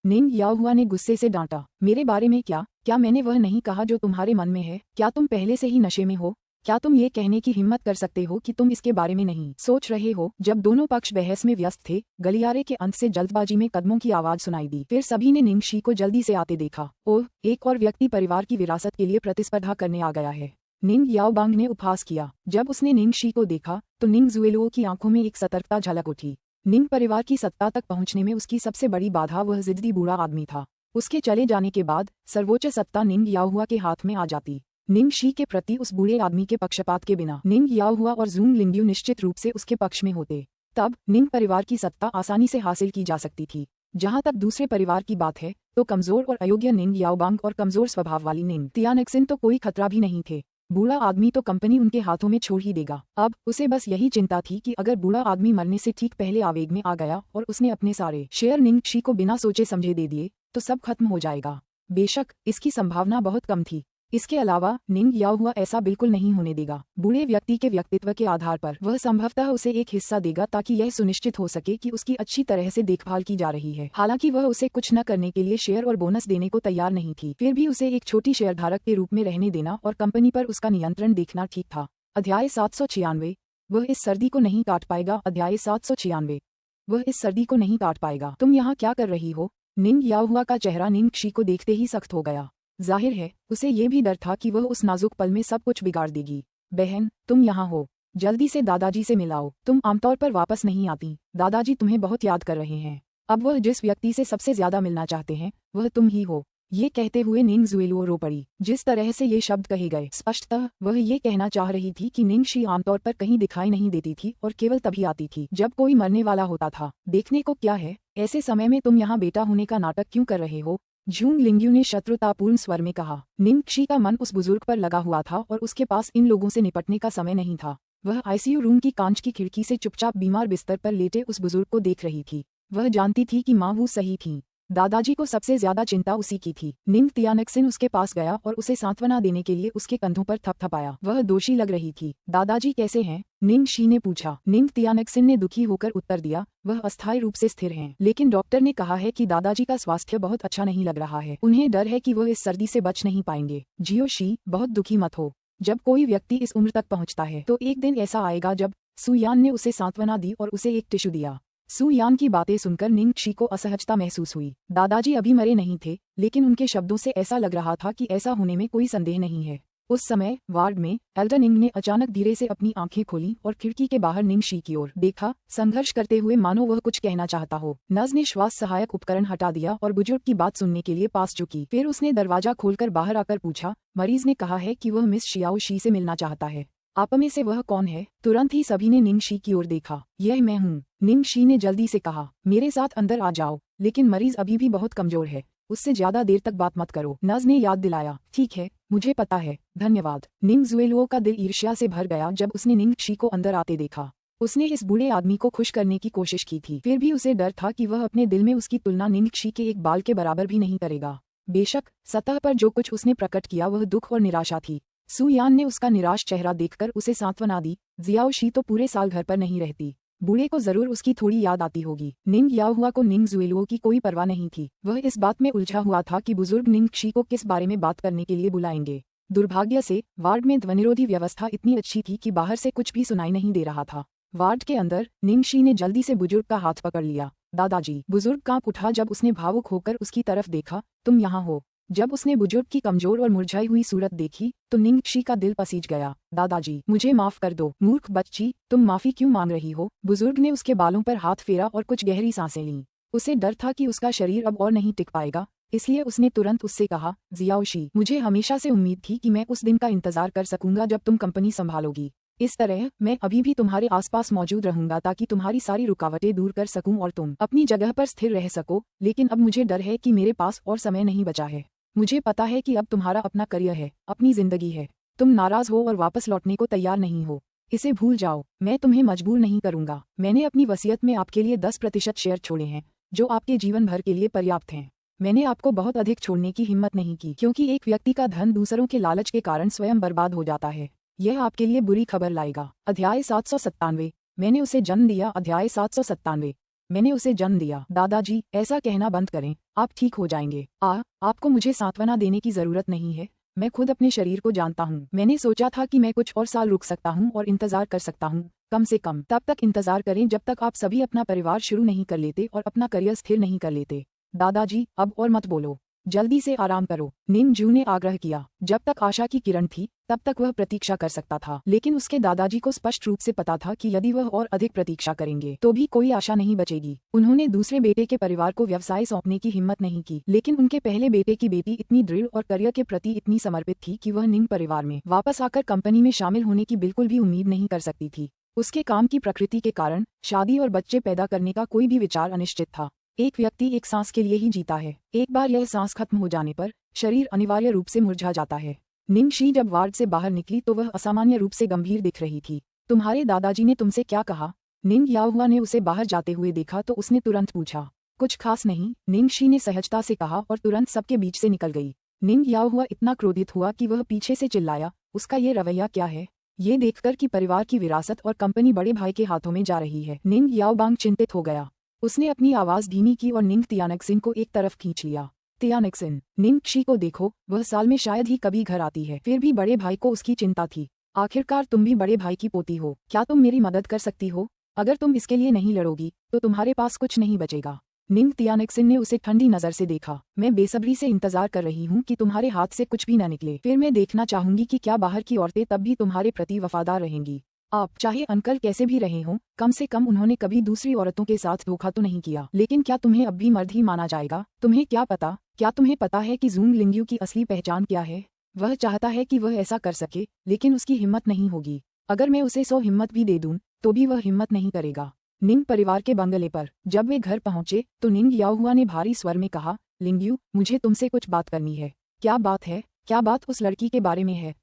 निंग याओ हुआ ने गुस्से से डांटा। मेरे बारे में क्या? क्या मैंने वह नहीं कहा जो तुम्हारे मन में है? क्या तुम पहले से ही नशे में हो? क्या तुम ये कहने की हिम्मत कर सकते हो कि तुम इसके बारे में नहीं सोच रहे हो? जब दोनों पक्ष बहस में व्यस्त थे, गलियारे के अंत से जल्दबाजी में कदमों की आवाज सुनाई दी। फिर सभी ने निंगक्षी को जल्दी से आते देखा। ओह, एक और व्यक्ति परिवार की विरासत के लिए प्रतिस्पर्धा करने आ गया है। निंग याओबांग ने उपहास किया। जब उसने निंगक्षी को देखा तो निंग जुएलुओ की आंखों में एक सतर्कता झलक उठी। निंग परिवार की सत्ता तक पहुंचने में उसकी सबसे बड़ी बाधा वह जिद्दी बूढ़ा आदमी था। उसके चले जाने के बाद सर्वोच्च सत्ता निंग याओ हुआ के हाथ में आ जाती। निंगक्षी के प्रति उस बूढ़े आदमी के पक्षपात के बिना निंग याओ हुआ और जूंग लिंगयू निश्चित रूप से उसके पक्ष में होते। तब निंग परिवार की सत्ता आसानी से हासिल की जा सकती थी। जहां तक दूसरे परिवार की बात है, तो कमजोर और अयोग्य निंग याओबांग और कमजोर स्वभाव वाली निंग तियानक्सिन तो कोई खतरा भी नहीं थे। बूढ़ा आदमी तो कंपनी उनके हाथों में छोड़ ही देगा। अब उसे बस यही चिंता थी कि अगर बूढ़ा आदमी मरने से ठीक पहले आवेग में आ गया और उसने अपने सारे शेयर निंगक्षी को बिना सोचे समझे दे दिए, तो सब खत्म हो जाएगा। बेशक इसकी संभावना बहुत कम थी, इसके अलावा निंग याओहुआ ऐसा बिल्कुल नहीं होने देगा। बूढ़े व्यक्ति के व्यक्तित्व के आधार पर वह संभवतः उसे एक हिस्सा देगा ताकि यह सुनिश्चित हो सके कि उसकी अच्छी तरह से देखभाल की जा रही है। हालांकि वह उसे कुछ न करने के लिए शेयर और बोनस देने को तैयार नहीं थी, फिर भी उसे एक छोटी शेयरधारक के रूप में रहने देना और कंपनी पर उसका नियंत्रण देखना ठीक था। अध्याय 796 वह इस सर्दी को नहीं काट पाएगा। अध्याय 796 वह इस सर्दी को नहीं काट पाएगा। तुम यहाँ क्या कर रही हो? निंग याओहुआ का चेहरा निंग क्षी को देखते ही सख्त हो गया। जाहिर है उसे ये भी डर था कि वह उस नाजुक पल में सब कुछ बिगाड़ देगी। बहन, तुम यहाँ हो, जल्दी से दादाजी से मिलाओ। तुम आमतौर पर वापस नहीं आती, दादाजी तुम्हें बहुत याद कर रहे हैं। अब वह जिस व्यक्ति से सबसे ज्यादा मिलना चाहते हैं वह तुम ही हो। ये कहते हुए निंग जुएलुओ रो पड़ी। जिस तरह से ये शब्द कहे गए, स्पष्टतः वह ये कहना चाह रही थी कि निंग शी आमतौर पर कहीं दिखाई नहीं देती थी और केवल तभी आती थी जब कोई मरने वाला होता था। देखने को क्या है, ऐसे समय में तुम यहाँ बेटा होने का नाटक क्यों कर रहे हो? झूंग लिंग्यू ने शत्रुतापूर्ण स्वर में कहा। निंग शी का मन उस बुजुर्ग पर लगा हुआ था और उसके पास इन लोगों से निपटने का समय नहीं था। वह आईसीयू रूम की कांच की खिड़की से चुपचाप बीमार बिस्तर पर लेटे उस बुजुर्ग को देख रही थी। वह जानती थी कि माँ वो सही थी। दादाजी को सबसे ज्यादा चिंता उसी की थी। निंग तियानक्सिन उसके पास गया और उसे सांत्वना देने के लिए उसके कंधों पर थपथपाया। वह दोषी लग रही थी। दादाजी कैसे हैं? निंग शी ने पूछा। निंग तियानक्सिन ने दुखी होकर उत्तर दिया, वह अस्थायी रूप से स्थिर हैं, लेकिन डॉक्टर ने कहा है कि दादाजी का स्वास्थ्य बहुत अच्छा नहीं लग रहा है। उन्हें डर है कि वह इस सर्दी से बच नहीं पाएंगे। जियो शी, बहुत दुखी मत हो। जब कोई व्यक्ति इस उम्र तक पहुंचता है तो एक दिन ऐसा आएगा जब। सुयान ने उसे सांत्वना दी और उसे एक टिश्यू दिया। सुयान की बातें सुनकर निंग शी को असहजता महसूस हुई। दादाजी अभी मरे नहीं थे, लेकिन उनके शब्दों से ऐसा लग रहा था कि ऐसा होने में कोई संदेह नहीं है। उस समय वार्ड में एल्डर निंग ने अचानक धीरे से अपनी आंखें खोली और खिड़की के बाहर निंग शी की ओर देखा, संघर्ष करते हुए मानो वह कुछ कहना चाहता हो। नर्स ने श्वास सहायक उपकरण हटा दिया और बुजुर्ग की बात सुनने के लिए पास झुकी। फिर उसने दरवाजा खोलकर बाहर आकर पूछा, मरीज ने कहा है कि वह मिस शियाओ शी से मिलना चाहता है। आप में से वह कौन है? तुरंत ही सभी ने निंग शी की ओर देखा। यह मैं हूँ, निंग शी ने जल्दी से कहा। मेरे साथ अंदर आ जाओ, लेकिन मरीज अभी भी बहुत कमजोर है, उससे ज्यादा देर तक बात मत करो। नर्स ने याद दिलाया। ठीक है, मुझे पता है, धन्यवाद। निंग जुएलुओ का दिल ईर्ष्या से भर गया जब उसने निंग शी को अंदर आते देखा। उसने इस बूढ़े आदमी को खुश करने की कोशिश की थी, फिर भी उसे डर था कि वह अपने दिल में उसकी तुलना निंग शी के एक बाल के बराबर भी नहीं करेगा। बेशक सतह पर जो कुछ उसने प्रकट किया वह दुख और निराशा थी। सुयान ने उसका निराश चेहरा देखकर उसे सांत्वना दी। जियाओ शी तो पूरे साल घर पर नहीं रहती, बूढ़े को जरूर उसकी थोड़ी याद आती होगी। निंग याओहुआ को निंग जुएलुओ की कोई परवाह नहीं थी। वह इस बात में उलझा हुआ था कि बुजुर्ग निंग शी को किस बारे में बात करने के लिए बुलाएंगे। दुर्भाग्य से वार्ड में ध्वनिरोधी व्यवस्था इतनी अच्छी थी कि बाहर से कुछ भी सुनाई नहीं दे रहा था। वार्ड के अंदर निंग शी ने जल्दी से बुजुर्ग का हाथ पकड़ लिया। दादाजी। बुजुर्ग कांप उठा जब उसने भावुक होकर उसकी तरफ देखा। तुम यहाँ हो? जब उसने बुजुर्ग की कमजोर और मुरझाई हुई सूरत देखी तो निंग शी का दिल पसीज गया। दादाजी, मुझे माफ कर दो। मूर्ख बच्ची, तुम माफी क्यों मांग रही हो? बुजुर्ग ने उसके बालों पर हाथ फेरा और कुछ गहरी सांसें लीं। उसे डर था कि उसका शरीर अब और नहीं टिक पाएगा, इसलिए उसने तुरंत उससे कहा, जियाओ शी, मुझे हमेशा से उम्मीद थी कि मैं उस दिन का इंतजार कर सकूंगा जब तुम कंपनी संभालोगी। इस तरह मैं अभी भी तुम्हारे आसपास मौजूद रहूंगा ताकि तुम्हारी सारी रुकावटें दूर कर सकूं और तुम अपनी जगह पर स्थिर रह सको। लेकिन अब मुझे डर है कि मेरे पास और समय नहीं बचा है। मुझे पता है कि अब तुम्हारा अपना करियर है, अपनी जिंदगी है। तुम नाराज हो और वापस लौटने को तैयार नहीं हो, इसे भूल जाओ। मैं तुम्हें मजबूर नहीं करूंगा। मैंने अपनी वसीयत में आपके लिए 10% शेयर छोड़े हैं, जो आपके जीवन भर के लिए पर्याप्त हैं। मैंने आपको बहुत अधिक छोड़ने की हिम्मत नहीं की, क्योंकि एक व्यक्ति का धन दूसरों के लालच के कारण स्वयं बर्बाद हो जाता है। यह आपके लिए बुरी खबर लाएगा। अध्याय 797 मैंने उसे जन्म दिया। अध्याय 797 मैंने उसे जन्म दिया। दादाजी, ऐसा कहना बंद करें, आप ठीक हो जाएंगे। आपको मुझे सांत्वना देने की जरूरत नहीं है, मैं खुद अपने शरीर को जानता हूँ। मैंने सोचा था कि मैं कुछ और साल रुक सकता हूँ और इंतजार कर सकता हूँ, कम से कम तब तक इंतजार करें जब तक आप सभी अपना परिवार शुरू नहीं कर लेते और अपना करियर स्थिर नहीं कर लेते। दादाजी, अब और मत बोलो, जल्दी से आराम करो, निंग जू ने आग्रह किया। जब तक आशा की किरण थी तब तक वह प्रतीक्षा कर सकता था, लेकिन उसके दादाजी को स्पष्ट रूप से पता था कि यदि वह और अधिक प्रतीक्षा करेंगे तो भी कोई आशा नहीं बचेगी। उन्होंने दूसरे बेटे के परिवार को व्यवसाय सौंपने की हिम्मत नहीं की, लेकिन उनके पहले बेटे की बेटी इतनी दृढ़ और करियर के प्रति इतनी समर्पित थी कि वह निंग परिवार में वापस आकर कंपनी में शामिल होने की बिल्कुल भी उम्मीद नहीं कर सकती थी। उसके काम की प्रकृति के कारण शादी और बच्चे पैदा करने का कोई भी विचार अनिश्चित था। एक व्यक्ति एक सांस के लिए ही जीता है, एक बार यह सांस खत्म हो जाने पर शरीर अनिवार्य रूप से मुरझा जाता है। निंग शी जब वार्ड से बाहर निकली तो वह असामान्य रूप से गंभीर दिख रही थी। तुम्हारे दादाजी ने तुमसे क्या कहा? निंग याओहुआ ने उसे बाहर जाते हुए देखा तो उसने तुरंत पूछा। कुछ खास नहीं, निंग शी ने सहजता से कहा और तुरंत सबके बीच से निकल गई। निंग याओ हुआ इतना क्रोधित हुआ कि वह पीछे से चिल्लाया, उसका ये रवैया क्या है? ये देखकर कि परिवार की विरासत और कंपनी बड़े भाई के हाथों में जा रही है। निंग याओबांग चिंतित हो गया। उसने अपनी आवाज धीमी की और निंग तियानक्सिन को एक तरफ खींच लिया। तियानक्सिन, निंग क्षी को देखो, वह साल में शायद ही कभी घर आती है। फिर भी बड़े भाई को उसकी चिंता थी। आखिरकार तुम भी बड़े भाई की पोती हो, क्या तुम मेरी मदद कर सकती हो? अगर तुम इसके लिए नहीं लड़ोगी तो तुम्हारे पास कुछ नहीं बचेगा। निंग तियानक्सिन ने उसे ठंडी नजर से देखा। मैं बेसब्री से इंतजार कर रही हूँ कि तुम्हारे हाथ से कुछ भी न निकले। फिर मैं देखना चाहूंगी कि क्या बाहर की औरतें तब भी तुम्हारे प्रति वफादार रहेंगी। आप चाहे अंकल कैसे भी रहे हों, कम से कम उन्होंने कभी दूसरी औरतों के साथ धोखा तो नहीं किया। लेकिन क्या तुम्हें अब भी मर्द ही माना जाएगा? तुम्हें क्या पता, क्या तुम्हें पता है कि ज़ूंग लिंग्यू की असली पहचान क्या है? वह चाहता है कि वह ऐसा कर सके, लेकिन उसकी हिम्मत नहीं होगी। अगर मैं उसे 100 हिम्मत भी दे दूं, तो भी वह हिम्मत नहीं करेगा। निंग परिवार के बंगले पर जब वे घर पहुंचे तो निंग याओहुआ ने भारी स्वर में कहा, लिंग्यू, मुझे तुमसे कुछ बात करनी है। क्या बात है? क्या बात उस लड़की के बारे में है?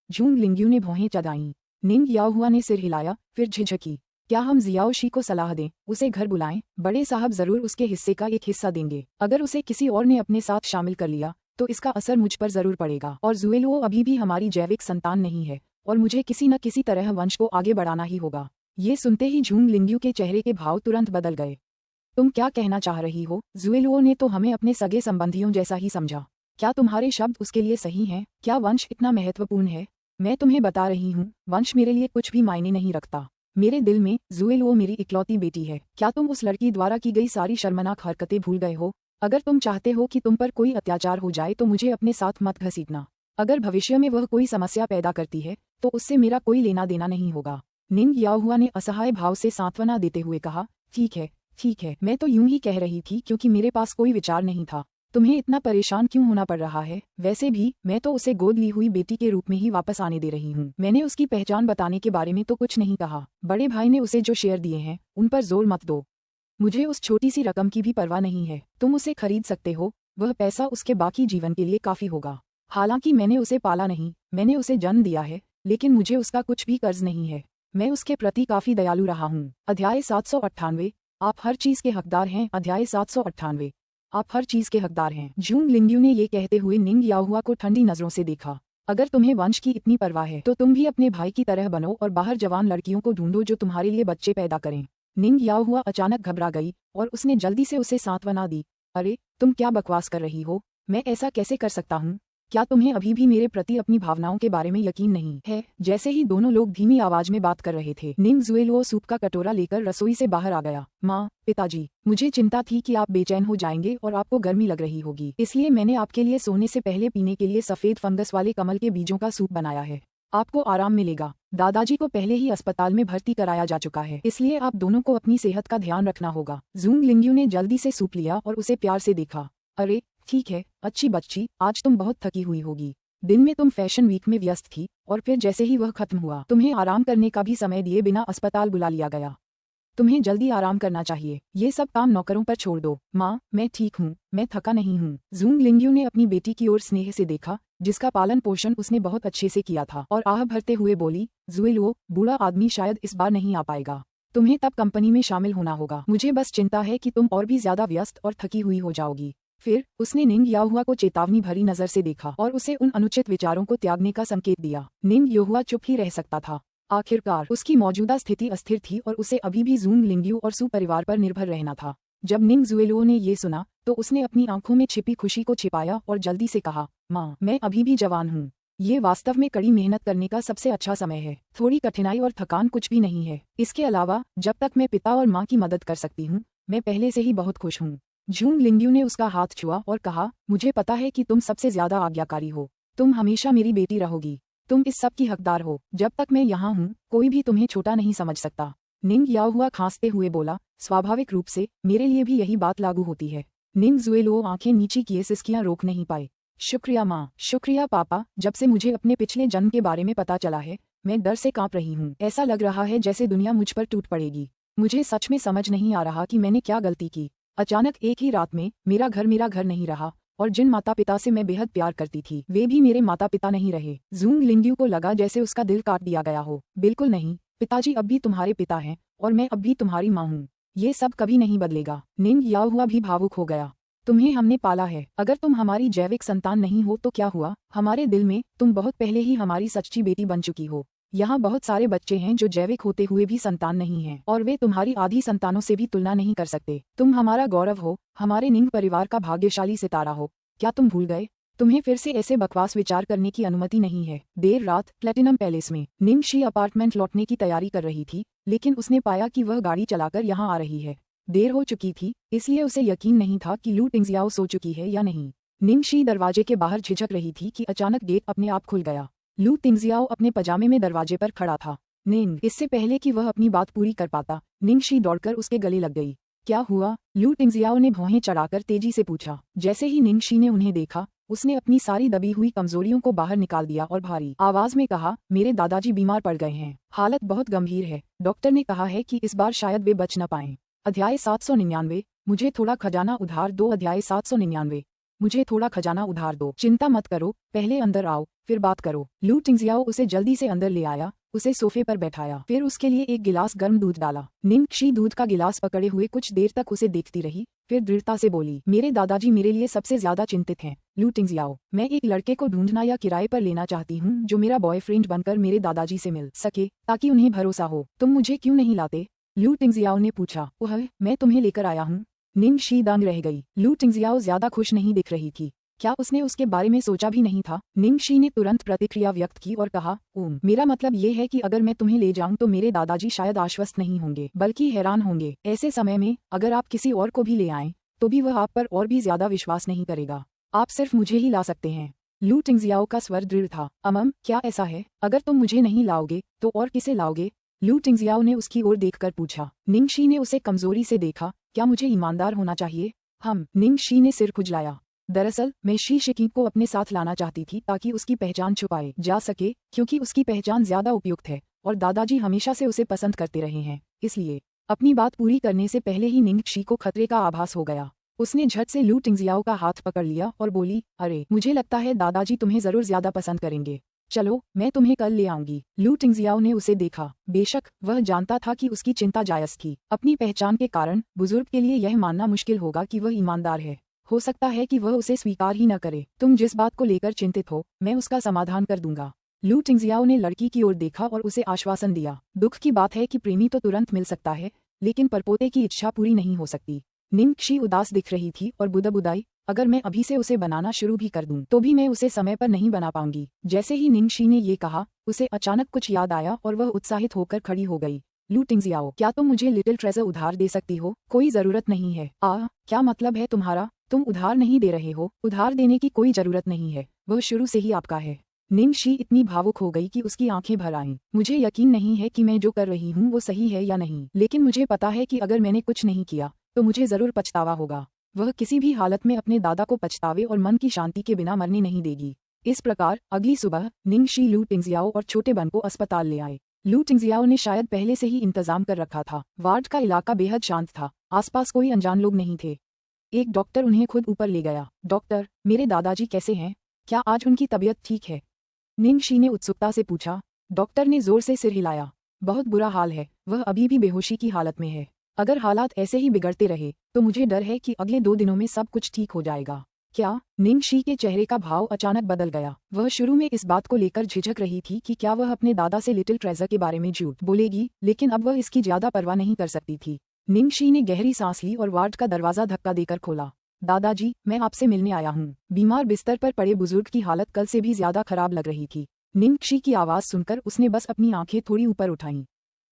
जूंग लिंग्यू ने भौहें चढ़ाईं। निंग याओहुआ ने सिर हिलाया, फिर झिझकी। क्या हम जियाओशी को सलाह दें, उसे घर बुलाएं? बड़े साहब जरूर उसके हिस्से का एक हिस्सा देंगे। अगर उसे किसी और ने अपने साथ शामिल कर लिया तो इसका असर मुझ पर जरूर पड़ेगा। और जुएलुओ अभी भी हमारी जैविक संतान नहीं है और मुझे किसी न किसी तरह वंश को आगे बढ़ाना ही होगा। ये सुनते ही जूंग लिंग्यू के चेहरे के भाव तुरंत बदल गए। तुम क्या कहना चाह रही हो? जुएलुओ ने तो हमें अपने सगे संबंधियों जैसा ही समझा। क्या तुम्हारे शब्द उसके लिए सही हैं? क्या वंश इतना महत्वपूर्ण है? मैं तुम्हें बता रही हूँ, वंश मेरे लिए कुछ भी मायने नहीं रखता। मेरे दिल में जुएलुओ मेरी इकलौती बेटी है। क्या तुम उस लड़की द्वारा की गई सारी शर्मनाक हरकतें भूल गए हो? अगर तुम चाहते हो कि तुम पर कोई अत्याचार हो जाए तो मुझे अपने साथ मत घसीटना। अगर भविष्य में वह कोई समस्या पैदा करती है तो उससे मेरा कोई लेना देना नहीं होगा। निंग याओहुआ ने असहाय भाव से सांत्वना देते हुए कहा, ठीक है, मैं तो यूं ही कह रही थी क्योंकि मेरे पास कोई विचार नहीं था। तुम्हें इतना परेशान क्यों होना पड़ रहा है? वैसे भी मैं तो उसे गोद ली हुई बेटी के रूप में ही वापस आने दे रही हूँ। मैंने उसकी पहचान बताने के बारे में तो कुछ नहीं कहा। बड़े भाई ने उसे जो शेयर दिए हैं उन पर जोर मत दो। मुझे उस छोटी सी रकम की भी परवाह नहीं है। तुम उसे खरीद सकते हो, वह पैसा उसके बाकी जीवन के लिए काफी होगा। हालांकि मैंने उसे पाला नहीं, मैंने उसे जन्म दिया है, लेकिन मुझे उसका कुछ भी कर्ज नहीं है। मैं उसके प्रति काफी दयालु रहा हूँ। अध्याय 798, आप हर चीज के हकदार हैं। अध्याय 798, आप हर चीज के हकदार हैं। जूंग लिंग्यू ने ये कहते हुए निंग याओहुआ को ठंडी नजरों से देखा। अगर तुम्हें वंश की इतनी परवाह है तो तुम भी अपने भाई की तरह बनो और बाहर जवान लड़कियों को ढूंढो जो तुम्हारे लिए बच्चे पैदा करें। निंग याओहुआ अचानक घबरा गई और उसने जल्दी से उसे सांत्वना दी। अरे, तुम क्या बकवास कर रही हो? मैं ऐसा कैसे कर सकता हूँ? क्या तुम्हें अभी भी मेरे प्रति अपनी भावनाओं के बारे में यकीन नहीं है? जैसे ही दोनों लोग धीमी आवाज में बात कर रहे थे, निंग जुएलुओ सूप का कटोरा लेकर रसोई से बाहर आ गया। माँ, पिताजी, मुझे चिंता थी कि आप बेचैन हो जाएंगे और आपको गर्मी लग रही होगी, इसलिए मैंने आपके लिए सोने से पहले पीने के लिए सफेद फंगस वाले कमल के बीजों का सूप बनाया है। आपको आराम मिलेगा। दादाजी को पहले ही अस्पताल में भर्ती कराया जा चुका है, इसलिए आप दोनों को अपनी सेहत का ध्यान रखना होगा। जूंग लिंग्यू ने जल्दी से सूप लिया और उसे प्यार से देखा। अरे ठीक है अच्छी बच्ची, आज तुम बहुत थकी हुई होगी। दिन में तुम फैशन वीक में व्यस्त थी और फिर जैसे ही वह खत्म हुआ तुम्हें आराम करने का भी समय दिए बिना अस्पताल बुला लिया गया। तुम्हें जल्दी आराम करना चाहिए। ये सब काम नौकरों पर छोड़ दो। माँ, मैं ठीक हूँ, मैं थका नहीं हूँ। जूंग लिंग्यू ने अपनी बेटी की ओर स्नेह से देखा, जिसका पालन पोषण उसने बहुत अच्छे से किया था, और आह भरते हुए बोली, जुएलुओ, बूढ़ा आदमी शायद इस बार नहीं आ पाएगा। तुम्हें तब कंपनी में शामिल होना होगा। मुझे बस चिंता है कि तुम और भी ज्यादा व्यस्त और थकी हुई हो जाओगी। फिर उसने निंग याओहुआ को चेतावनी भरी नजर से देखा और उसे उन अनुचित विचारों को त्यागने का संकेत दिया। निंग याओहुआ चुप ही रह सकता था। आखिरकार उसकी मौजूदा स्थिति अस्थिर थी और उसे अभी भी जूंग लिंग्यू और सु परिवार पर निर्भर रहना था। जब निंग जुएलुओ ने ये सुना तो उसने अपनी आंखों में छिपी खुशी को छिपाया और जल्दी से कहा, माँ, मैं अभी भी जवान हूँ। ये वास्तव में कड़ी मेहनत करने का सबसे अच्छा समय है। थोड़ी कठिनाई और थकान कुछ भी नहीं है। इसके अलावा जब तक मैं पिता और माँ की मदद कर सकती हूँ, मैं पहले से ही बहुत खुश हूँ। जूंग लिंग्यू ने उसका हाथ छुआ और कहा, मुझे पता है कि तुम सबसे ज्यादा आज्ञाकारी हो। तुम हमेशा मेरी बेटी रहोगी। तुम इस सब की हकदार हो। जब तक मैं यहाँ हूँ कोई भी तुम्हें छोटा नहीं समझ सकता। निंग याओहुआ खांसते हुए बोला, स्वाभाविक रूप से मेरे लिए भी यही बात लागू होती है। निंग जुएलुओ आंखें नीची किए सिसकियां रोक नहीं पाए। शुक्रिया माँ, शुक्रिया पापा। जब से मुझे अपने पिछले जन्म के बारे में पता चला है, मैं डर से कांप रही हूँ। ऐसा लग रहा है जैसे दुनिया मुझ पर टूट पड़ेगी। मुझे सच में समझ नहीं आ रहा कि मैंने क्या गलती की। अचानक एक ही रात में मेरा घर नहीं रहा और जिन माता पिता से मैं बेहद प्यार करती थी वे भी मेरे माता पिता नहीं रहे। जूंग लिंग्यू को लगा जैसे उसका दिल काट दिया गया हो। बिल्कुल नहीं, पिताजी अब भी तुम्हारे पिता हैं और मैं अब भी तुम्हारी माँ हूँ। ये सब कभी नहीं बदलेगा। निंग याओहुआ भी भावुक हो गया। तुम्हें हमने पाला है। अगर तुम हमारी जैविक संतान नहीं हो तो क्या हुआ, हमारे दिल में तुम बहुत पहले ही हमारी सच्ची बेटी बन चुकी हो। यहाँ बहुत सारे बच्चे हैं जो जैविक होते हुए भी संतान नहीं हैं और वे तुम्हारी आधी संतानों से भी तुलना नहीं कर सकते। तुम हमारा गौरव हो, हमारे निंग परिवार का भाग्यशाली सितारा हो। क्या तुम भूल गए? तुम्हें फिर से ऐसे बकवास विचार करने की अनुमति नहीं है। देर रात प्लेटिनम पैलेस में निंग शी अपार्टमेंट लौटने की तैयारी कर रही थी, लेकिन उसने पाया कि वह गाड़ी चलाकर यहाँ आ रही है। देर हो चुकी थी, इसलिए उसे यकीन नहीं था कि लू टिंगजियाओ सो चुकी है या नहीं। निंग शी दरवाजे के बाहर झिझक रही थी कि अचानक गेट अपने आप खुल गया। लू टिंगजियाओ अपने पजामे में दरवाजे पर खड़ा था। निंग, इससे पहले कि वह अपनी बात पूरी कर पाता, निंग शी दौड़कर उसके गले लग गई। क्या हुआ? लू टिंगजियाओ ने भौहें चढ़ाकर तेजी से पूछा। जैसे ही निंग शी ने उन्हें देखा, उसने अपनी सारी दबी हुई कमजोरियों को बाहर निकाल दिया और भारी आवाज में कहा, मेरे दादाजी बीमार पड़ गए हैं, हालत बहुत गंभीर है। डॉक्टर ने कहा है कि इस बार शायद वे बच न पाएं। अध्याय 799, मुझे थोड़ा खजाना उधार दो। अध्याय 799, मुझे थोड़ा खजाना उधार दो। चिंता मत करो, पहले अंदर आओ, फिर बात करो। लू टिंगजियाओ उसे जल्दी से अंदर ले आया, उसे सोफे पर बैठाया, फिर उसके लिए एक गिलास गर्म दूध डाला। निंग शी दूध का गिलास पकड़े हुए कुछ देर तक उसे देखती रही, फिर दृढ़ता से बोली, मेरे दादाजी मेरे लिए सबसे ज्यादा चिंतित हैं। लू टिंगजियाओ, मैं एक लड़के को ढूंढना या किराए पर लेना चाहती हूँ जो मेरा बॉयफ्रेंड बनकर मेरे दादाजी से मिल सके, ताकि उन्हें भरोसा हो। तुम मुझे क्यों नहीं लाते? लू टिंगजियाओ ने पूछा। वह, मैं तुम्हें लेकर आया हूँ। निंग शी दंग रह गई। लू टिंगजियाओ ज्यादा खुश नहीं दिख रही थी। क्या उसने उसके बारे में सोचा भी नहीं था? निंग शी ने तुरंत प्रतिक्रिया व्यक्त की और कहा, मेरा मतलब ये है कि अगर मैं तुम्हें ले जाऊं तो मेरे दादाजी शायद आश्वस्त नहीं होंगे, बल्कि हैरान होंगे। ऐसे समय में अगर आप किसी और को भी ले आएं, तो भी वह आप पर और भी ज्यादा विश्वास नहीं करेगा। आप सिर्फ मुझे ही ला सकते हैं। लू टिंगजियाओ का स्वर दृढ़ था। क्या ऐसा है? अगर तुम मुझे नहीं लाओगे तो और किसे लाओगे? लू टिंगजियाओ ने उसकी ओर देखकर पूछा। निंग शी ने उसे कमजोरी से देखा। क्या मुझे ईमानदार होना चाहिए? निंग शी ने सिर खुजलाया। दरअसल मैं शी शिकीब को अपने साथ लाना चाहती थी ताकि उसकी पहचान छुपाई जा सके, क्योंकि उसकी पहचान ज्यादा उपयुक्त है और दादाजी हमेशा से उसे पसंद करते रहे हैं। इसलिए अपनी बात पूरी करने से पहले ही निंग शी को खतरे का आभास हो गया। उसने झट से लू टिंगजियाओ का हाथ पकड़ लिया और बोली, अरे मुझे लगता है दादाजी तुम्हें जरूर ज्यादा पसंद करेंगे। चलो, मैं तुम्हें कल ले आऊंगी। लू टिंगजियाओ ने उसे देखा। बेशक वह जानता था कि उसकी चिंता जायज थी। अपनी पहचान के कारण बुजुर्ग के लिए यह मानना मुश्किल होगा कि वह ईमानदार है। हो सकता है कि वह उसे स्वीकार ही न करे। तुम जिस बात को लेकर चिंतित हो, मैं उसका समाधान कर दूंगा। लू टिंगजियाओ ने लड़की की ओर देखा और उसे आश्वासन दिया। दुख की बात है कि प्रेमी तो तुरंत मिल सकता है, लेकिन परपोते की इच्छा पूरी नहीं हो सकती। निंग शी उदास दिख रही थी और बुदबुदाई, अगर मैं अभी से उसे बनाना शुरू भी कर दूं, तो भी मैं उसे समय पर नहीं बना पाऊंगी। जैसे ही निंग शी ने ये कहा, उसे अचानक कुछ याद आया और वह उत्साहित होकर खड़ी हो गई। लू टिंगजियाओ, क्या तुम मुझे लिटिल ट्रेजर उधार दे सकती हो? कोई जरूरत नहीं है। क्या मतलब है तुम्हारा? तुम उधार नहीं दे रहे हो? उधार देने की कोई जरूरत नहीं है, वह शुरू से ही आपका है। निंग शी इतनी भावुक हो गई कि उसकी आंखें भर आईं। मुझे यकीन नहीं है कि मैं जो कर रही हूँ वो सही है या नहीं, लेकिन मुझे पता है कि अगर मैंने कुछ नहीं किया तो मुझे जरूर पछतावा होगा। वह किसी भी हालत में अपने दादा को पछतावे और मन की शांति के बिना मरने नहीं देगी। इस प्रकार अगली सुबह निंग शी लू टिंगजियाओ और छोटे बन को अस्पताल ले आए। लू टिंगजियाओ ने शायद पहले से ही इंतजाम कर रखा था। वार्ड का इलाका बेहद शांत था, आसपास कोई अनजान लोग नहीं थे। एक डॉक्टर उन्हें खुद ऊपर ले गया। डॉक्टर, मेरे दादाजी कैसे हैं? क्या आज उनकी तबीयत ठीक है? निंग शी ने उत्सुकता से पूछा। डॉक्टर ने जोर से सिर हिलाया। बहुत बुरा हाल है, वह अभी भी बेहोशी की हालत में है। अगर हालात ऐसे ही बिगड़ते रहे तो मुझे डर है कि अगले 2 दिनों में सब कुछ ठीक हो जाएगा। क्या? निंग शी के चेहरे का भाव अचानक बदल गया। वह शुरू में इस बात को लेकर झिझक रही थी कि क्या वह अपने दादा से लिटिल ट्रेजर के बारे में झूठ बोलेगी, लेकिन अब वह इसकी ज्यादा परवाह नहीं कर सकती थी। निंग शी ने गहरी सांस ली और वार्ड का दरवाजा धक्का देकर खोला। दादाजी, मैं आपसे मिलने आया हूँ। बीमार बिस्तर पर पड़े बुजुर्ग की हालत कल से भी ज्यादा खराब लग रही थी। निंग शी की आवाज सुनकर उसने बस अपनी आंखें थोड़ी ऊपर उठाईं।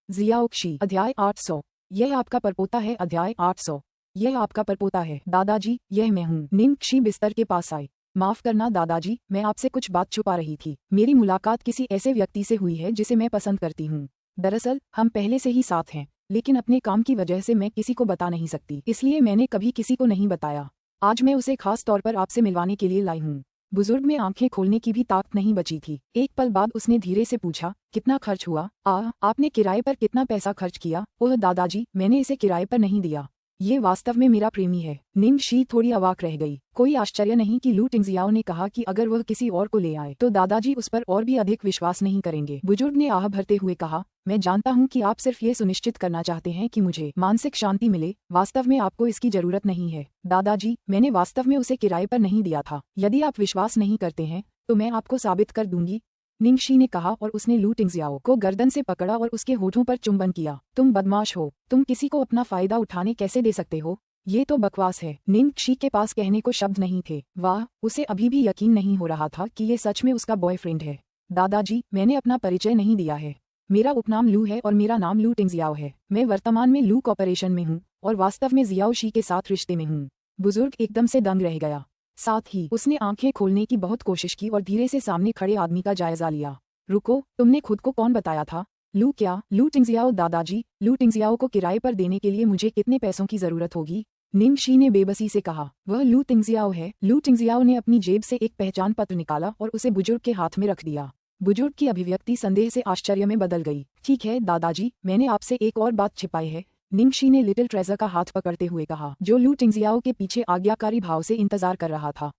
जियाओक्षी, अध्याय 800। यह आपका परपोता है। अध्याय 800। यह आपका परपोता है। दादाजी, यह मैं हूँ। निंग शी बिस्तर के पास आई। माफ करना दादाजी, मैं आपसे कुछ बात छुपा रही थी। मेरी मुलाकात किसी ऐसे व्यक्ति से हुई है जिसे मैं पसंद करती हूँ। दरअसल हम पहले से ही साथ हैं, लेकिन अपने काम की वजह से मैं किसी को बता नहीं सकती, इसलिए मैंने कभी किसी को नहीं बताया। आज मैं उसे खास तौर पर आपसे मिलवाने के लिए लाई हूँ। बुजुर्ग में आंखें खोलने की भी ताकत नहीं बची थी। एक पल बाद उसने धीरे से पूछा, कितना खर्च हुआ? आपने किराए पर कितना पैसा खर्च किया? ओह दादाजी, मैंने इसे किराए पर नहीं दिया। ये वास्तव में मेरा प्रेमी है। निंग शी थोड़ी अवाक रह गई। कोई आश्चर्य नहीं कि लू टिंगजियाओ ने कहा कि अगर वह किसी और को ले आए तो दादाजी उस पर और भी अधिक विश्वास नहीं करेंगे। बुजुर्ग ने आह भरते हुए कहा, मैं जानता हूँ कि आप सिर्फ ये सुनिश्चित करना चाहते हैं कि मुझे मानसिक शांति मिले, वास्तव में आपको इसकी जरूरत नहीं है। दादाजी, मैंने वास्तव में उसे किराए पर नहीं दिया था। यदि आप विश्वास नहीं करते हैं तो मैं आपको साबित कर दूंगी, निंग शी ने कहा और उसने लू टिंगजियाओ को गर्दन से पकड़ा और उसके होठों पर चुंबन किया। तुम बदमाश हो, तुम किसी को अपना फायदा उठाने कैसे दे सकते हो? ये तो बकवास है। निंग शी के पास कहने को शब्द नहीं थे। वाह, उसे अभी भी यकीन नहीं हो रहा था कि ये सच में उसका बॉयफ्रेंड है। दादाजी, मैंने अपना परिचय नहीं दिया है। मेरा उपनाम लू है और मेरा नाम लू टिंगजियाओ है। मैं वर्तमान में लू कॉर्पोरेशन में हूँ और वास्तव में जियाओ शी के साथ रिश्ते में हूँ। बुजुर्ग एकदम से दंग रह गया। साथ ही उसने आंखें खोलने की बहुत कोशिश की और धीरे से सामने खड़े आदमी का जायजा लिया। रुको, तुमने खुद को कौन बताया था? लू क्या? लू टिंगजियाओ। दादाजी, लू टिंगजियाओ को किराए पर देने के लिए मुझे कितने पैसों की जरूरत होगी? निंग शी ने बेबसी से कहा। वह लू टिंगजियाओ है। लू टिंगजियाओ ने अपनी जेब से एक पहचान पत्र निकाला और उसे बुजुर्ग के हाथ में रख दिया। बुजुर्ग की अभिव्यक्ति संदेह से आश्चर्य में बदल गई। ठीक है दादाजी, मैंने आपसे एक और बात छिपाई है, निंग शी ने लिटिल ट्रेजर का हाथ पकड़ते हुए कहा, जो लू टिंगजियाओ के पीछे आज्ञाकारी भाव से इंतजार कर रहा था।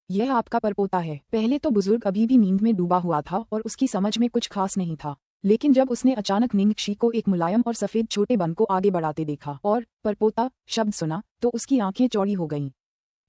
यह आपका परपोता है। पहले तो बुजुर्ग अभी भी नींद में डूबा हुआ था और उसकी समझ में कुछ खास नहीं था, लेकिन जब उसने अचानक निंग शी को एक मुलायम और सफेद छोटे बन को आगे बढ़ाते देखा और परपोता शब्द सुना तो उसकी आंखें चौड़ी हो गईं।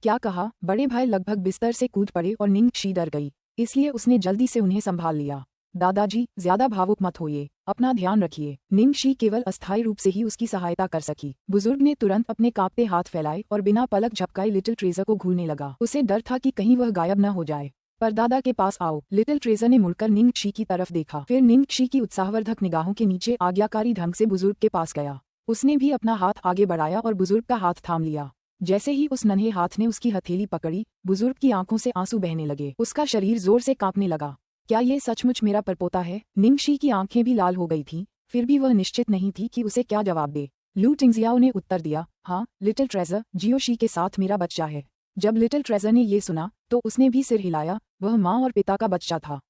क्या कहा? बड़े भाई लगभग बिस्तर से कूद पड़े और निंग शी डर गई, इसलिए उसने जल्दी से उन्हें संभाल लिया। दादाजी, ज्यादा भावुक मत होइए, अपना ध्यान रखिए। निंग शी केवल अस्थायी रूप से ही उसकी सहायता कर सकी। बुजुर्ग ने तुरंत अपने कांपते हाथ फैलाए और बिना पलक झपकाए लिटिल ट्रेजर को घूरने लगा। उसे डर था कि कहीं वह गायब न हो जाए। पर दादा के पास आओ। लिटिल ट्रेजर ने मुड़कर निंग शी की तरफ देखा, फिर निंग शी की उत्साहवर्धक निगाहों के नीचे आज्ञाकारी ढंग से बुजुर्ग के पास गया। उसने भी अपना हाथ आगे बढ़ाया और बुजुर्ग का हाथ थाम लिया। जैसे ही उस नन्हे हाथ ने उसकी हथेली पकड़ी, बुजुर्ग की आंखों से आंसू बहने लगे। उसका शरीर जोर से कांपने लगा। क्या ये सचमुच मेरा परपोता है? निंग शी की आंखें भी लाल हो गई थीं, फिर भी वह निश्चित नहीं थी कि उसे क्या जवाब दे। लू टिंगजियाओ ने उत्तर दिया, हाँ लिटिल ट्रेजर, जियो शी के साथ मेरा बच्चा है। जब लिटिल ट्रेजर ने ये सुना तो उसने भी सिर हिलाया। वह माँ और पिता का बच्चा था।